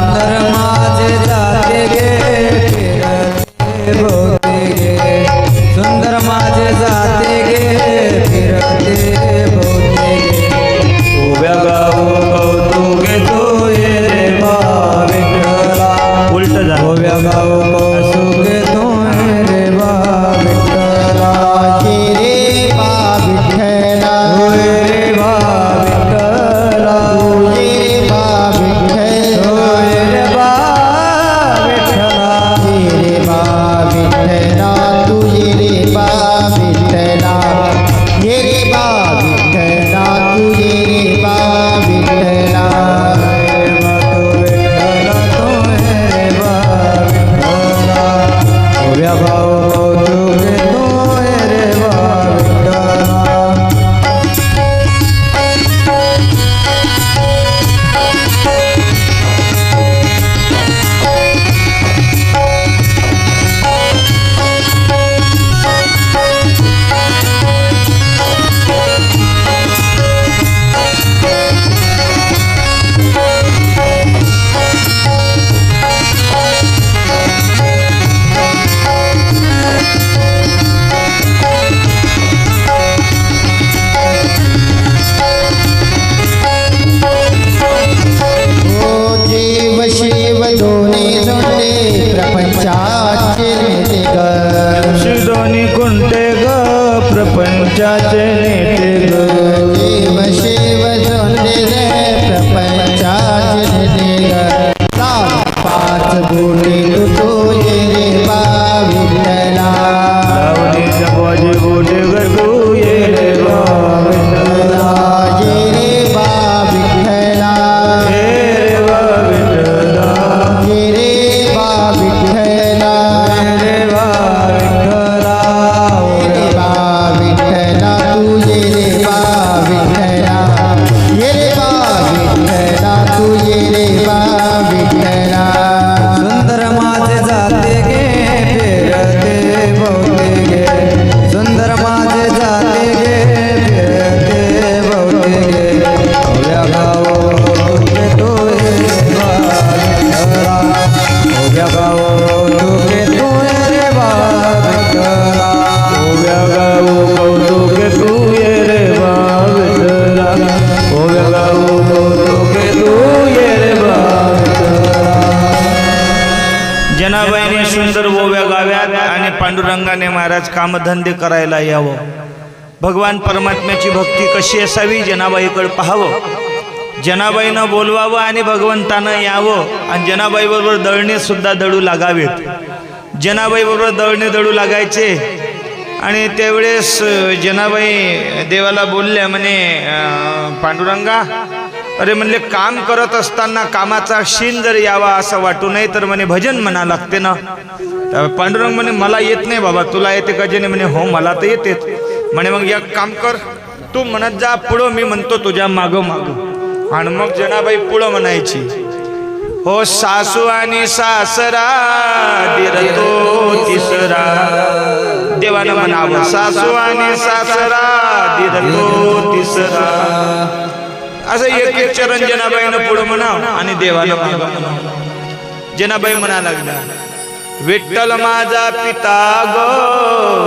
सुंदर माझे जाते गे फिरते भोवते गे, सुंदर माझे जाते गे फिरते भोवते गे. उभ्या गाऊ कौतुके तू ये रे बा विठ्ठला. उलट झालं. उभ्या गाऊ कौतुके तू ये रे बा विठ्ठला. ये रे बा विठ्ठला, होय रे बा विठ्ठला. ये रे बा विठ्ठला, होय रे बा विठ्ठला. ये रे बा विठ्ठला, तू ये रे बा विठ्ठला. ये रे बा विठ्ठला, तू ये रे बा विठ्ठला. उभ्या भाऊ कौतुके तू ये रे बा विठ्ठला. ओ जीव शिव दोन्ही जोडले प्रपंचाचे नेते ग. दोन्ही कोणते ग प्रपंचाचे नेते ग. जीव शिव जोडले प्रपंचाचे नेते ग. पाच बोटे तू ये रे बा विठ्ठला. लावणी जपाचे गोटे ग तू ये रे बा विठ्ठला. ये महाराज कामधंदे करायला यावं. भगवान परमात्म्याची भक्ती कशी असावी जनाबाईकडे पाहावं. जनाबाईनं बोलवावं आणि भगवंतानं यावं आणि जनाबाईबरोबर दळणे सुद्धा दळू लागावेत. जनाबाईबरोबर दळणे दळू लागायचे आणि त्यावेळेस जनाबाई देवाला बोलल्या म्हणे पांडुरंगा अरे म्हणले काम करत असताना कामाचा शीन जर यावा असं वाटू नये तर म्हणे भजन म्हणा लागते ना. पांडुरंग म्हणे मला येत नाही बाबा तुला येते का जने म्हणे हो मला तर येतेच. म्हणे मग एक काम कर तू म्हणत जा पुढं मी म्हणतो तुझ्या मागं मागं. आणि मग जनाबाई पुढं म्हणायची हो सासू आणि सासरा दिरतो तिसरा. देवानं म्हणावं सासू आणि सासरा दिरतो तिसरा. असं एक एक चरण जनाबाईनं पुढं म्हणावं आणि देवानं मागं म्हणावं. जनाबाई म्हणा लागला विठ्ठल माझा पिता ग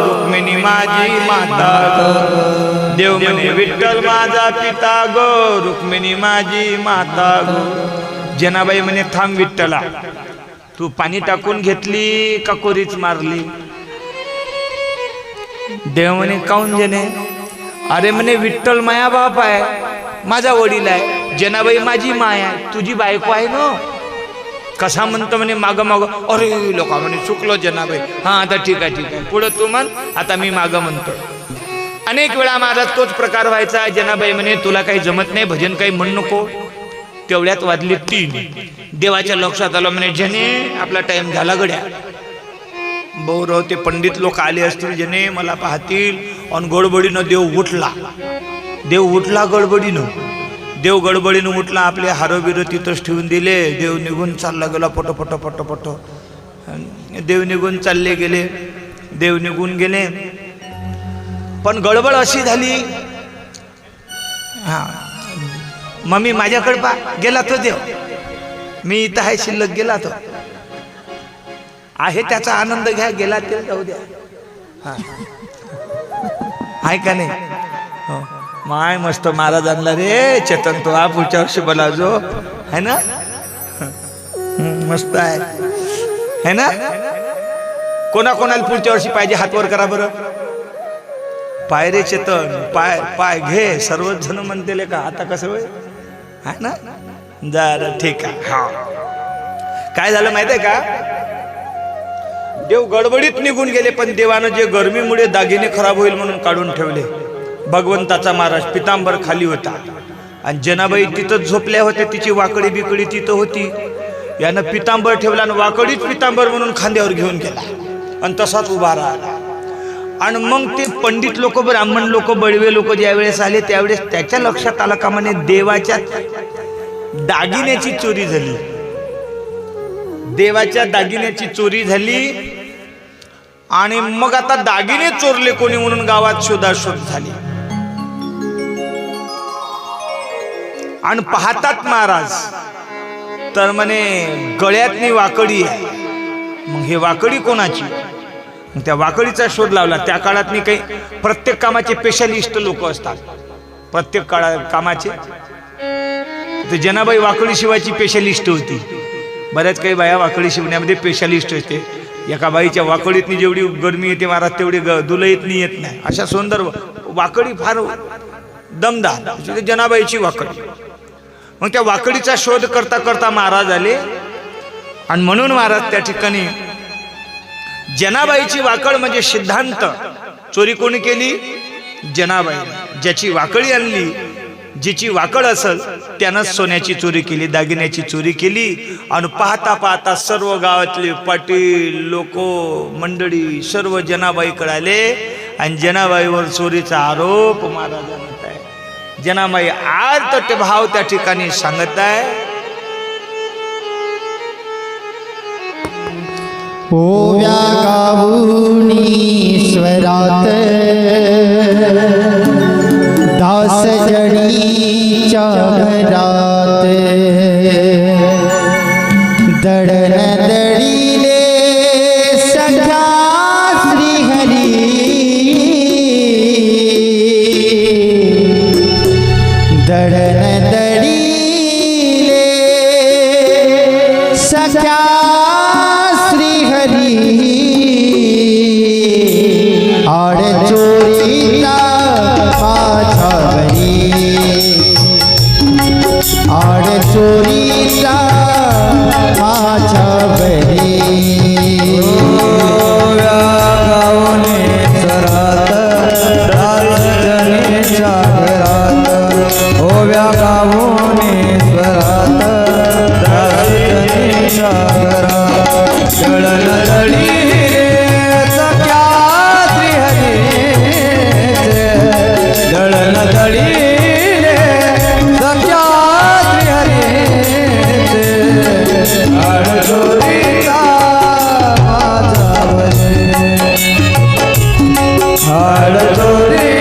रुक्मिणी माझी माता ग. देव म्हणे विठ्ठल माझा पिता ग रुक्मिणी माझी माता ग. जनाबाई म्हणे थांब विठ्ठला तू पाणी टाकून घेतली का कोरीच मारली. देव म्हणे काऊन जने. अरे म्हणे विठ्ठल माया बाप आहे माझा वडील आहे. जनाबाई माझी माय आहे तुझी बायको आहे ना. कसा म्हणतो म्हणे माग माग. अरे लोका म्हणे चुकलो जनाबाई. हा आता ठीक आहे ठीक आहे पुढं तू म्हण आता मी माग म्हणतो. अनेक वेळा महाराज तोच प्रकार व्हायचा. जनाबाई म्हणे तुला काही जमत नाही भजन काही म्हण नको. तेवढ्यात वाजली 3. देवाच्या लक्षात आलं म्हणे जने आपला टाइम झाला गड्या. बौरव ते पंडित लोक आले असतील जने मला पाहतील. आणि गडबडीनं देव उठला. देव उठला गडबडीनं. देव गडबडीनं उठला आपले हारो बिरो तिथंच ठेवून दिले. देव निघून चालला गेला पटो पटो पटो पटो. देव निघून चालले गेले. देव निघून गेले पण गडबड अशी झाली. हा मम्मी माझ्याकडे पा गेला तो देव. मी इथं आहे शिल्लक गेला तो आहे त्याचा आनंद घ्या गेला ते जाऊ द्या. हा आहे का नाही. हो माय मस्त महाराज आणला रे चेतन तो हा पुढच्या वर्षी बोला जो है ना. मस्त आहे ना. कोणाकोणाला पुढच्या वर्षी पाहिजे हात वर करा बरं. पाय रे चेतन पाय पाय घे. सर्वच जण म्हणते का आता कसं होय आहे ना. जरा ठीक आहे. हा काय झालं माहित आहे का. देव गडबडीत निघून गेले पण देवानं जे गरमीमुळे दागिने खराब होईल म्हणून काढून ठेवले. भगवंताचा महाराज पितांबर खाली होता आणि जनाबाई तिथं झोपल्या होत्या. तिची वाकडी बिकडी तिथं होती. यानं पितांबर ठेवला आणि वाकडीच पितांबर म्हणून खांद्यावर घेऊन गेला आणि तसाच उभा राहिला. आणि मग ते पंडित लोक ब्राह्मण लोक बडवे लोक ज्यावेळेस आले त्यावेळेस त्याच्या लक्षात आलं का म्हणे देवाच्या दागिन्याची चोरी झाली. देवाच्या दागिन्याची चोरी झाली आणि मग आता दागिने चोरले कोणी म्हणून गावात शोधाशोध झाली. आणि पाहतात महाराज तर म्हणे गळ्यातनी वाकडी आहे. मग हे वाकडी कोणाची. मग त्या वाकडीचा शोध लावला. त्या काळात काही प्रत्येक कामाचे स्पेशलिस्ट लोक असतात. प्रत्येक कामाचे ते जनाबाई वाकडी शिवायची स्पेशलिस्ट होती. बऱ्याच काही बाया वाकडी शिवण्यामध्ये स्पेशलिस्ट असते. एका बाईच्या वाकडीतनी जेवढी गरमी येते महाराज तेवढी दुलईतनी येत नाही. अशा सुंदर वाकडी फार दमदार जनाबाईची वाकडी. मग त्या वाकडीचा शोध करता करता महाराज आले आणि म्हणून महाराज त्या ठिकाणी जनाबाईची वाकड म्हणजे सिद्धांत. चोरी कोणी केली जनाबाई. ज्याची वाकडी आणली जिची वाकड असल त्यानं सोन्याची चोरी केली दागिन्याची चोरी केली. आणि पाहता पाहता सर्व गावातले पाटील लोक मंडळी सर्व जनाबाईकडे आले आणि जनाबाईवर चोरीचा आरोप महाराजांना आहे. जनाबाई आर्त भाव त्या ठिकाणी सांगत आहे. ओव्या गाऊनी स्वरात दास जणीच्या घरात दडण दडीले सखा श्रीहरी दडण दडीले सखा श्रीहरी आड चोरीचा माझ्यावरी आड चोरीचा माझ्यावरी गावने सरात राजनीच्या घरात ओव्या गावने स्वरात राजनीच्या घरात जळण जळी सख्या श्रीहरीचे जळण जळी सख्या श्रीहरीचे आडचोरीचा आडचोरीचा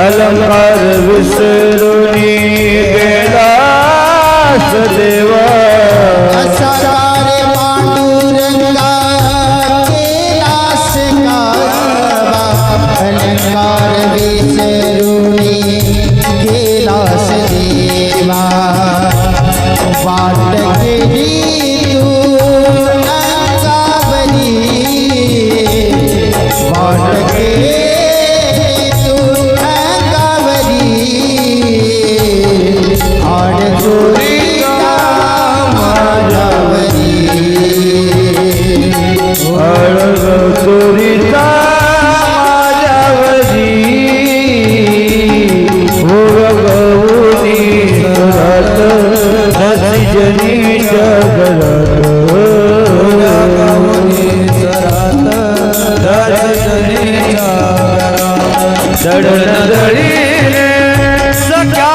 अलंकार विसरुनी गेलास देवा असारे पांडुरंगा केलास कावा अलंकार विसरुनी गेलास देवा वाट गेली तू अंगावरी वाट गेली चोरीचा माझ्यावरी गवनी घरात जनीच्या घरात गावने सरात राजनीच्या घरात दडण दळी सख्या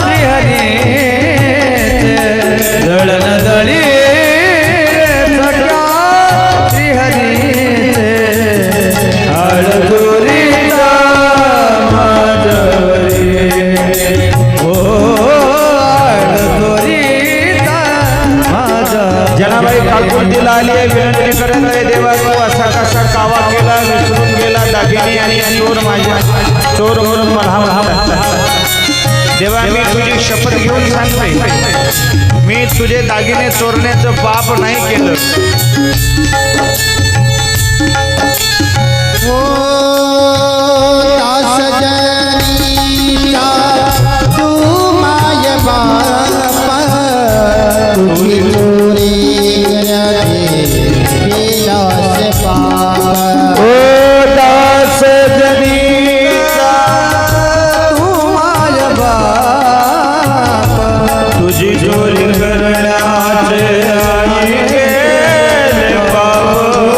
श्रीहरीचे जळण जळी सख्या श्रीहरीचे आडचोरीचा माझ्यावरी ओ आडचोरीचा माझ्या जनाबाई काकुळतीला आली आहे, विनंती करत आहे देवा तू असा कसा कावा केला विसरून गेला दागिनी आणि चोर माझ्या चोर म्हणून मला देवा मी तुझी शपथ घेऊन सांगते मी तुझे दागिने चोरण्याचं पाप नाही केलं ओ दास जनीचा तू माय बापा तुझी चोरी करते विलास पापा ओ दास जनीचा तू माय बाप तुझी चोरी करण्याचे आई गेले पाप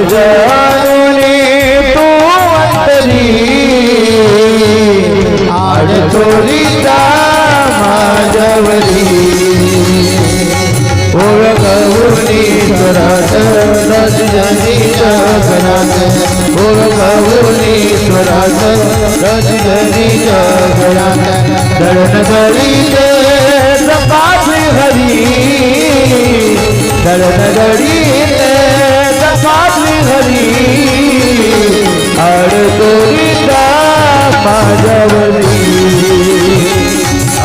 जानुनी तू अंतरी आड थोरीचा माझ्यावरी ओळखवूनी स्वरात रजनी जगनात ओळखवूनी स्वरात रजनी जगनात दळण दळीले तपासी हरी दळण दळीले तपासी हरी अडतोरीचा माझ्यावरी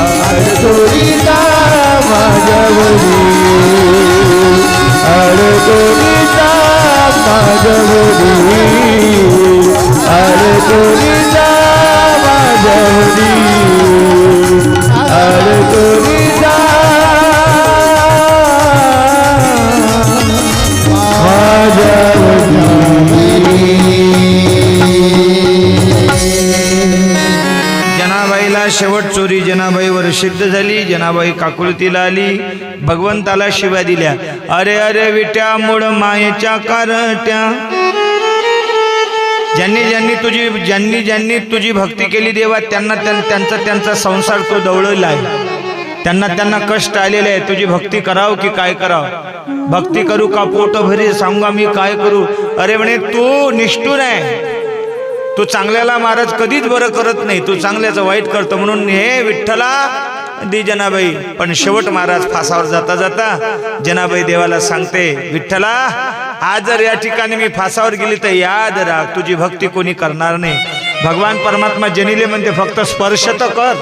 अडतोरीचा माझ्यावरी अडतोरीचा माझ्यावरी अडतोरीचा माझ्यावरी अडतोरीचा जनाबाईला शेवट चोरी जनाबाईवर सिद्ध झाली. जनाबाई काकुळतीला आली, भगवंताला शिव्या दिल्या. अरे अरे विट्या मूळ मायेच्या कारट्या, ज्यांनी तुझी भक्ती केली देवा त्यांचा संसार तो दवळलेला आहे. त्यांना कष्ट आलेले आहे. तुझी भक्ती कराव की काय करावं? भक्ती करू का पोट भरी सांगा मी काय करू? अरे म्हणे तू निष्ठुर आहे, तू चांगल्याला महाराज कधीच बरं करत नाही, तू चांगल्याचं वाईट करतो. म्हणून हे विठ्ठला दी जनाबाई. पण शेवट महाराज फासावर जाता जाता जनाबाई देवाला सांगते, विठ्ठला आज जर या ठिकाणी मी फासावर गेली तर याद राख, तुझी भक्ती कोणी करणार नाही. भगवान परमात्मा जनिले म्हणते फक्त स्पर्श तर कर,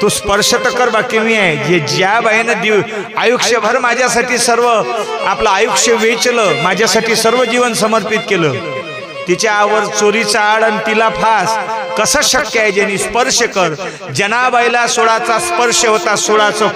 तू स्पर्श तर कर, बाकी मी आहे. जे ज्या बाईनं आयुष्यभर माझ्यासाठी सर्व आपलं आयुष्य वेचलं, माझ्यासाठी सर्व जीवन समर्पित केलं, तिच्या आवर चोरीचा आड आणि तिला फास कसं शक्य आहे? ज्यांनी स्पर्श कर. जनाबाईला सोळाचा स्पर्श होता, सोळाचं